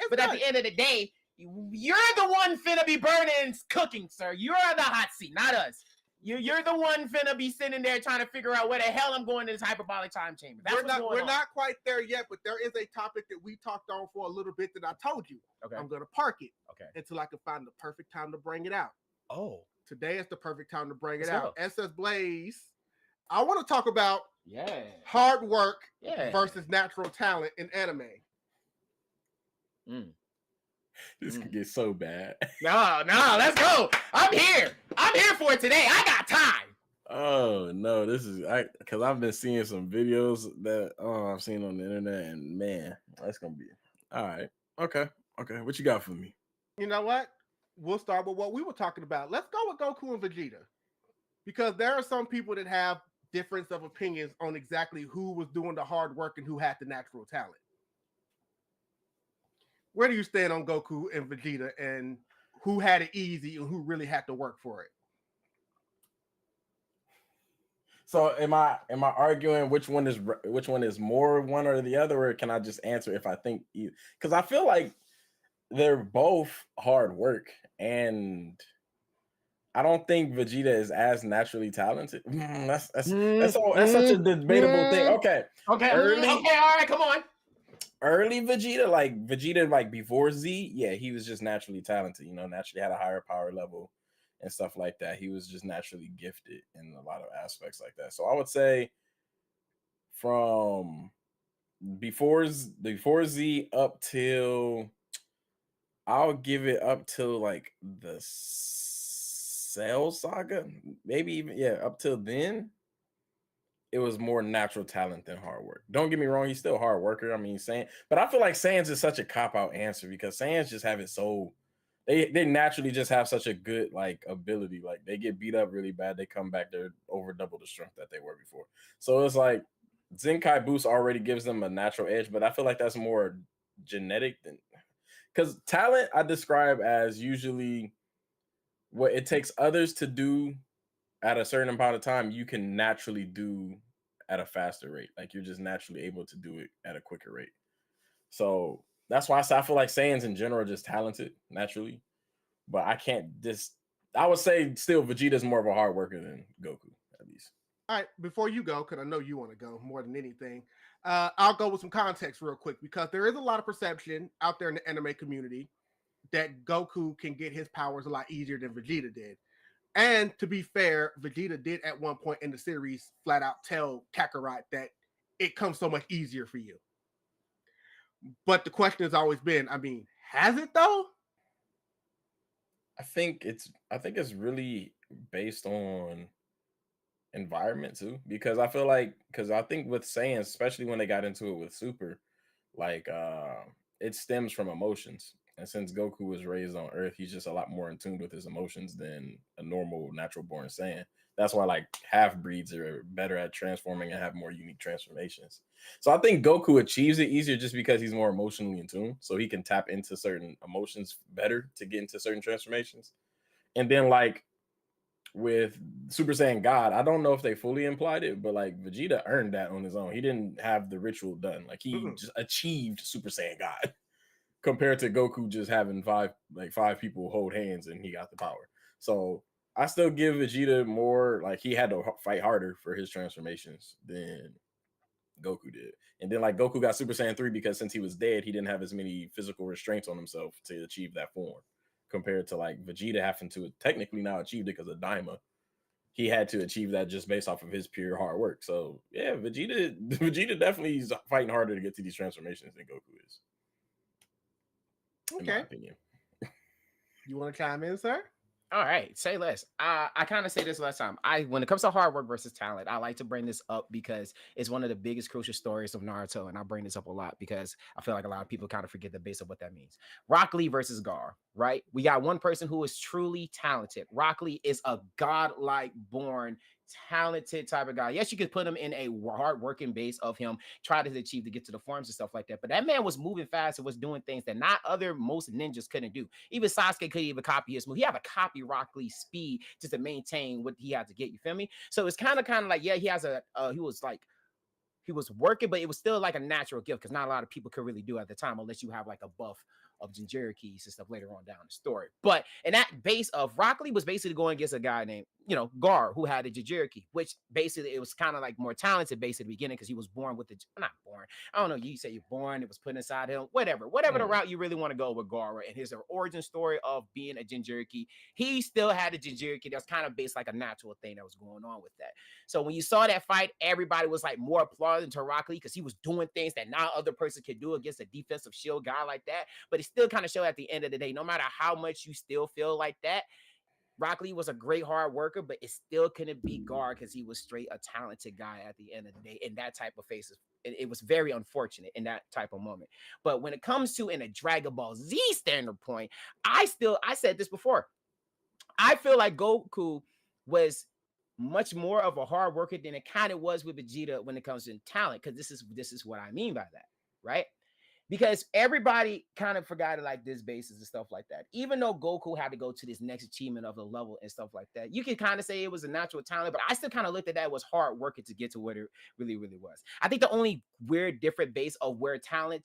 But at the end of the day, you're the one finna be burning cooking, sir. You're on the hot seat, not us. You're the one finna be sitting there trying to figure out where the hell I'm going to this hyperbolic time chamber. That's We're not quite there yet, but there is a topic that we talked on for a little bit that I told you. Okay. I'm gonna park it. Okay. Until I can find the perfect time to bring it out. Oh. Today is the perfect time to bring it Let's out. SSBlayze. I want to talk about hard work versus natural talent in anime. This could get so bad. No, let's go. I'm here for it today. I got time. Oh no, this is because I've been seeing some videos that I've seen on the internet, and man, that's gonna be all right. Okay, what you got for me? You know what? We'll start with what we were talking about. Let's go with Goku and Vegeta. Because there are some people that have difference of opinions on exactly who was doing the hard work and who had the natural talent. where do you stand on Goku and Vegeta, and who had it easy and who really had to work for it? So am I arguing which one is more one or the other, or can I just answer if I think? Because I feel like they're both hard work, and I don't think Vegeta is as naturally talented. That's such a debatable thing. Okay, Okay, all right, come on. Early Vegeta, like before Z, yeah, he was just naturally talented. You know, naturally had a higher power level and stuff like that. He was just naturally gifted in a lot of aspects like that. So I would say from before Z up till, I'll give it up till like the Cell Saga, maybe even, yeah, up till then it was more natural talent than hard work. Don't get me wrong, he's still a hard worker. I mean, but I feel like Saiyans is such a cop-out answer because Saiyans just have it so they naturally just have such a good like ability. Like they get beat up really bad, they come back, they're over double the strength that they were before. So it's like Zenkai Boost already gives them a natural edge, but I feel like that's more genetic than, because talent I describe as usually what it takes others to do at a certain amount of time, you can naturally do at a faster rate. Like you're just naturally able to do it at a quicker rate. So that's why I feel like Saiyans in general are just talented naturally. But I would say still Vegeta's more of a hard worker than Goku, at least. All right, before you go, because I know you want to go more than anything, I'll go with some context real quick because there is a lot of perception out there in the anime community that Goku can get his powers a lot easier than Vegeta did. And to be fair, Vegeta did at one point in the series flat out tell Kakarot that it comes so much easier for you. But the question has always been, I mean, has it though? I think it's really based on environment too, because I think with Saiyans, especially when they got into it with Super, like it stems from emotions. And since Goku was raised on Earth, he's just a lot more in tune with his emotions than a normal natural born Saiyan. That's why like half breeds are better at transforming and have more unique transformations. So I think Goku achieves it easier just because he's more emotionally in tune. So he can tap into certain emotions better to get into certain transformations. And then like with Super Saiyan God, I don't know if they fully implied it, but like Vegeta earned that on his own. He didn't have the ritual done. Like he just achieved Super Saiyan God. Compared to Goku just having five people hold hands and he got the power. So I still give Vegeta more, like he had to fight harder for his transformations than Goku did. And then like Goku got Super Saiyan 3 because since he was dead, he didn't have as many physical restraints on himself to achieve that form. Compared to like Vegeta having to technically now achieve it because of Daima. He had to achieve that just based off of his pure hard work. So yeah, Vegeta definitely is fighting harder to get to these transformations than Goku is. Okay. In my opinion. You want to chime in, sir? All right, say less. I kind of say this last time. When it comes to hard work versus talent, I like to bring this up because it's one of the biggest crucial stories of Naruto, and I bring this up a lot because I feel like a lot of people kind of forget the base of what that means. Rock Lee versus Gar, right? We got one person who is truly talented. Rock Lee is a godlike born talented type of guy. Yes, you could put him in a hard working base of him try to achieve to get to the forms and stuff like that. But that man was moving fast and was doing things that most ninjas couldn't do. Even Sasuke couldn't even copy his move. He had to copy Rock Lee's speed just to maintain what he had to get. You feel me? So it's kind of like, yeah, he has he was working, but it was still like a natural gift because not a lot of people could really do it at the time unless you have like a buff of Jasirii keys and stuff later on down the story. But in that base of Rock Lee was basically going against a guy named, Gar, who had a Jasirii key, which basically it was kind of like more talented base at the beginning because he was born with not born. I don't know. You say you're born, it was put inside him, whatever the route you really want to go with Gar and his origin story of being a Jasirii key. He still had a Jasirii key that's kind of based like a natural thing that was going on with that. So when you saw that fight, everybody was like more applauding to Rock Lee because he was doing things that not other person could do against a defensive shield guy like that. But it still kind of showed at the end of the day, no matter how much you still feel like that, Rock Lee was a great hard worker, but it still couldn't be Gar because he was straight a talented guy at the end of the day in that type of faces. It was very unfortunate in that type of moment. But when it comes to in a Dragon Ball Z standard point, I said this before. I feel like Goku was much more of a hard worker than it kind of was with Vegeta when it comes to talent, because this is what I mean by that, right? because everybody kind of forgot it like this basis and stuff like that. Even though Goku had to go to this next achievement of the level and stuff like that, you can kind of say it was a natural talent, but I still kind of looked at that was hard working to get to what it really, really was. I think the only weird different base of where talent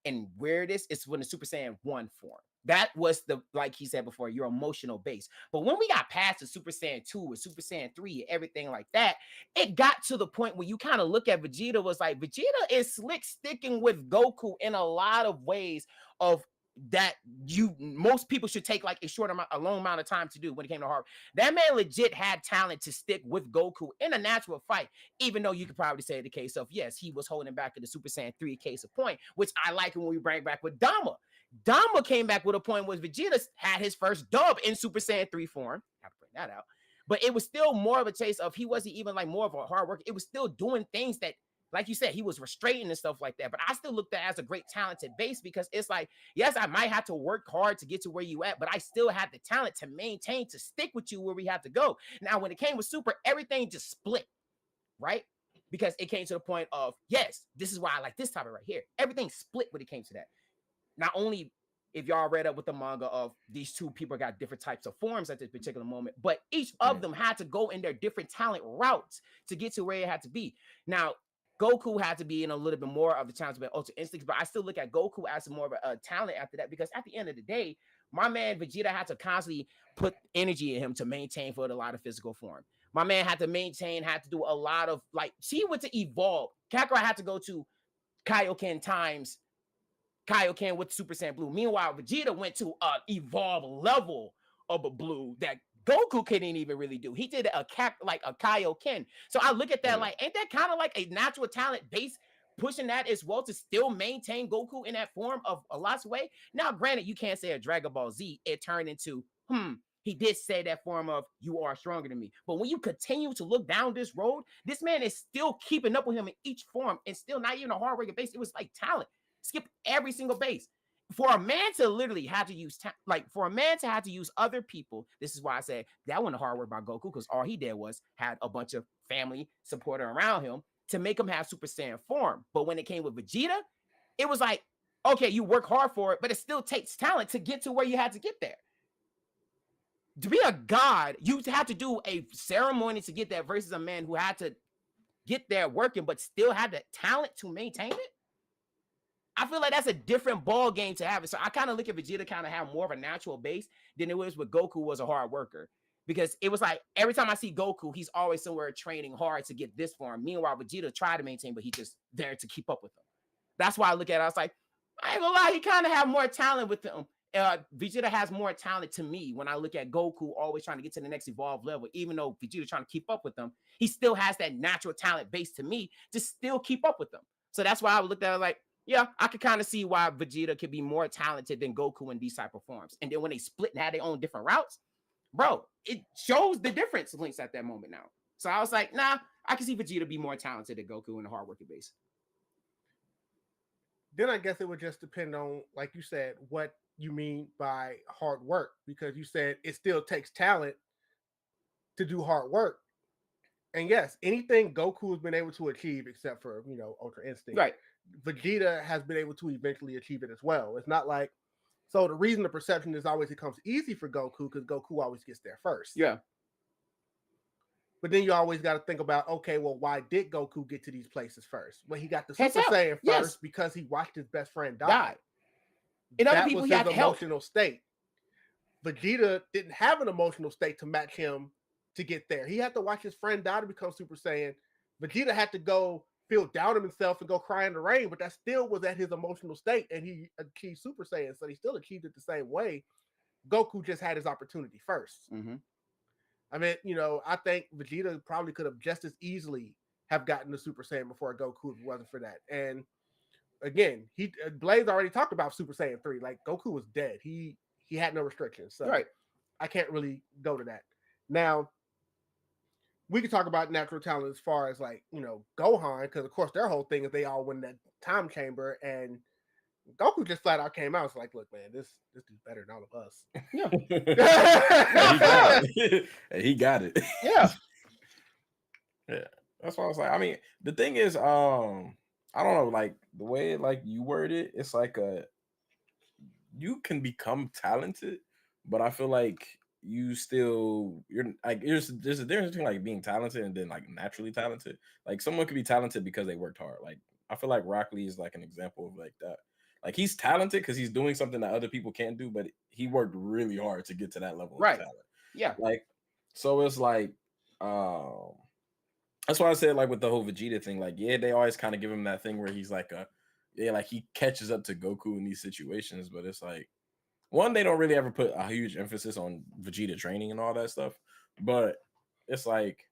and where it is when the Super Saiyan 1 form. That was the, like he said before, your emotional base. But when we got past the Super Saiyan 2 and Super Saiyan 3 and everything like that, it got to the point where you kind of look at Vegeta was like, Vegeta is slick sticking with Goku in a lot of ways of that most people should take like a long amount of time to do when it came to hard. That man legit had talent to stick with Goku in a natural fight, even though you could probably say the case of, yes, he was holding back in the Super Saiyan 3 case of point, which I like when we bring back with Dama. Dama came back with a point where Vegeta had his first dub in Super Saiyan 3 form. I have to bring that out. But it was still more of a chase of he wasn't even like more of a hard worker. It was still doing things that, like you said, he was restraining and stuff like that. But I still looked at it as a great talented base because it's like, yes, I might have to work hard to get to where you at, but I still had the talent to maintain, to stick with you where we have to go. Now, when it came with Super, everything just split, right? Because it came to the point of, yes, this is why I like this topic right here. Everything split when it came to that. Not only if y'all read up with the manga of these two people got different types of forms at this particular moment, but each of them had to go in their different talent routes to get to where it had to be. Now, Goku had to be in a little bit more of the challenge with Ultra Instincts, but I still look at Goku as more of a talent after that because at the end of the day, my man Vegeta had to constantly put energy in him to maintain for a lot of physical form. My man had to maintain, had to do a lot of like, he went to evolve. Kakarot had to go to Kaioken times Kaioken with Super Saiyan Blue. Meanwhile, Vegeta went to an evolved level of a blue that Goku couldn't even really do. He did a Kaioken. So I look at that like, ain't that kind of like a natural talent base pushing that as well to still maintain Goku in that form of a lot's way? Now, granted, you can't say a Dragon Ball Z, it turned into, he did say that form of you are stronger than me. But when you continue to look down this road, this man is still keeping up with him in each form and still not even a hard working base. It was like talent. Skip every single base. For a man to literally have to use, for a man to have to use other people, this is why I say that wasn't hard work by Goku because all he did was had a bunch of family supporter around him to make him have Super Saiyan form. But when it came with Vegeta, it was like, okay, you work hard for it, but it still takes talent to get to where you had to get there. To be a god, you have to do a ceremony to get there versus a man who had to get there working, but still had the talent to maintain it. I feel like that's a different ball game to have it. So I kind of look at Vegeta kind of have more of a natural base than it was with Goku was a hard worker. Because it was like every time I see Goku, he's always somewhere training hard to get this form. Meanwhile, Vegeta tried to maintain, but he just there to keep up with him. That's why I look at it. I was like, I ain't gonna lie, he kind of have more talent with him. Vegeta has more talent to me when I look at Goku always trying to get to the next evolved level. Even though Vegeta trying to keep up with them, he still has that natural talent base to me to still keep up with them. So that's why I looked at it like, yeah, I could kind of see why Vegeta could be more talented than Goku in these type of forms. And then when they split and had their own different routes, bro, it shows the difference links at that moment now. So I was like, nah, I can see Vegeta be more talented than Goku in the hard working base. Then I guess it would just depend on, like you said, what you mean by hard work, because you said it still takes talent to do hard work. And yes, anything Goku has been able to achieve, except for, Ultra Instinct, right? Vegeta has been able to eventually achieve it as well. It's not like, so the reason the perception is always it comes easy for Goku because Goku always gets there first. Yeah. But then you always got to think about, okay, well, why did Goku get to these places first? Well, he got the Super Saiyan first because he watched his best friend die. And other that people was he his had emotional help. State. Vegeta didn't have an emotional state to match him to get there. He had to watch his friend die to become Super Saiyan. Vegeta had to go feel down on himself and go cry in the rain, but that still was at his emotional state, and he achieved Super Saiyan, so he still achieved it the same way. Goku just had his opportunity first. Mm-hmm. I mean, I think Vegeta probably could have just as easily have gotten the Super Saiyan before Goku if it wasn't for that. And again, Blaze already talked about Super Saiyan 3. Like, Goku was dead. He had no restrictions. So right. I can't really go to that. Now, we can talk about natural talent as far as like, Gohan, because of course their whole thing is they all win that time chamber, and Goku just flat out came out. It's like, look, man, this dude's better than all of us. Yeah. He got it. Yeah. Yeah. That's what I was like. I mean, the thing is, I don't know, like the way like you word it, it's like you can become talented, but I feel like you're like there's a difference between like being talented and then like naturally talented. Like someone could be talented because they worked hard. Like I feel like Rock Lee is like an example of like that. Like he's talented because he's doing something that other people can't do, but he worked really hard to get to that level of Right. talent. Yeah. Like so it's like um that's why I said like with the whole Vegeta thing, like yeah, they always kind of give him that thing where he's like like he catches up to Goku in these situations, but it's like one, they don't really ever put a huge emphasis on Vegeta training and all that stuff, but it's like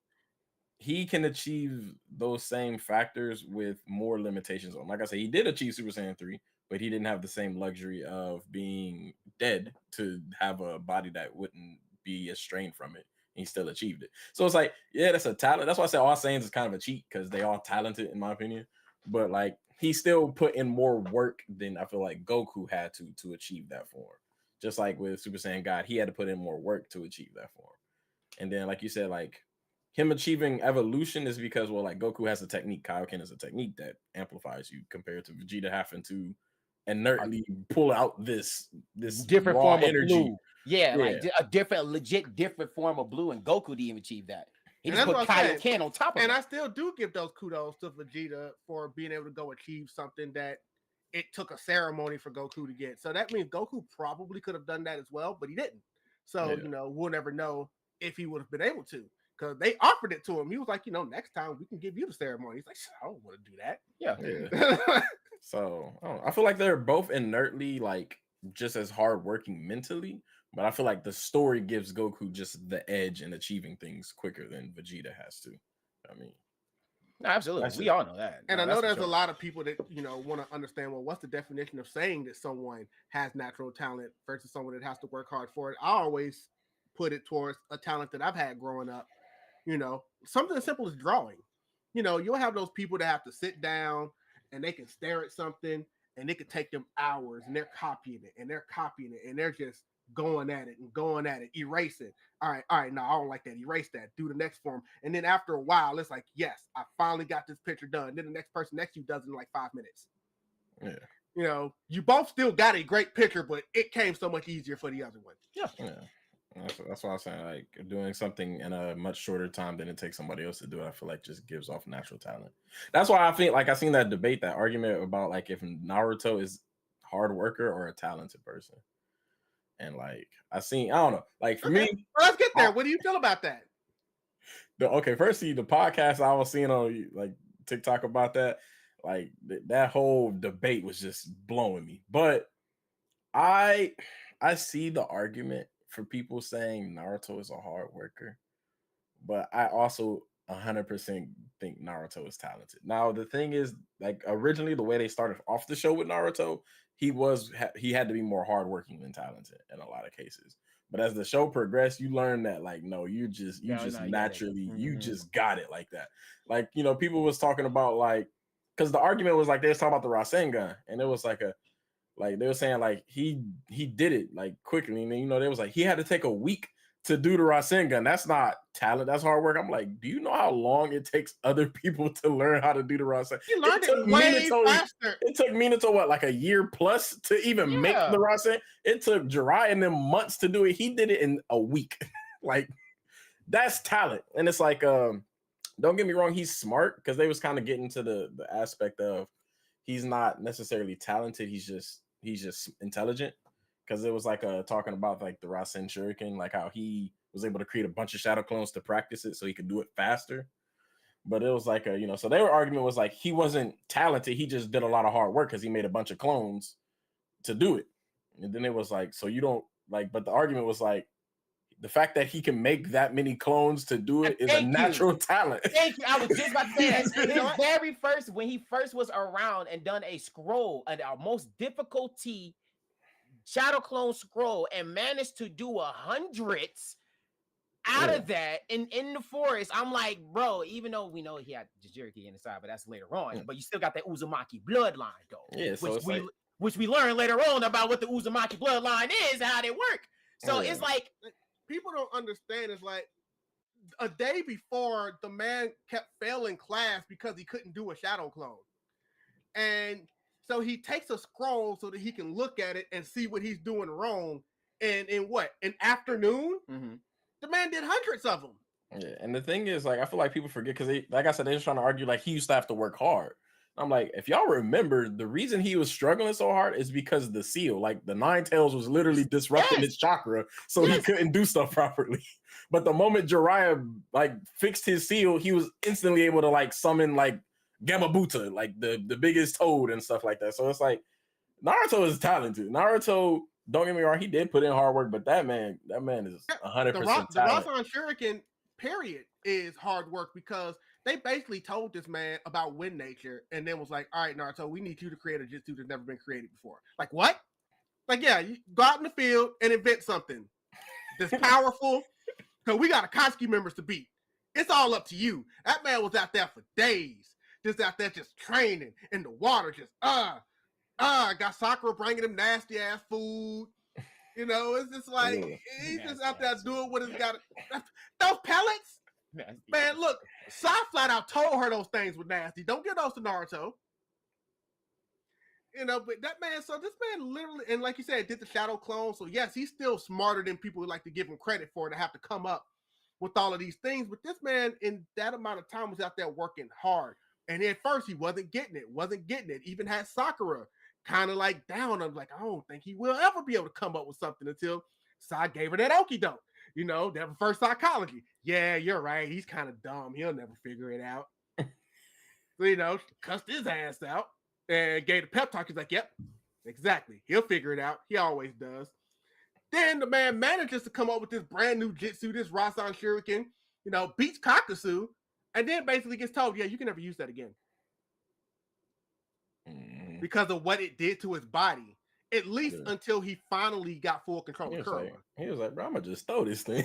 he can achieve those same factors with more limitations on. Like I said, he did achieve Super Saiyan 3, but he didn't have the same luxury of being dead to have a body that wouldn't be as strained from it. He still achieved it. So it's like, yeah, that's a talent. That's why I say all Saiyans is kind of a cheat because they are talented in my opinion. But like he still put in more work than I feel like Goku had to achieve that form. Just like with Super Saiyan God, he had to put in more work to achieve that form. And then, like you said, like him achieving evolution is because, well, like Goku has a technique, Kaioken is a technique that amplifies you compared to Vegeta having to inertly pull out this Different raw form of energy. blue. Yeah, Yeah. like a legit different form of blue, and Goku didn't even achieve that. He And just that's put what I'm saying. Kaioken on top of And it. I still do give those kudos to Vegeta for being able to go achieve something that it took a ceremony for Goku to get. So that means Goku probably could have done that as well, but he didn't. So, Yeah. We'll never know if he would have been able to because they offered it to him. He was like, next time we can give you the ceremony. He's like, I don't want to do that. Yeah. So I don't know. I feel like they're both inertly like just as hardworking mentally, but I feel like the story gives Goku just the edge in achieving things quicker than Vegeta has to. I mean, No, absolutely. that's We just- all know that. And No, I know that's for there's sure. a lot of people that want to understand. Well, what's the definition of saying that someone has natural talent versus someone that has to work hard for it? I always put it towards a talent that I've had growing up. Something as simple as drawing. You'll have those people that have to sit down and they can stare at something and it could take them hours and they're copying it and they're copying it and they're just going at it and going at it, erasing. All right, no, I don't like that. Erase that. Do the next form. And then after a while, it's like, yes, I finally got this picture done. Then the next person next to you does it in like 5 minutes. Yeah. You both still got a great picture, but it came so much easier for the other one. Yeah. That's why I'm saying like doing something in a much shorter time than it takes somebody else to do it. I feel like just gives off natural talent. That's why I think like I seen that debate, that argument about like if Naruto is a hard worker or a talented person. And like I don't know, like for me, let's get there. What do you feel about that? Firstly, the podcast I was seeing on like TikTok about that, like that whole debate was just blowing me. But I see the argument for people saying Naruto is a hard worker, but I also 100% think Naruto is talented. Now the thing is, like originally the way they started off the show with Naruto, he had to be more hardworking than talented in a lot of cases. But as the show progressed, you learn that like no, you just naturally you just got it like that. Like people was talking about like because the argument was like they was talking about the Rasengan, and it was like they were saying like he did it like quickly, and then they was like he had to take a week to do the Rasengan. That's not talent, that's hard work. I'm like, do you know how long it takes other people to learn how to do the Rasengan? You learned it way faster. It took Minato what, like a year plus to even make the Rasengan? It took Jiraiya and them months to do it. He did it in a week. Like that's talent. And it's like don't get me wrong, he's smart, because they was kind of getting to the aspect of he's not necessarily talented, he's just intelligent. Because it was like talking about like the Rasen Shuriken, like how he was able to create a bunch of shadow clones to practice it so he could do it faster. But it was like so their argument was like he wasn't talented, he just did a lot of hard work because he made a bunch of clones to do it. And then it was like, so you don't like, but the argument was like the fact that he can make that many clones to do it is a natural talent. Thank you. I was just about to say that. His very first, when he first was around and done a scroll, and our most difficulty shadow clone scroll, and managed to do 100s out of that in the forest. I'm like, bro, even though we know he had Jasirii in the side, but that's later on. But you still got that Uzumaki bloodline though. Yeah, so which we learn later on about what the Uzumaki bloodline is and how they work. So it's like people don't understand. It's like a day before the man kept failing class because he couldn't do a shadow clone. And so he takes a scroll so that he can look at it and see what he's doing wrong. And in what? An afternoon? Mm-hmm. The man did hundreds of them. Yeah, and the thing is, like, I feel like people forget because like I said, they're just trying to argue like he used to have to work hard. I'm like, if y'all remember, the reason he was struggling so hard is because the seal, like the Nine Tails, was literally disrupting his chakra, so he couldn't do stuff properly. But the moment Jiraiya like fixed his seal, he was instantly able to like summon like Gamabuta, like the biggest toad and stuff like that. So it's like Naruto is talented. Naruto, don't get me wrong, he did put in hard work, but that man is 100% The talent. Rasen Shuriken period is hard work because they basically told this man about wind nature and then was like, all right, Naruto, we need you to create a jutsu that's never been created before. Like, what? Like, yeah, you go out in the field and invent something that's powerful because we got Akatsuki members to beat. It's all up to you. That man was out there for days, just out there just training in the water, just, got Sakura bringing him nasty ass food. You know, it's just like, he's just out there doing what he's got. Those pellets? Man, look, Sai flat out told her those things were nasty. Don't give those to Naruto. You know, but that man, so this man literally, and like you said, did the shadow clone. So yes, he's still smarter than people would like to give him credit for to have to come up with all of these things. But this man, in that amount of time, was out there working hard. And at first, he wasn't getting it. Even had Sakura kind of like down. I'm like, I don't think he will ever be able to come up with something until Sai gave her that okie doke. You know, that reverse psychology. Yeah, you're right. He's kind of dumb. He'll never figure it out. So, you know, cussed his ass out and gave the pep talk. He's like, yep, exactly. He'll figure it out. He always does. Then the man manages to come up with this brand new jutsu, this Rasen Shuriken, you know, beats Kakasu, and then basically gets told, yeah, you can never use that again. Because of what it did to his body. At least until he finally got full control of Kurama. He was like, bro, I'm gonna just throw this thing.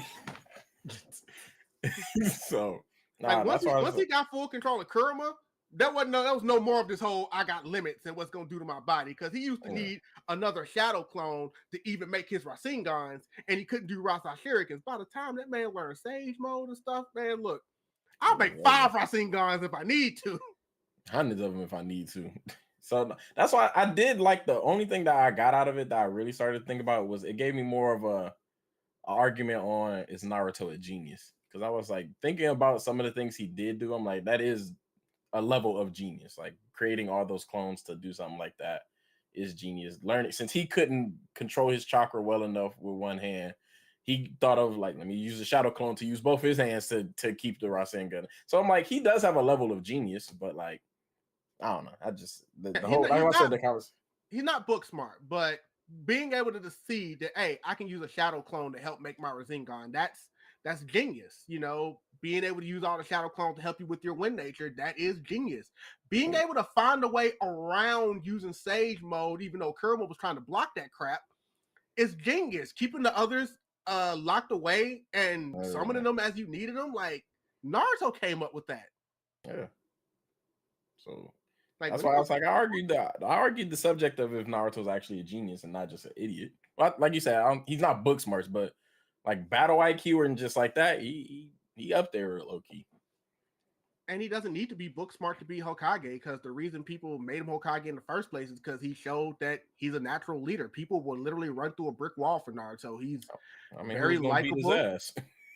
So like once he got full control of Kurama, that was no more of this whole I got limits and what's gonna do to my body. Because he used to need another shadow clone to even make his Rasengans, and he couldn't do Rasen Shurikens. By the time that man learned Sage Mode and stuff, man, look, I'll make 5 Rasengans if I need to. Hundreds of them if I need to. So that's why I did like the only thing that I got out of it that I really started to think about was it gave me more of a argument on is Naruto a genius? Because I was like thinking about some of the things he did do. I'm like, that is a level of genius. Like creating all those clones to do something like that is genius. Learning since he couldn't control his chakra well enough with one hand, he thought of like, let me use a shadow clone to use both his hands to keep the Rasengan. So I'm like, he does have a level of genius, but like, I don't know. I just the whole he's not book smart, but being able to see that, hey, I can use a shadow clone to help make my Rasengan. That's genius. You know, being able to use all the shadow clones to help you with your wind nature, that is genius. Being able to find a way around using Sage Mode, even though Kurama was trying to block that crap, is genius. Keeping the others locked away and summoning them as you needed them, like Naruto came up with that. Yeah. So like, that's why I was like, I argued the subject of if Naruto's actually a genius and not just an idiot. Well, like you said, he's not book smart, but like battle IQ and just like that, he up there low key. And he doesn't need to be book smart to be Hokage, because the reason people made him Hokage in the first place is because he showed that he's a natural leader. People will literally run through a brick wall for Naruto. He's very likable.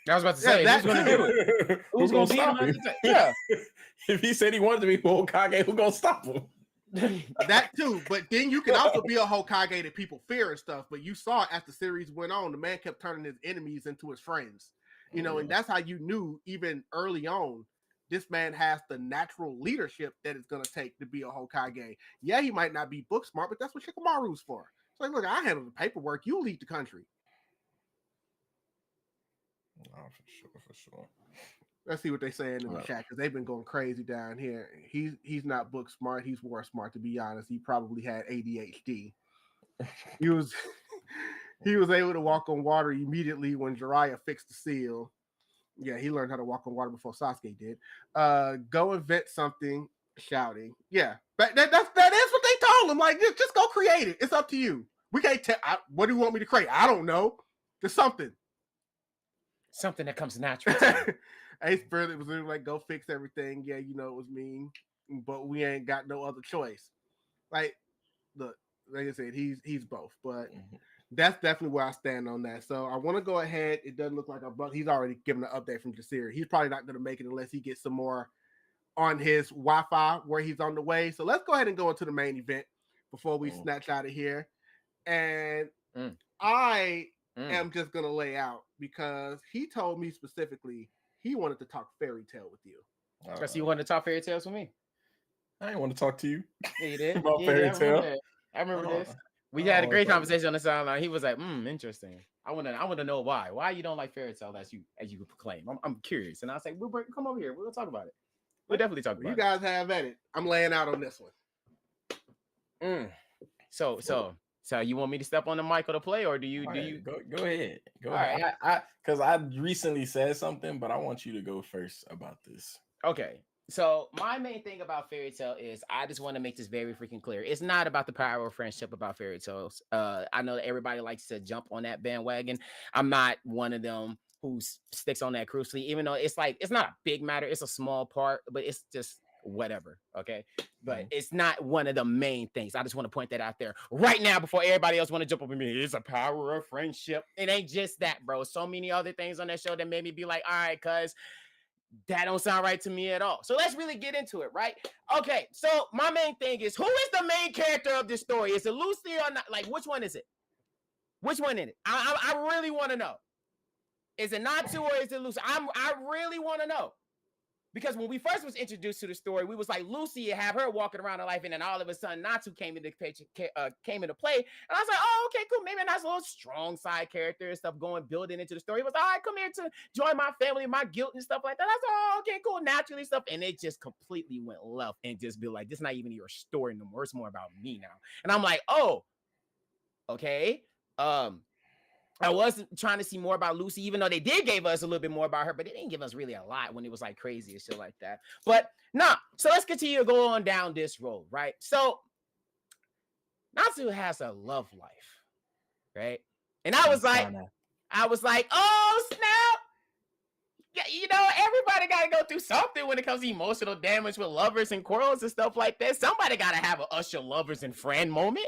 I was about to say, who's going to do it? Who's going to stop him? Yeah. If he said he wanted to be Hokage, who's going to stop him? That too. But then you can also be a Hokage that people fear and stuff. But you saw as the series went on, the man kept turning his enemies into his friends. You know, and that's how you knew even early on, this man has the natural leadership that it's going to take to be a Hokage. Yeah, he might not be book smart, but that's what Shikamaru's for. It's like, look, I handle the paperwork. You lead the country. Oh, for sure. Let's see what they're saying in the chat, because they've been going crazy down here. He's not book smart. He's war smart, to be honest. He probably had ADHD. He was able to walk on water immediately when Jiraiya fixed the seal. Yeah, he learned how to walk on water before Sasuke did. Go invent something, shouting. Yeah, that is what they told him. Like, just go create it. It's up to you. We can't tell. What do you want me to create? I don't know. Just something. Something that comes natural. Ace Spirit was like, go fix everything. Yeah, you know it was mean, but we ain't got no other choice. like I said, he's both, but that's definitely where I stand on that. So I want to go ahead. It doesn't look like he's already given an update from Jasirii. He's probably not going to make it unless he gets some more on his Wi-Fi where he's on the way. So let's go ahead and go into the main event before we snatch out of here. And I am just going to lay out because he told me specifically he wanted to talk fairy tale with you. Because he wanted to talk fairy tales with me. I didn't want to talk to you. Yeah, you did. About fairy tale. I remember this. We had a great conversation on the sideline. He was like, interesting. I want to know why. Why you don't like fairy tale as you proclaim. I'm curious. And I was like, come over here. We'll talk about it. We'll definitely talk about it. You guys have at it. I'm laying out on this one. So you want me to step on the mic or to play, or do you go ahead? Go ahead. Right. Because I recently said something, but I want you to go first about this. Okay. So my main thing about fairy tale is I just want to make this very freaking clear. It's not about the power of friendship about fairy tales. I know that everybody likes to jump on that bandwagon. I'm not one of them who sticks on that crucially, even though it's not a big matter. It's a small part, but it's just whatever. Okay. But it's not one of the main things. I just want to point that out there right now before everybody else want to jump up on me. It's a power of friendship. It ain't just that, bro. So many other things on that show that made me be like, all right, cuz that don't sound right to me at all. So let's really get into it, right? Okay, so my main thing is, who is the main character of this story? Is it Lucy or not? Like, which one is it? Which one is it? I really want to know. Is it Natsu or is it Lucy? I really want to know. Because when we first was introduced to the story, we was like, Lucy, have her walking around her life, and then all of a sudden Natsu came into play. And I was like, oh, okay, cool. Maybe a nice little strong side character and stuff building into the story. It was, all right, come here to join my family, my guilt and stuff like that. I was like, oh, okay, cool, naturally stuff. And it just completely went left and just be like, this is not even your story no more. It's more about me now. And I'm like, oh, okay. I was trying to see more about Lucy, even though they did give us a little bit more about her, but they didn't give us really a lot when it was like crazy and shit like that. But so let's continue to go on down this road, right? So Natsu has a love life, right? And I was like, oh snap! Yeah, everybody got to go through something when it comes to emotional damage with lovers and quarrels and stuff like that. Somebody got to have an Usher lovers and friend moment.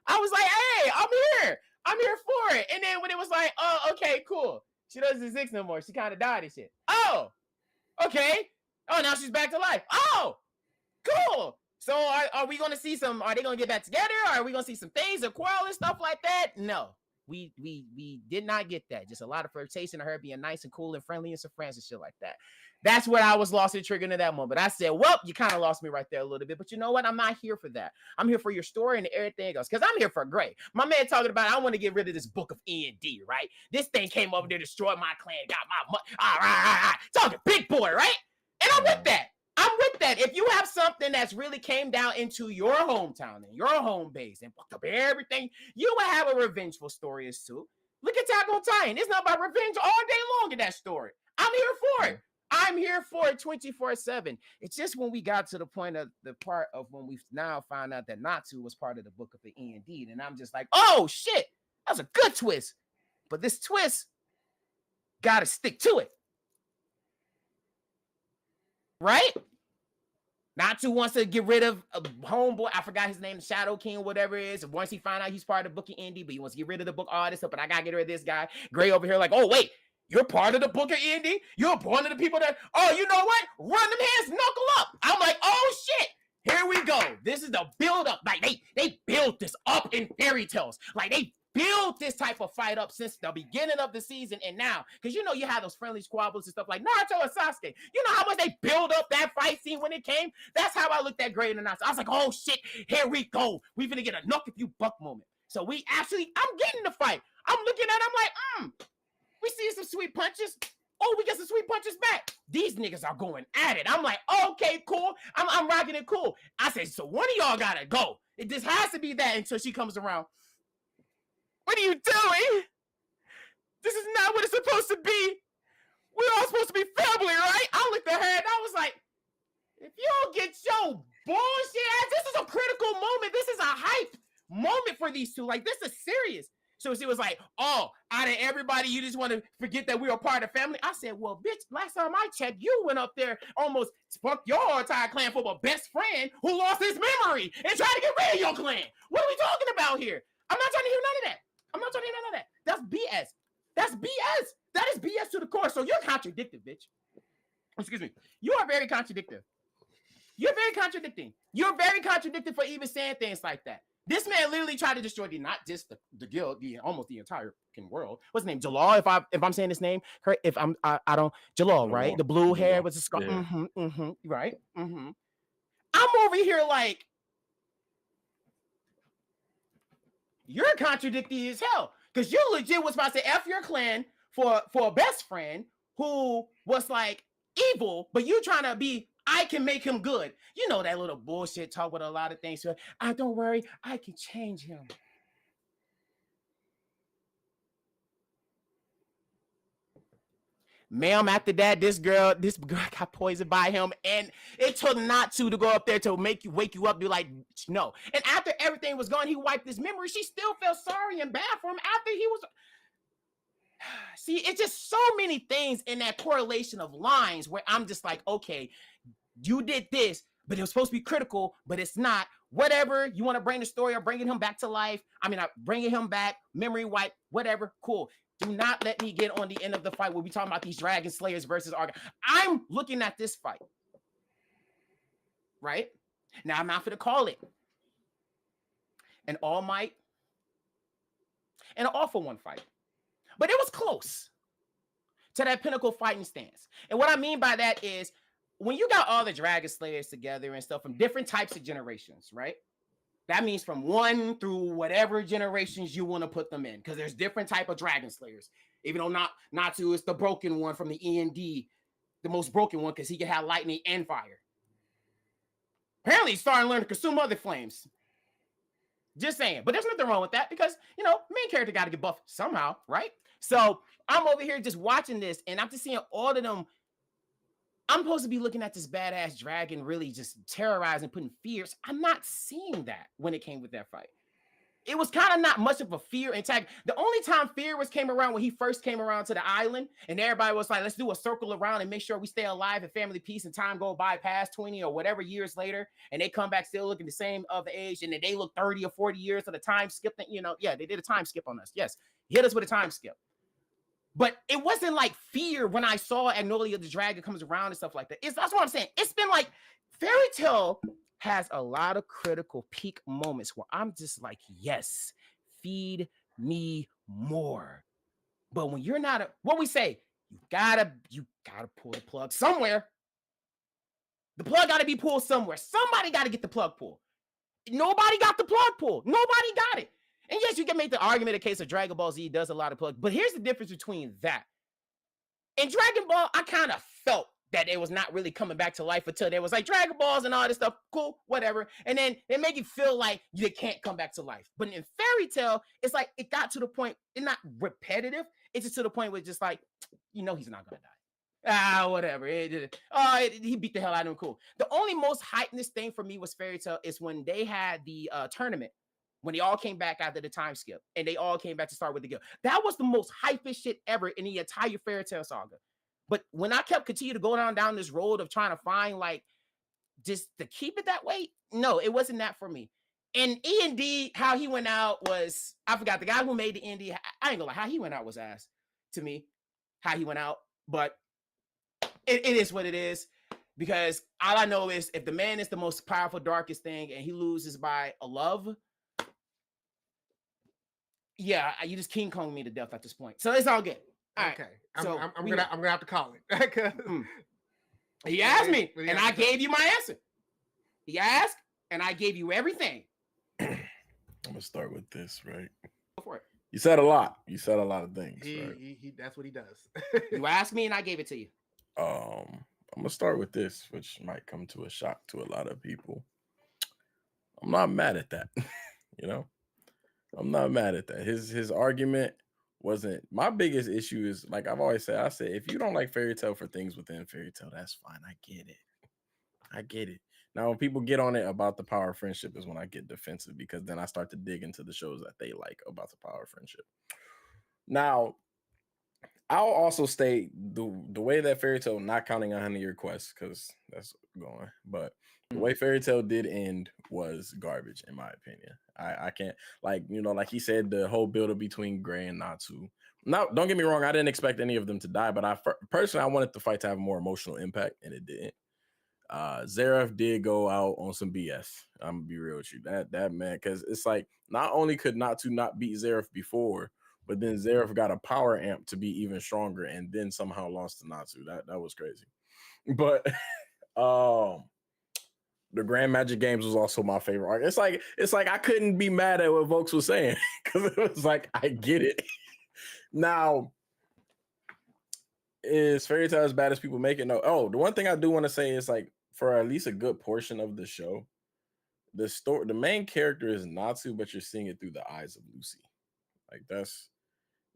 I was like, hey, I'm here for it. And then when it was like, oh, okay, cool. She doesn't exist no more. She kind of died and shit. Oh, okay. Oh, now she's back to life. Oh, cool. So are we going to see are they going to get back together? Or are we going to see some things or quarrel and stuff like that? No, we did not get that. Just a lot of flirtation of her being nice and cool and friendly and some friends and shit like that. That's what I was lost in triggering at that moment. I said, well, you kind of lost me right there a little bit, but you know what? I'm not here for that. I'm here for your story and everything else, because I'm here for Gray. My man talking about, I want to get rid of this book of E&D, right? This thing came over there, destroyed my clan, got my money. All right. Talking big boy, right? And I'm with that. If you have something that's really came down into your hometown and your home base and fucked up everything, you will have a revengeful story as too. Look at Attack on Titan. It's not about revenge all day long in that story. I'm here for it. I'm here for it 24/7. It's just when we got to the point of the part of when we now found out that Natsu was part of the book of the E&D, and I'm just like, oh shit, that was a good twist. But this twist got to stick to it. Right? Natsu wants to get rid of a homeboy. I forgot his name, Shadow King, whatever it is. Once he found out he's part of the book of E&D, but he wants to get rid of the book, all this stuff, but I got to get rid of this guy. Gray over here like, oh, wait. You're part of the book of E&D? You're one of the people that, oh, you know what? Run them hands, knuckle up. I'm like, oh, shit. Here we go. This is the build-up. Like, they built this up in fairy tales. Like, they built this type of fight up since the beginning of the season and now. Because, you have those friendly squabbles and stuff like Naruto and Sasuke. You know how much they build up that fight scene when it came? That's how I looked at Gray and Naruto. I was like, oh, shit. Here we go. We finna get a knock if you buck moment. So I'm getting the fight. I'm looking at it. I'm like, we see some sweet punches. Oh, we get some sweet punches back. These niggas are going at it. I'm like, okay, cool. I'm rocking it cool. I said, so one of y'all gotta go. It just has to be that until she comes around. What are you doing? This is not what it's supposed to be. We're all supposed to be family, right? I looked at her and I was like, if you don't get your bullshit ass, this is a critical moment. This is a hype moment for these two. Like, this is serious. So she was like, oh, out of everybody, you just want to forget that we were part of the family? I said, well, bitch, last time I checked, you went up there, almost fucked your entire clan for a best friend who lost his memory and tried to get rid of your clan. What are we talking about here? I'm not trying to hear none of that. I'm not trying to hear none of that. That's BS. That's BS. That is BS to the core. So you're contradictive, bitch. Excuse me. You are very contradictive. You're very contradicting. You're very contradicting for even saying things like that. This man literally tried to destroy not just the guild, almost the entire world. What's his name? Jalal. If I'm saying his name correct, if I don't Jalal, right? The blue hair with the scar. Yeah. Right. I'm over here like, you're contradicting as hell, because you legit was about to say F your clan for a best friend who was like evil, but you trying to be, I can make him good. You know that little bullshit talk with a lot of things. Don't worry, I can change him. Ma'am, after that, this girl got poisoned by him, and it took Natsu to go up there to wake you up, be like, no. And after everything was gone, he wiped his memory. She still felt sorry and bad for him after he was. See, it's just so many things in that correlation of lines where I'm just like, okay, you did this, but it was supposed to be critical, but it's not. Whatever, you want to bring the story of bringing him back to life. Bringing him back, memory wipe, whatever, cool. Do not let me get on the end of the fight where we talking about these Dragon Slayers versus Argon. I'm looking at this fight, right? Now I'm not going to call it an All Might and an All for One fight, but it was close to that pinnacle fighting stance. And what I mean by that is, when you got all the Dragon Slayers together and stuff from different types of generations, right? That means from 1 through whatever generations you want to put them in, because there's different type of Dragon Slayers. Even though Natsu is the broken one from the END, the most broken one, because he can have lightning and fire. Apparently, he's starting to learn to consume other flames. Just saying. But there's nothing wrong with that, because, main character got to get buffed somehow, right? So I'm over here just watching this, and I'm just seeing all of them. I'm supposed to be looking at this badass dragon really just terrorizing, putting fears. I'm not seeing that when it came with that fight. It was kind of not much of a fear attack. The only time fear came around when he first came around to the island, and everybody was like, let's do a circle around and make sure we stay alive and family peace, and time go by past 20 or whatever years later, and they come back still looking the same of the age, and then they look 30 or 40 years of the time skip. Yeah, they did a time skip on us. Yes, hit us with a time skip. But it wasn't like fear when I saw Agnolia the Dragon comes around and stuff like that. That's what I'm saying. It's been like, Fairy Tail has a lot of critical peak moments where I'm just like, yes, feed me more. But when you're not, what we say, you gotta pull the plug somewhere. The plug gotta be pulled somewhere. Somebody gotta get the plug pulled. Nobody got the plug pulled. Nobody got it. And yes, you can make the argument in case of Dragon Ball Z does a lot of plug, but here's the difference between that. In Dragon Ball, I kind of felt that it was not really coming back to life until there was like Dragon Balls and all this stuff. Cool, whatever. And then they make you feel like you can't come back to life. But in Fairy Tail, it's like it got to the point, it's not repetitive. It's just to the point where it's just like, he's not going to die. Whatever. He beat the hell out of him. Cool. The only most heightened thing for me was Fairy Tail is when they had the tournament. When they all came back after the time skip and they all came back to start with the guild. That was the most hypest shit ever in the entire Fairy Tail saga. But when I continue to go down this road of trying to find like just to keep it that way, no, it wasn't that for me. And E&D, how he went out was, I forgot, the guy who made the E&D, I ain't gonna lie, how he went out was ass to me, how he went out. But it is what it is, because all I know is if the man is the most powerful, darkest thing and he loses by a love, yeah, you just King Kong me to death at this point. So it's all good. All okay. Right. I'm gonna have to call it. He asked me, and I gave you my answer. He asked, and I gave you everything. I'm gonna start with this, right? Go for it. You said a lot. You said a lot of things. Right? He that's what he does. You asked me, and I gave it to you. I'm gonna start with this, which might come to a shock to a lot of people. I'm not mad at that. I'm not mad at that. His argument wasn't my biggest issue. Is like I've always said, if you don't like Fairy Tail for things within Fairy Tail, that's fine. I get it. Now, when people get on it about the power of friendship is when I get defensive, because then I start to dig into the shows that they like about the power of friendship. Now, I'll also state the way that Fairy Tail, not counting 100-Year Quest, because that's going, but the way Fairy Tail did end was garbage, in my opinion. I can't, like, you know, like he said, the whole build-up between Gray and Natsu. Now, don't get me wrong, I didn't expect any of them to die, but personally, I wanted the fight to have more emotional impact, and it didn't. Zeref did go out on some BS. I'm gonna be real with you. That man, because it's like not only could Natsu not beat Zeref before, but then Zeref got a power amp to be even stronger, and then somehow lost to Natsu. That was crazy. But the Grand Magic Games was also my favorite arc. It's like I couldn't be mad at what VoQualz was saying, because it was like, I get it. Now, is Fairy Tail as bad as people make it? No. Oh, the one thing I do want to say is, like, for at least a good portion of the show, the main character is Natsu, but you're seeing it through the eyes of Lucy. Like, that's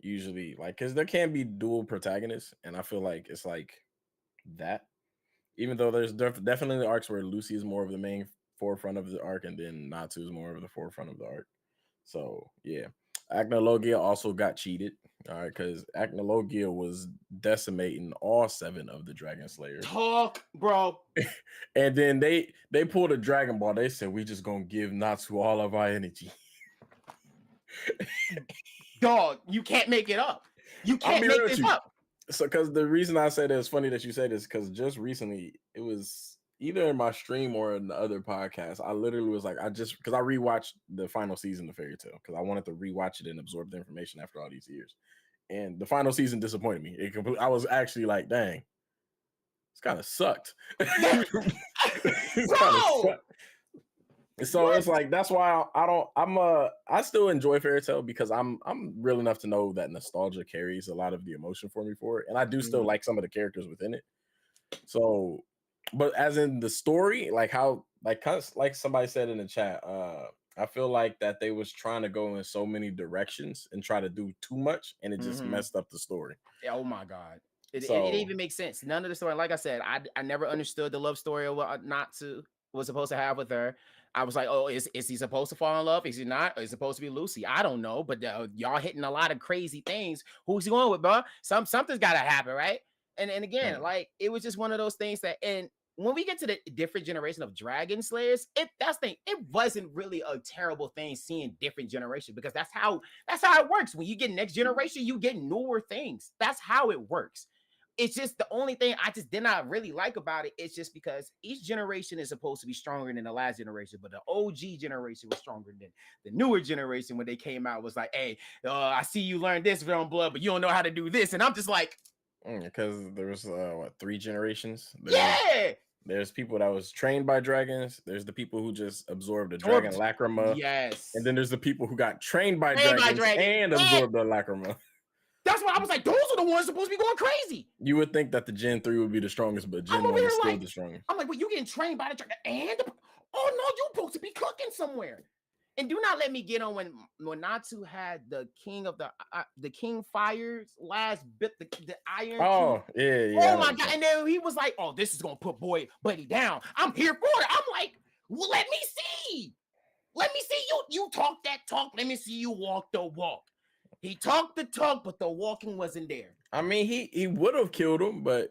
usually, like, because there can be dual protagonists, and I feel like it's like that. Even though there's definitely arcs where Lucy is more of the main forefront of the arc, and then Natsu is more of the forefront of the arc. So yeah, Acnologia also got cheated. All right, because Acnologia was decimating all 7 of the Dragon Slayers. Talk, bro. And then they pulled a Dragon Ball. They said, we just gonna give Natsu all of our energy. Dog, you can't make it up. You can't make this up. So, because the reason I say that it's funny that you say this, because just recently, it was either in my stream or in the other podcast, I literally was like, because I rewatched the final season of Fairy Tail, because I wanted to rewatch it and absorb the information after all these years. And the final season disappointed me. I was actually like, dang, it's kind of sucked. So it's like, that's why I still enjoy Fairy Tail, because I'm real enough to know that nostalgia carries a lot of the emotion for me for it, and I do still like some of the characters within it. So, but as in the story, like how, like somebody said in the chat, I feel like that they was trying to go in so many directions and try to do too much, and it just messed up the story. Oh my god. It even makes sense. None of the story, like I said, I never understood the love story of what Natsu was supposed to have with her. I was like, oh, is he supposed to fall in love? Is he not? Is it supposed to be Lucy? I don't know, but y'all hitting a lot of crazy things. Who's he going with, bro? Something's got to happen, right? And again, like, it was just one of those things that, and when we get to the different generation of Dragon Slayers, it wasn't really a terrible thing seeing different generations, because that's how it works. When you get next generation, you get newer things. That's how it works. It's just the only thing I just did not really like about it. It's just because each generation is supposed to be stronger than the last generation, but the OG generation was stronger than the newer generation. When they came out, was like, hey, I see you learned this from blood, but you don't know how to do this. And I'm just like, because there was 3 generations. There's people that was trained by dragons. There's the people who just absorbed the dragon lacrima. Yes. And then there's the people who got trained by dragons and absorbed the lacrima. That's why I was like, those are the ones supposed to be going crazy. You would think that the Gen 3 would be the strongest, but Gen 1 is still the strongest. I'm like, well, you getting trained by the dragon, and oh no, you supposed to be cooking somewhere. And do not let me get on when Natsu had the king of the King Fire's last bit, the iron. Oh, king. Yeah. Oh my god! And then he was like, "Oh, this is gonna put Buddy down. I'm here for it." I'm like, well, let me see. You talk that talk. Let me see you walk the walk. He talked the talk, but the walking wasn't there. I mean, he would have killed him, but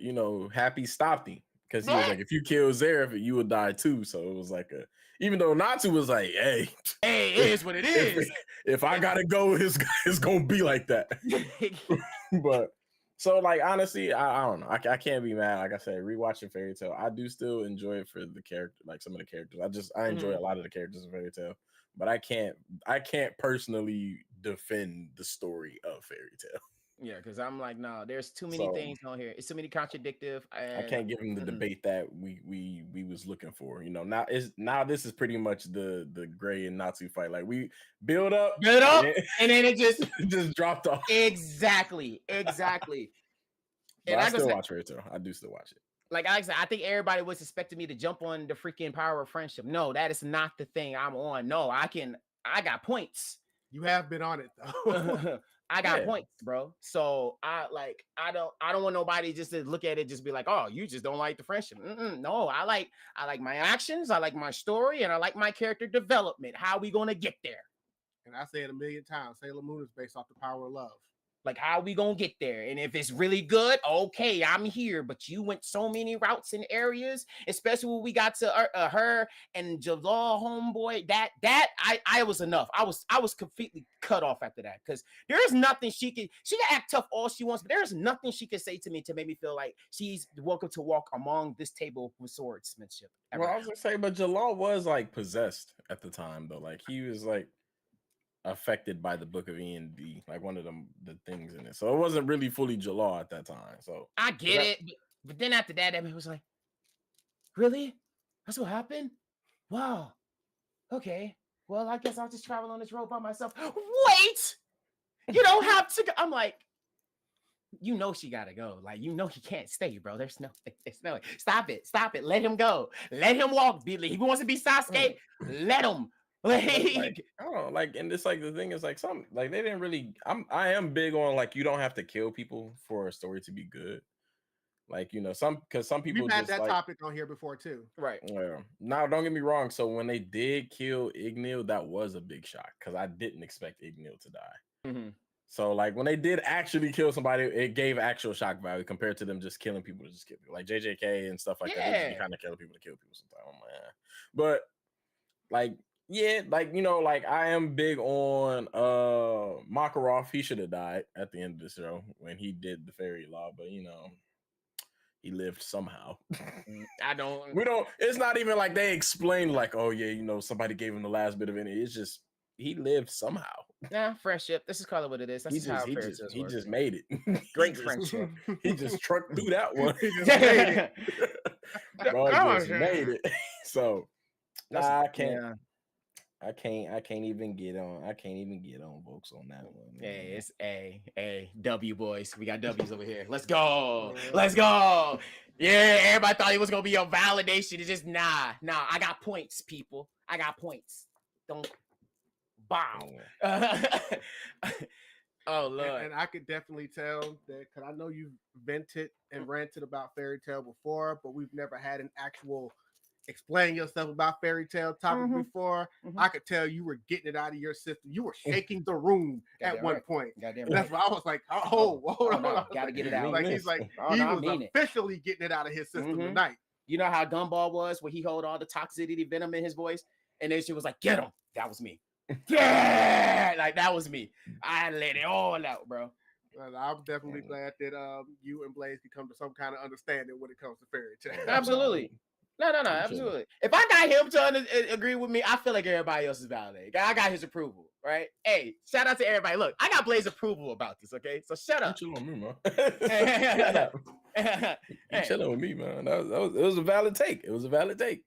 Happy stopped him, because he was like, if you kill Zeref, you would die too. So it was like even though Natsu was like, hey, it is what it is. If I gotta go, it's gonna be like that. But so, like, honestly, I don't know. I can't be mad. Like I said, rewatching Fairy Tail, I do still enjoy it for the character, like some of the characters. I enjoy a lot of the characters in Fairy Tail, but I can't personally defend the story of Fairy Tail. Yeah, because I'm like, no, there's too many things on here. It's too many contradictive. I can't give him the debate that we was looking for. Now this is pretty much the Gray and Natsu fight. Like, we build up, and then it just dropped off. Exactly. But And I still watch Fairy Tail. I do still watch it. Like I said, I think everybody was expecting me to jump on the freaking power of friendship. No, that is not the thing I'm on. No, I got points. You have been on it though. I got Yeah. points, bro. So I don't want nobody just to look at it, just be like, oh, you just don't like the friendship. No, I like my actions, I like my story, and I like my character development. How we gonna get there? And I say it a million times, Sailor Moon is based off the power of love. Like, how we gonna get there? And if it's really good, okay, I'm here. But you went so many routes and areas, especially when we got to her and Jalal homeboy. That I was enough. I was completely cut off after that, because there's nothing she can act tough all she wants, but there's nothing she can say to me to make me feel like she's welcome to walk among this table with swordsmanship. Ever. Well, I was gonna say, but Jalal was like possessed at the time, though. Like he was like affected by the Book of E&D, like one of the things in it. So it wasn't really fully Jalal at that time. So I get it, but then after that, it was like, really? That's what happened? Wow. Okay. Well, I guess I'll just travel on this road by myself. Wait! You don't have to go. I'm like, you know she gotta go. Like, you know he can't stay, bro. There's no stop it. Let him go. Let him walk. He wants to be Sasuke. Let him. Like, I don't know, like, and it's like the thing is like some like they didn't really. I am big on like you don't have to kill people for a story to be good. Like, you know, some people We've had just that like, topic on here before too. Right. Yeah. Now, don't get me wrong. So when they did kill Ignil, that was a big shock because I didn't expect Ignil to die. Mm-hmm. So like when they did actually kill somebody, it gave actual shock value compared to them just killing people to just kill people, like JJK and stuff like that. They just be kind of killing people to kill people sometimes. I'm like, eh. But like, yeah, like, you know, like I am big on Makarov. He should have died at the end of the show when he did the fairy law, but you know, he lived somehow. It's not even like they explained like, oh yeah, you know, somebody gave him the last bit of it. It's just he lived somehow. Nah, friendship. This is call it what it is. That's he just made it. Great friendship. He just trucked through that one. He just made it. Bro, just made it. So I can't. Yeah. I can't even get on. I can't even get on VoQualz on that one. Hey, it's A W boys. We got W's over here. Let's go. Let's go. Yeah, everybody thought it was gonna be a validation. It's just nah. I got points, people. I got points. Don't bow. Oh Lord. And I could definitely tell that because I know you've vented and ranted about Fairy Tail before, but we've never had an actual explain yourself about Fairy Tail topic before. I could tell you were getting it out of your system. You were shaking the room at one point. And that's why I was like, hold on. Gotta get it out. Like he's like, he was officially getting it out of his system tonight. You know how Gumball was, where he held all the toxicity venom in his voice, and then she was like, get him. That was me. Yeah, like that was me. I let it all out, bro. I'm definitely glad that you and Blaze can come to some kind of understanding when it comes to Fairy Tail. Absolutely. No, absolutely. If I got him to agree with me, I feel like everybody else is validated. I got his approval, right? Hey, shout out to everybody. Look, I got Blaze approval about this, okay? So shut up. You chilling with me, man. You chilling with me, man. It was a valid take. It was a valid take.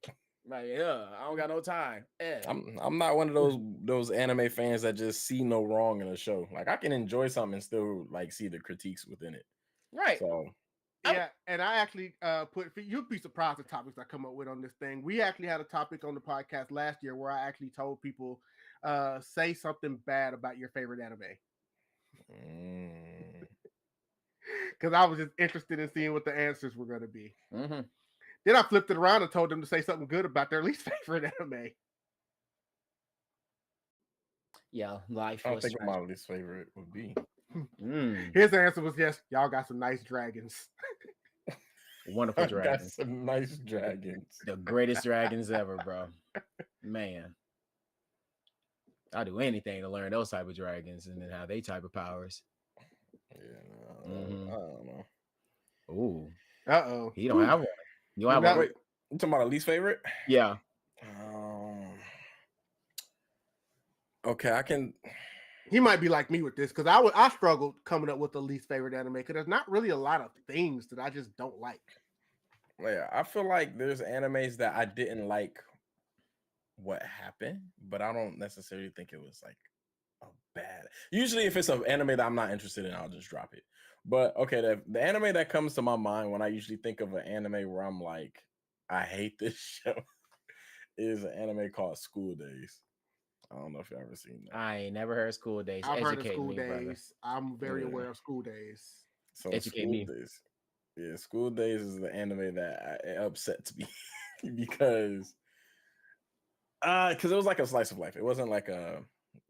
Like, yeah, I don't got no time. Yeah. I'm not one of those anime fans that just see no wrong in a show. Like I can enjoy something and still like see the critiques within it. Right. So yeah, and I actually you'd be surprised the topics I come up with on this thing. We actually had a topic on the podcast last year where I actually told people say something bad about your favorite anime. Because I was just interested in seeing what the answers were going to be. Then I flipped it around and told them to say something good about their least favorite anime. Yeah, life. I don't think my least favorite would be. His answer was yes, y'all got some nice dragons. Wonderful dragons. Got some nice dragons. The greatest dragons ever, bro. Man. I'd do anything to learn those type of dragons and then how they type of powers. Yeah, I don't know. Ooh. Uh-oh. He don't have one. You don't have one. Wait, you talking about a least favorite? Yeah. Okay, I can. He might be like me with this because I struggled coming up with the least favorite anime because there's not really a lot of things that I just don't like. Yeah, I feel like there's animes that I didn't like what happened, but I don't necessarily think it was like a bad. Usually, if it's an anime that I'm not interested in, I'll just drop it. But okay, the anime that comes to my mind when I usually think of an anime where I'm like, I hate this show, is an anime called School Days. I don't know if y'all ever seen that. I ain't never heard of School Days. I've heard of Educate School me, brother. Days. I'm very Yeah. aware of School Days. So Educate School me. Days. Yeah, School Days is the anime that it upsets me because it was like a slice of life. It wasn't like a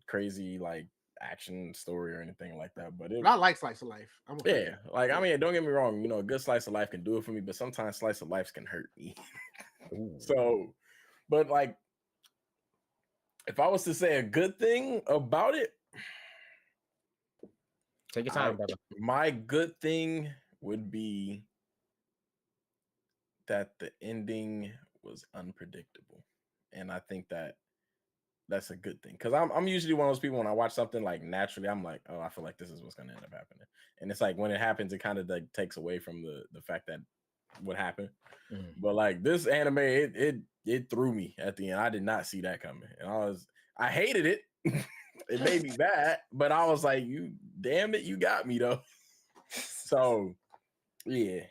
crazy like action story or anything like that. But I like slice of life. Yeah, like I mean, don't get me wrong. You know, a good slice of life can do it for me, but sometimes slice of life can hurt me. So, but like, if I was to say a good thing about it, take your time, brother. My good thing would be that the ending was unpredictable, and I think that that's a good thing because I'm usually one of those people when I watch something like naturally I'm like, oh, I feel like this is what's gonna end up happening, and it's like when it happens, it kind of like takes away from the fact that what happened. But like this anime, it threw me at the end. I did not see that coming, and I hated it. It made me bad, but I was like, you damn it, you got me though. So yeah,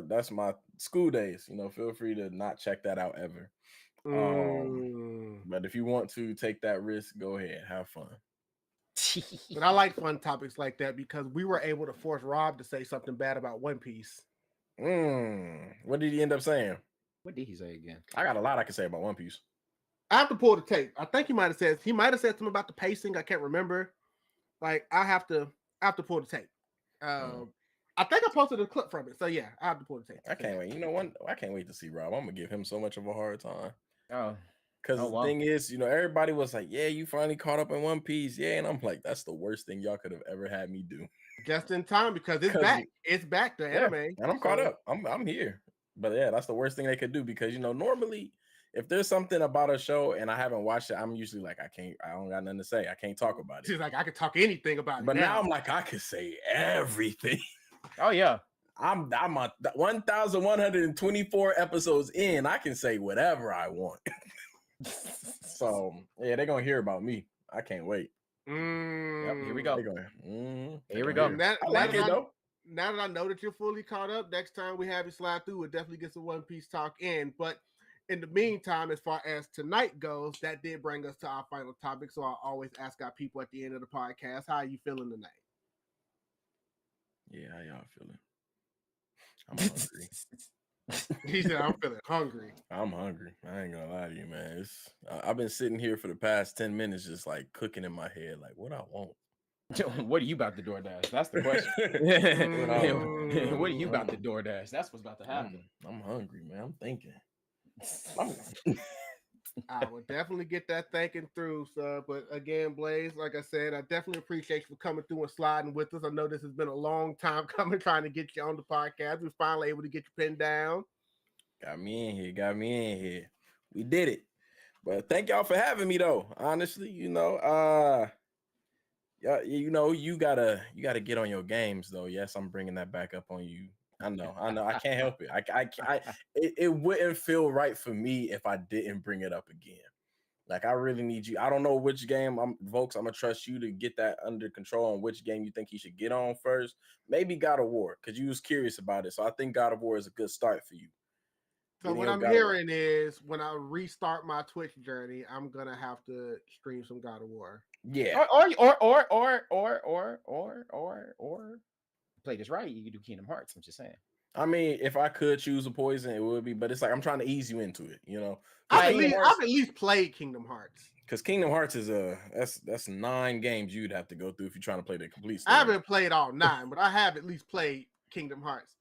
that's my School Days. You know, feel free to not check that out ever. But if you want to take that risk, go ahead, have fun. But I like fun topics like that because we were able to force Rob to say something bad about One Piece. What did he end up saying? What did he say again? I got a lot I can say about One Piece. I have to pull the tape. I think he might have said something about the pacing. I can't remember. Like I have to pull the tape. I think I posted a clip from it. So yeah, I have to pull the tape. I can't wait. You know what? I can't wait to see Rob. I'm gonna give him so much of a hard time. Oh. Because the thing is, you know, everybody was like, yeah, you finally caught up in One Piece. Yeah. And I'm like, that's the worst thing y'all could have ever had me do. Just in time because it's back. It's back to anime. And I'm caught up. I'm here. But yeah, that's the worst thing they could do because, you know, normally if there's something about a show and I haven't watched it, I'm usually like, I don't got nothing to say. I can't talk about it. She's like, I can talk anything about it. But now I'm like, I can say everything. Oh, yeah. I'm 1,124 episodes in. I can say whatever I want. So yeah, they're gonna hear about me. I can't wait. Yep, here we go. Here we go. I like it though. Now that I know that you're fully caught up, next time we have you slide through, we'll definitely get some One Piece talk in. But in the meantime, as far as tonight goes, that did bring us to our final topic. So I always ask our people at the end of the podcast, how are you feeling tonight? Yeah, how y'all feeling? I'm hungry. He said, I'm feeling hungry. I'm hungry. I ain't gonna lie to you, man. I've been sitting here for the past 10 minutes just like cooking in my head, like what I want. What are you about to DoorDash? That's the question. What are you about to DoorDash? That's what's about to happen. I'm hungry, man. I'm thinking. I will definitely get that thinking through, sir. But again, Blaze, like I said, I definitely appreciate you for coming through and sliding with us. I know this has been a long time coming, trying to get you on the podcast. We're finally able to get you pinned down. Got me in here. We did it. But thank y'all for having me, though. Honestly, you know, you gotta get on your games, though. Yes, I'm bringing that back up on you. I know. I can't help it. It wouldn't feel right for me if I didn't bring it up again. Like I really need you. I don't know which game. VoQualz, I'm gonna trust you to get that under control on which game you think he should get on first. Maybe God of War, because you was curious about it. So I think God of War is a good start for you. So what I'm hearing is when I restart my Twitch journey, I'm gonna have to stream some God of War. Yeah. Or play this right, you can do Kingdom Hearts. I'm just saying. I mean, if I could choose a poison, it would be, but it's like I'm trying to ease you into it, you know. I've at least played Kingdom Hearts. Because Kingdom Hearts is that's 9 games you'd have to go through if you're trying to play the complete story. I haven't played all 9, but I have at least played Kingdom Hearts.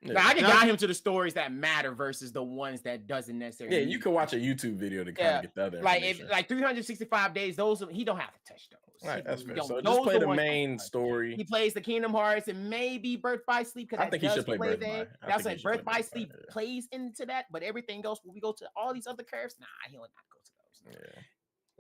Yeah. Now, I can guide him to the stories that matter versus the ones that doesn't necessarily. Yeah, you can watch a YouTube video to kind of get the other. Like 365 days, those he don't have to touch those. Right, that's fair. So just play the main story. He plays the Kingdom Hearts and maybe Birth by Sleep because I think he should play Birth by. That's like Birth by Sleep plays into that, but everything else when we go to all these other curves, he'll not go to those. Yeah.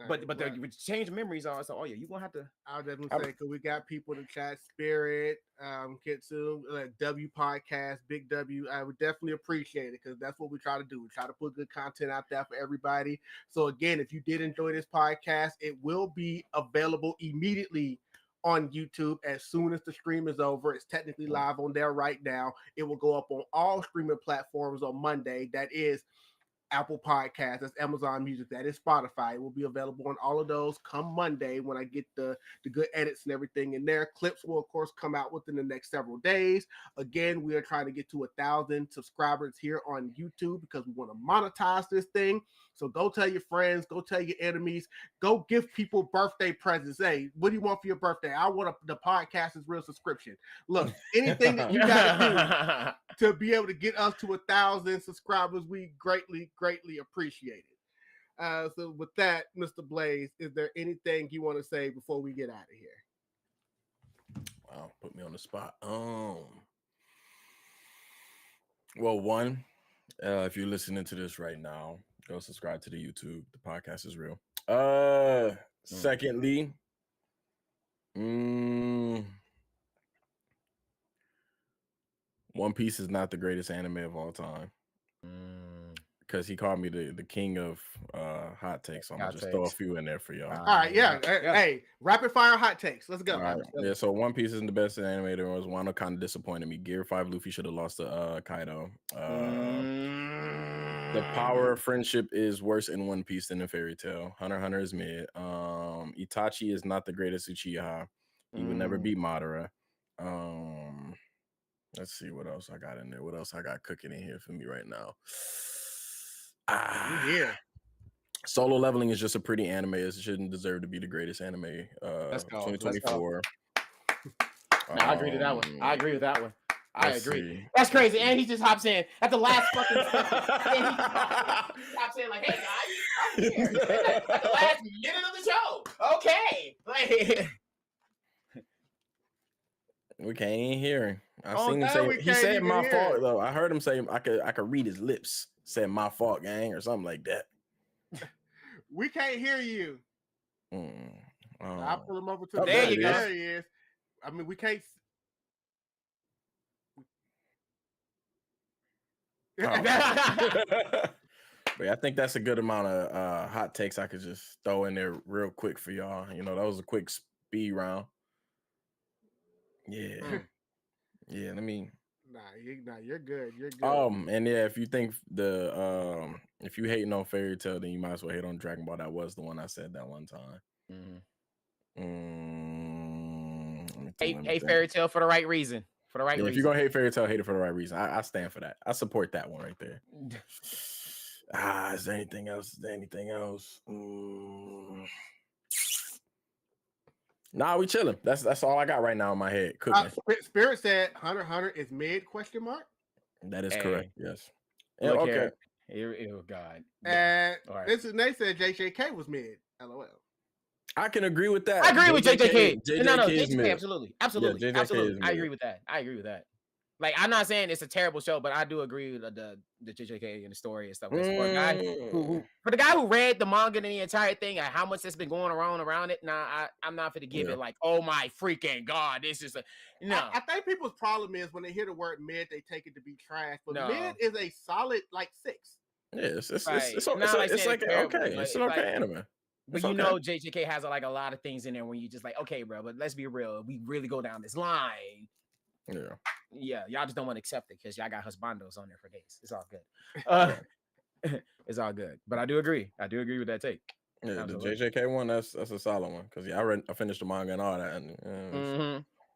But the change memories are so. Oh yeah, you gonna have to. I'll definitely say because we got people in the chat, Spirit, Kitsu, W Podcast, Big W. I would definitely appreciate it because that's what we try to do. We try to put good content out there for everybody. So again, if you did enjoy this podcast, it will be available immediately on YouTube as soon as the stream is over. It's technically live on there right now. It will go up on all streaming platforms on Monday. That is Apple Podcasts, that's Amazon Music, that is Spotify. It will be available on all of those come Monday when I get the good edits and everything in there. Clips will, of course, come out within the next several days. Again, we are trying to get to 1,000 subscribers here on YouTube because we want to monetize this thing. So go tell your friends, go tell your enemies, go give people birthday presents. Hey, what do you want for your birthday? I want the podcast is real subscription. Look, anything that you got to do to be able to get us to 1,000 subscribers, we greatly appreciate it. So with that, Mr. Blaze, is there anything you want to say before we get out of here? Wow, put me on the spot. Well, one, if you're listening to this right now, go subscribe to the YouTube. The podcast is real. Secondly, One Piece is not the greatest anime of all time. Because he called me the king of hot takes. So I'm gonna just throw a few in there for y'all. All right, yeah. Hey, rapid fire hot takes. Let's go. All right. Yeah, so One Piece isn't the best anime. There was one that kind of disappointed me. Gear 5 Luffy should have lost to Kaido. The power of friendship is worse in One Piece than in Fairy Tail. Hunter x Hunter is mid. Itachi is not the greatest Uchiha. He would never beat Madara. Let's see what else I got in there. What else I got cooking in here for me right now? Yeah. Solo Leveling is just a pretty anime. It shouldn't deserve to be the greatest anime. 2024. No, I agree to that one. I agree with that one. I agree. See. That's crazy. And he just hops in at the last fucking second. And he hops in like, hey guys, I'm here. At the last minute of the show. Okay. Like, we can't hear him. I Oh, seen him no, say we he can't said even my hear fault it. though. I heard him say I could read his lips. Said my fault, gang, or something like that. We can't hear you. I'll pull him over to the there you go. There he is. I mean, we can't. But yeah, I think that's a good amount of hot takes I could just throw in there real quick for y'all. You know, that was a quick speed round. Yeah. Yeah, let me. Nah, you're good. You're good. And yeah, if you think if you hating on Fairy Tail, then you might as well hate on Dragon Ball. That was the one I said that one time. hate Fairy Tail for the right reason. For the right reason. If you're gonna hate Fairy Tail, hate it for the right reason. I stand for that. I support that one right there. Is there anything else? Nah, we chilling. That's all I got right now in my head. Cooking. Spirit said Hunter x Hunter is mid ? That is correct. Yes. Look Okay. Here. Oh God. And All right. this is Nate said JJK was mid. LOL. I can agree with that. I agree with JJK. No, JJK is JJK, mid. absolutely. Yeah, JJK Absolutely. is I mid. agree with that. Like, I'm not saying it's a terrible show, but I do agree with the JJK and the story and stuff. For the guy who read the manga and the entire thing, and how much that's been going around it, I'm not going to give it like, oh my freaking God, this is I think people's problem is when they hear the word mid, they take it to be trash. But mid is a solid like 6. Yeah, it's like terrible, okay. It's an okay anime. But you know, JJK has like a lot of things in there when you just like, okay, bro, but let's be real. We really go down this line. Yeah, y'all just don't want to accept it because y'all got husbandos on there for days. It's all good. It's all good. But I do agree with that take. Yeah, the JJK one, that's a solid one because I finished the manga and all that. And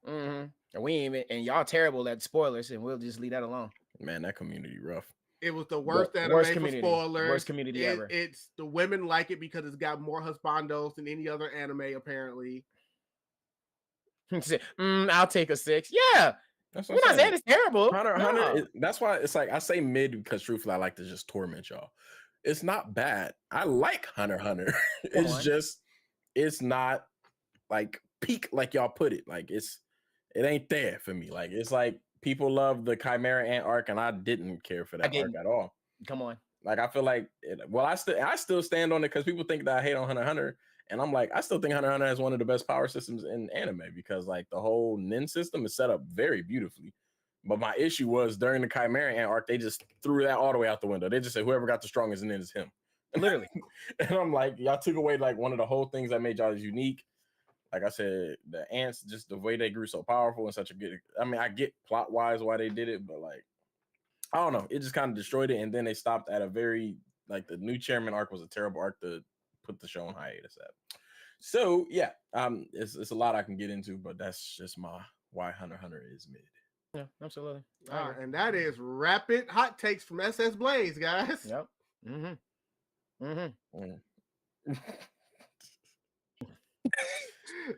And we ain't even, and y'all terrible at spoilers, and we'll just leave that alone. Man, that community rough. It was the worst anime for spoilers. Worst community ever. It's the women like it because it's got more husbandos than any other anime, apparently. I'll take a 6. Yeah. We're not saying it's terrible. Hunter, that's why it's like I say mid because truthfully I like to just torment y'all. It's not bad. I like Hunter x Hunter. It's not like peak like y'all put it. Like it ain't there for me. Like it's like people love the Chimera Ant arc and I didn't care for that arc at all. Come on. Like I feel like I still stand on it because people think that I hate on Hunter x Hunter. And I'm like, I still think Hunter x Hunter has one of the best power systems in anime because like the whole nin system is set up very beautifully. But my issue was during the Chimera Ant arc, they just threw that all the way out the window. They just said whoever got the strongest nin is him. Literally. And I'm like, y'all took away like one of the whole things that made y'all unique. Like I said, the ants, just the way they grew so powerful and such a good. I mean, I get plot wise why they did it, but like, I don't know. It just kind of destroyed it. And then they stopped at a very like the new chairman arc was a terrible arc to put the show on hiatus at. So yeah, it's a lot I can get into, but that's just my why Hunter x Hunter is mid. Yeah, absolutely. All right, and that is rapid hot takes from SSBlayze, guys. Yep.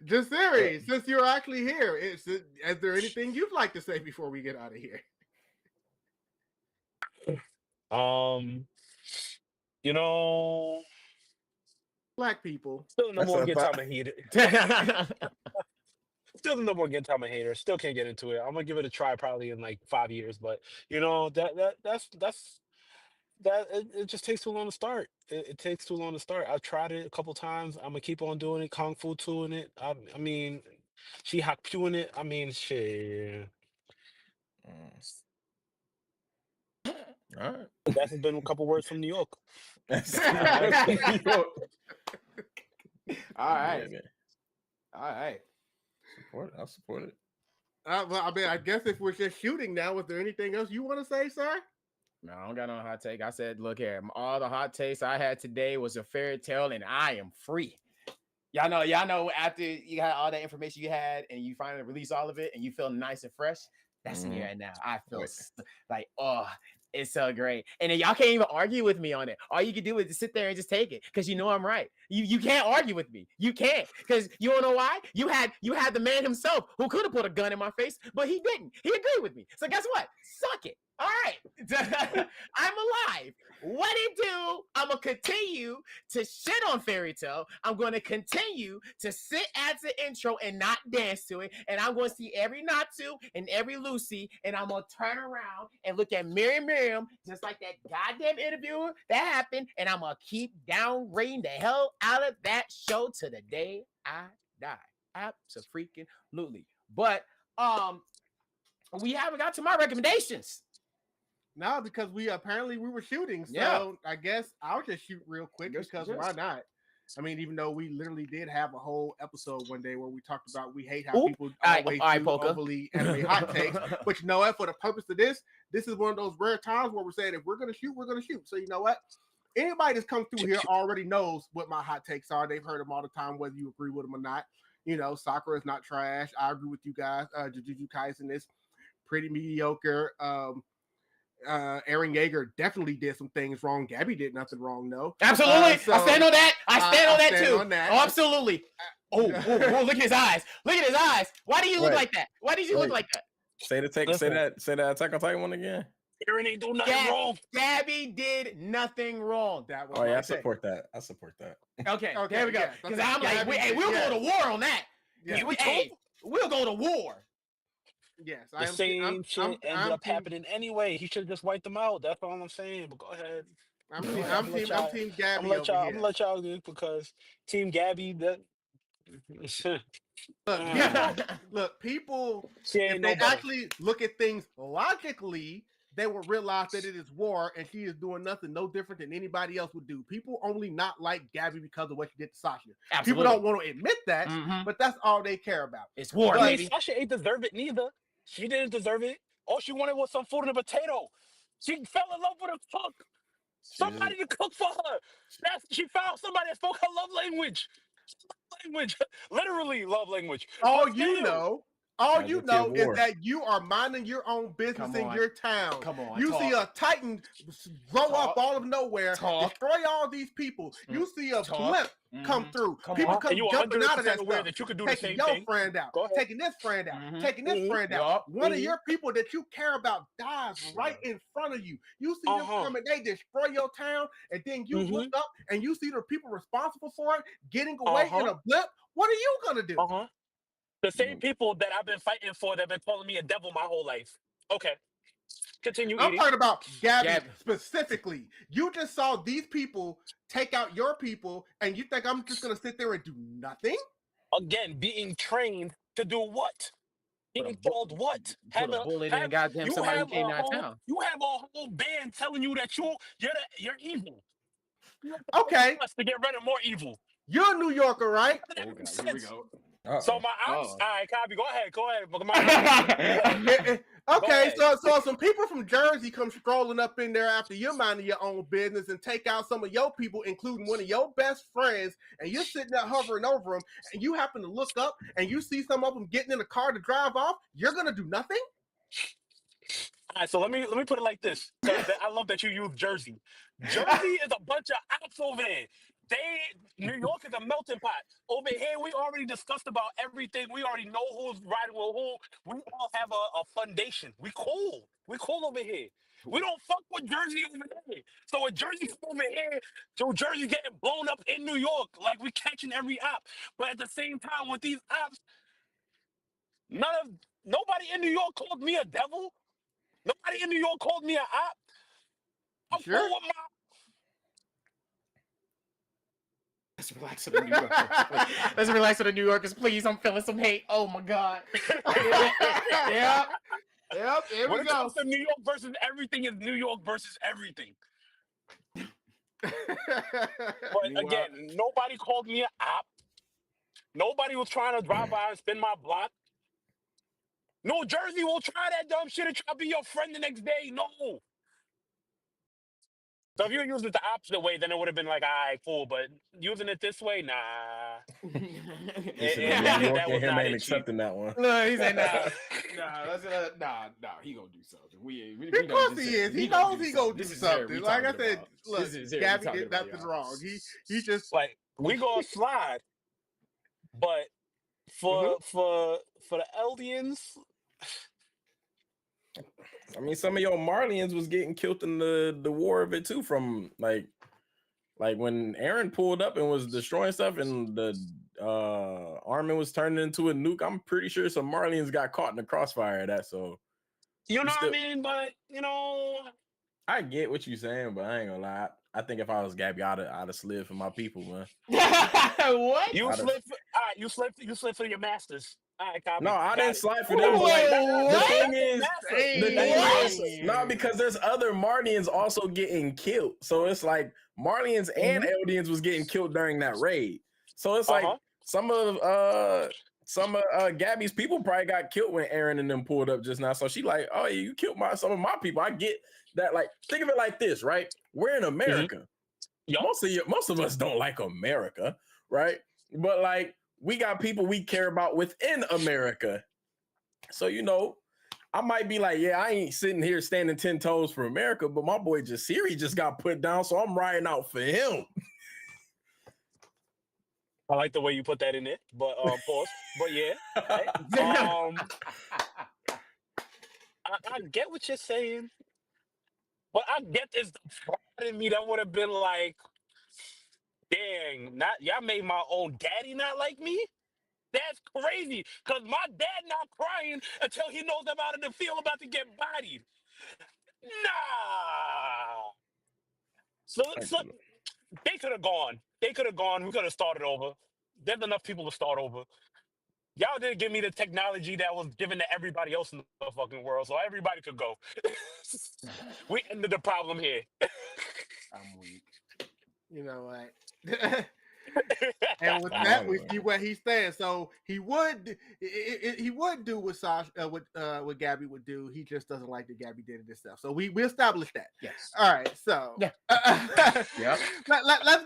Jasirii, since you're actually here, is there anything you'd like to say before we get out of here? You know, Black people. still no That's more a get fact. time of hater. Still no more get time of hater. Still can't get into it. I'm gonna give it a try probably in like 5 years, but you know it just takes too long to start. It takes too long to start. I've tried it a couple times. I'm gonna keep on doing it. Kung Fu doing it. I mean, she hak in it. I mean, shit. All right. That's been a couple words from New York. All right. Yeah, All right. I'll support it. Well, I mean, I guess if we're just shooting now, is there anything else you want to say, sir? No, I don't got no hot take. I said, look here, all the hot takes I had today was a fairy tale, and I am free. Y'all know after you had all that information you had and you finally release all of it and you feel nice and fresh, that's me right now. I feel like, oh, it's so great. And then y'all can't even argue with me on it. All you can do is just sit there and just take it because you know I'm right. You can't argue with me. You can't, because you don't know why? You had the man himself who could have put a gun in my face, but he didn't. He agreed with me. So guess what? Suck it. All right. I'm alive. What it do? I'm going to continue to shit on Fairy Tale. I'm going to continue to sit at the intro and not dance to it. And I'm going to see every Natsu and every Lucy. And I'm going to turn around and look at Miriam, just like that goddamn interviewer that happened. And I'm going to keep downrating the hell out of that show to the day I die. Absolutely. But we haven't got to my recommendations. No, because we were shooting. So Yeah. I guess I'll just shoot real quick because why not? I mean, even though we literally did have a whole episode one day where we talked about we hate how people always do overly anime hot takes. But you know what? For the purpose of this is one of those rare times where we're saying if we're gonna shoot, we're gonna shoot. So you know what? Anybody that's come through here already knows what my hot takes are. They've heard them all the time, whether you agree with them or not. You know, Sakura is not trash. I agree with you guys. Jujutsu Kaisen is pretty mediocre. Eren Yeager definitely did some things wrong. Gabby did nothing wrong, though. Absolutely. So, I stand on that. I stand on that too. On that. Oh, absolutely. Oh, look at his eyes. Look at his eyes. Why do you look like that? Why did you look like that? Say that Attack on Titan one again. Eren ain't do nothing wrong. Gabby did nothing wrong. That was Oh yeah, I support that. Okay, Okay, there we go. yeah, Because okay. I'm like, we'll go to war on that. Yeah. We'll go to war. Yes, The same shit ended up happening anyway. He should have just wiped them out. That's all I'm saying. But go ahead. I'm team Gabby. I'm gonna let y'all do it because Team Gabby. Look, people. She ain't If no they better. actually look at things logically, they will realize that it is war, and she is doing nothing no different than anybody else would do. People only not like Gabby because of what she did to Sasha. Absolutely. People don't want to admit that, but that's all they care about. It's war, I mean, baby. Sasha ain't deserve it neither. She didn't deserve it. All she wanted was some food and a potato. She fell in love with a cook. Somebody to cook for her. She found somebody that spoke her love language. Literally love language. All you know is war. that you are minding your own business in your town. Come on, You talk. see a Titan grow up all of nowhere, Talk. destroy all these people. You see a blimp come through. Come People on. come And you jumping out of that 100% aware stuff. that you could do the Taking same your thing. friend out, Go ahead. taking this friend out, taking this friend out. Yup. One of your people that you care about dies right in front of you. You see them coming, they destroy your town, and then you look up and you see the people responsible for it getting away in a blip. What are you gonna do? The same people that I've been fighting for that have been calling me a devil my whole life. Okay. Continue I'm eating. talking about Gabby specifically. You just saw these people take out your people, and you think I'm just gonna sit there and do nothing? Again, being trained to do what? Being told what? Put a bullet in goddamn somebody who came out of town. You have a whole band telling you that you're evil. Okay, Us to get rid of more evil. you're a New Yorker, right? Here we go. So my ops. Oh. All right, copy. Go ahead. But my Okay, Go so some people from Jersey come strolling up in there after you're minding your own business and take out some of your people, including one of your best friends, and you're sitting there hovering over them, and you happen to look up and you see some of them getting in a car to drive off. You're gonna do nothing. All right, so let me put it like this. I love that you use Jersey. Jersey is a bunch of ops over there. New York is a melting pot. Over here, we already discussed about everything. We already know who's riding with who. We all have a foundation. We cool. We cool over here. We don't fuck with Jersey over there. So with Jersey over here, so Jersey getting blown up in New York, like we catching every op. But at the same time, with these ops, nobody in New York called me a devil. Nobody in New York called me an op. I'm Sure. cool with my. Let's relax with the New Yorkers. Let's relax with the New Yorkers, please. I'm feeling some hate. Oh my God. Yep. Here When we it go. comes to New York versus everything, is New York versus everything. But again, nobody called me an op. Nobody was trying to drive by and spin my block. New Jersey will try that dumb shit and try to be your friend the next day. No. So if you used it the opposite way, then it would have been like, all right, cool. But using it this way, nah. New York That was and him not ain't it, accepting that one. Look, he said, nah, he gonna do something. We Of course he is. He knows he gonna do This is here something. we Like I talking said, about. look, This is here we Gabby talking did about, nothing y'all. wrong. He just like we gonna slide. But for the Eldians, I mean, some of your Marlians was getting killed in the war of it too. From like when Aaron pulled up and was destroying stuff, and the army was turning into a nuke. I'm pretty sure some Marlians got caught in the crossfire of that. So you know what I mean? But you know, I get what you're saying, but I ain't gonna lie. I think if I was Gabby, I'd have slid for my people, man. What? you slid for, all right, you slid for your masters. All right, copy. No, I didn't it. slide for them. But like, the What? thing is, What? no, because there's other Marlians also getting killed. So it's like Marlians and Eldians was getting killed during that raid. So it's like some of Gabby's people probably got killed when Aaron and them pulled up just now. So she like, oh, you killed some of my people. I get that. Like, think of it like this, right? We're in America. Most of us don't like America, right? But like, we got people we care about within America. So, you know, I might be like, yeah, I ain't sitting here standing 10 toes for America, but my boy Jasirii just got put down, so I'm riding out for him. I like the way you put that in there, but pause. But yeah, right? I get what you're saying, but I get this pride in me that would have been like, dang, y'all made my own daddy not like me. That's crazy, because my dad not crying until he knows I'm out in the field about to get bodied. Nah. So they could have gone. They could have gone. We could have started over. There's enough people to start over. Y'all didn't give me the technology that was given to everybody else in the fucking world, so everybody could go. We ended the problem here. I'm weak. You know what? And with that, we see where he stands. So he would do what Sasha, what Gabby would do. He just doesn't like that Gabby did it himself. So we established that. Yes. All right. So yeah. Yep. Let's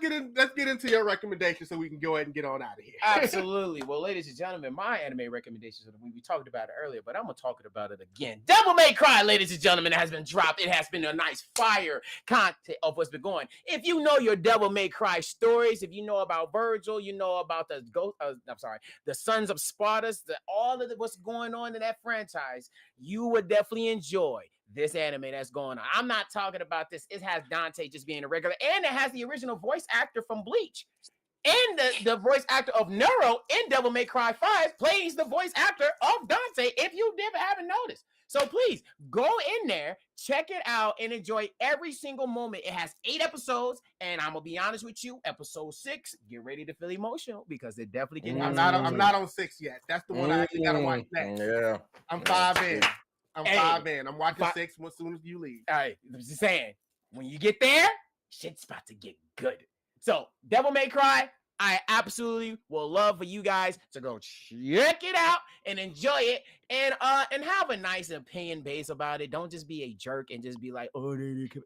get into your recommendation so we can go ahead and get on out of here. Absolutely. Well, ladies and gentlemen, my anime recommendations of the week. We talked about it earlier, but I'm gonna talk about it again. Devil May Cry, ladies and gentlemen, has been dropped. It has been a nice fire content of what's been going. If you know your Devil May Cry stories, if you know about Virgil, you know about the the Sons of Spartus, all of what's going on in that franchise, you would definitely enjoy this anime that's going on. I'm not talking about this. It has Dante just being a regular, and it has the original voice actor from Bleach. And the voice actor of Nero in Devil May Cry 5 plays the voice actor of Dante, if you haven't noticed. So please go in there, check it out, and enjoy every single moment. It has 8 episodes, and I'm gonna be honest with you, episode 6, get ready to feel emotional because it definitely can. I'm not on 6 yet. That's the one I actually gotta watch next. Yeah, I'm 5 in. I'm watching 6 as soon as you leave. All right, I'm just saying, when you get there, shit's about to get good. So, Devil May Cry, I absolutely will love for you guys to go check it out and enjoy it and have a nice opinion base about it. Don't just be a jerk and just be like, oh,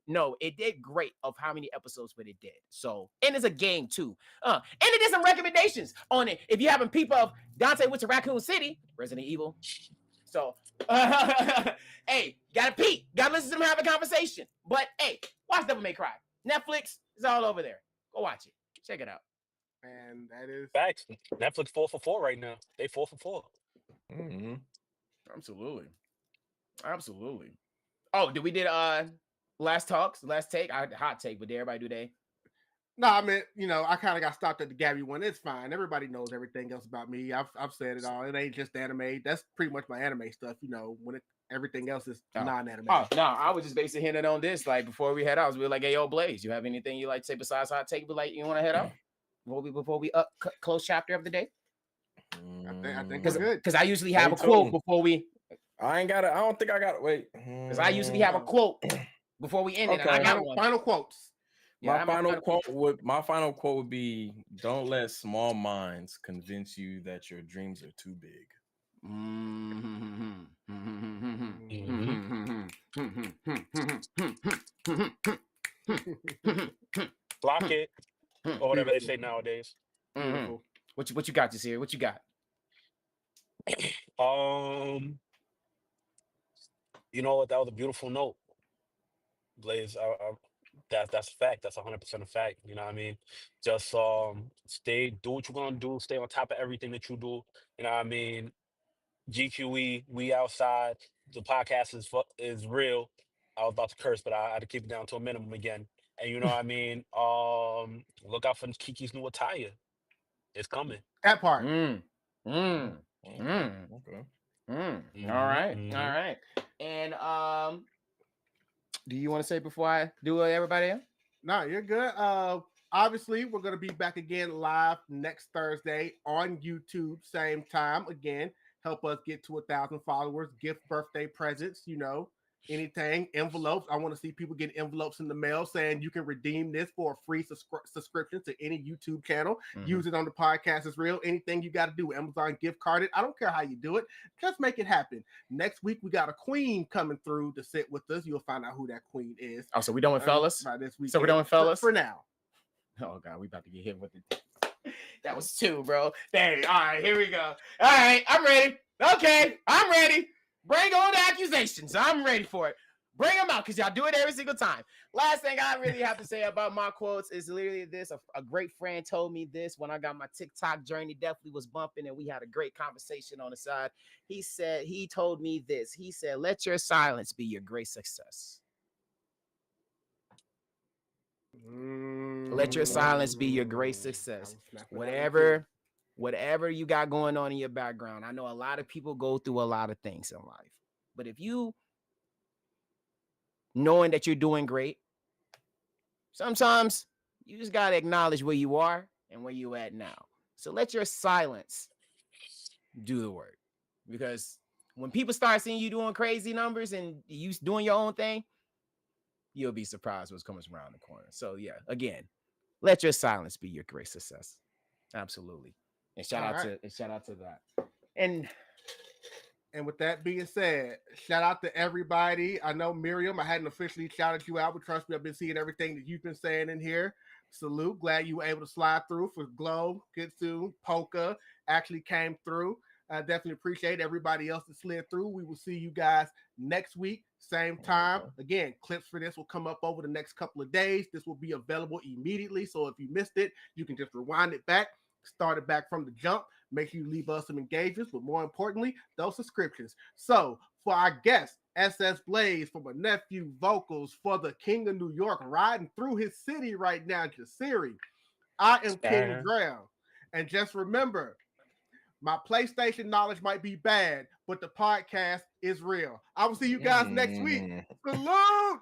no, it did great of how many episodes but it did. So, and it's a game too. And it did some recommendations on it. If you haven't people of Dante went to Raccoon City, Resident Evil. So, hey, gotta peep, gotta listen to them have a conversation. But hey, watch Devil May Cry. Netflix is all over there. Go watch it. Check it out. And that is Facts. Netflix 4 for 4 right now. They 4 for 4. Mm-hmm. Absolutely. Oh, did we did last take? I hot take, but did everybody do they? no, I mean, I kind of got stopped at the Gabby one. It's fine. Everybody knows everything else about me. I've said it all. It ain't just anime. That's pretty much my anime stuff. When everything else is non-anime. Oh no, I was just basically hinting on this. Like before we head out, we were like, "Hey, yo, Blaze, you have anything you like to say besides hot take? But like, you want to head out before we close chapter of the day? I think we're good. Because I usually have a quote before we. I ain't got it. I don't think I got it. Wait. Because I usually have a quote before we end it. Okay. And I got one. Final quotes. My final quote would be, "Don't let small minds convince you that your dreams are too big." Block it. Or whatever they say nowadays. What you got, Jasirii? What you got? You know what? That was a beautiful note, Blaze. That's a fact. That's 100% a fact. You know what I mean? Just do what you're gonna do. Stay on top of everything that you do. You know what I mean? GQE, we outside. The podcast is real. I was about to curse, but I had to keep it down to a minimum again. And you know what I mean? Look out for Kiki's new attire. It's coming. That part. Okay. All right. And do you want to say before I do everybody else? No, you're good. Obviously, we're gonna be back again live next Thursday on YouTube, same time. Again, help us get to 1,000 followers. Gift birthday presents. Anything, envelopes. I want to see people get envelopes in the mail saying you can redeem this for a free subscription to any YouTube channel. Use it on the podcast is real. Anything you got to do, Amazon gift card it. I don't care how you do it. Just make it happen. Next week, we got a queen coming through to sit with us. You'll find out who that queen is. Oh, so we done with fellas? By this weekend. So we done with fellas? For now. Oh, God, we about to get hit with it. That was 2, bro. Dang. All right, here we go. All right, I'm ready. Okay, I'm ready. Bring on the accusations. I'm ready for it. Bring them out because y'all do it every single time. Last thing I really have to say about my quotes is literally this. A great friend told me this when I got my TikTok journey. Definitely was bumping and we had a great conversation on the side. He told me this. He said, let your silence be your great success. Let your silence be your great success. Whatever you got going on in your background. I know a lot of people go through a lot of things in life. But if you knowing that you're doing great, sometimes you just got to acknowledge where you are and where you at now. So let your silence do the work. Because when people start seeing you doing crazy numbers and you doing your own thing, you'll be surprised what's coming around the corner. So yeah, again, let your silence be your great success. Absolutely. And shout out to that. And with that being said, shout out to everybody. I know Miriam, I hadn't officially shouted you out, but trust me, I've been seeing everything that you've been saying in here. Salute. Glad you were able to slide through for Glow, Kitsu, Polka actually came through. I definitely appreciate everybody else that slid through. We will see you guys next week, same time. Again, clips for this will come up over the next couple of days. This will be available immediately. So if you missed it, you can just rewind it back. Start it back from the jump. Make sure you leave us some engagements, but more importantly, those subscriptions. So for our guest, SSBlayze, for my nephew VoQualz, for the King of New York, riding through his city right now, Jasirii, I am King Drell. And just remember, my PlayStation knowledge might be bad, but the podcast is real. I will see you guys next week. Salute!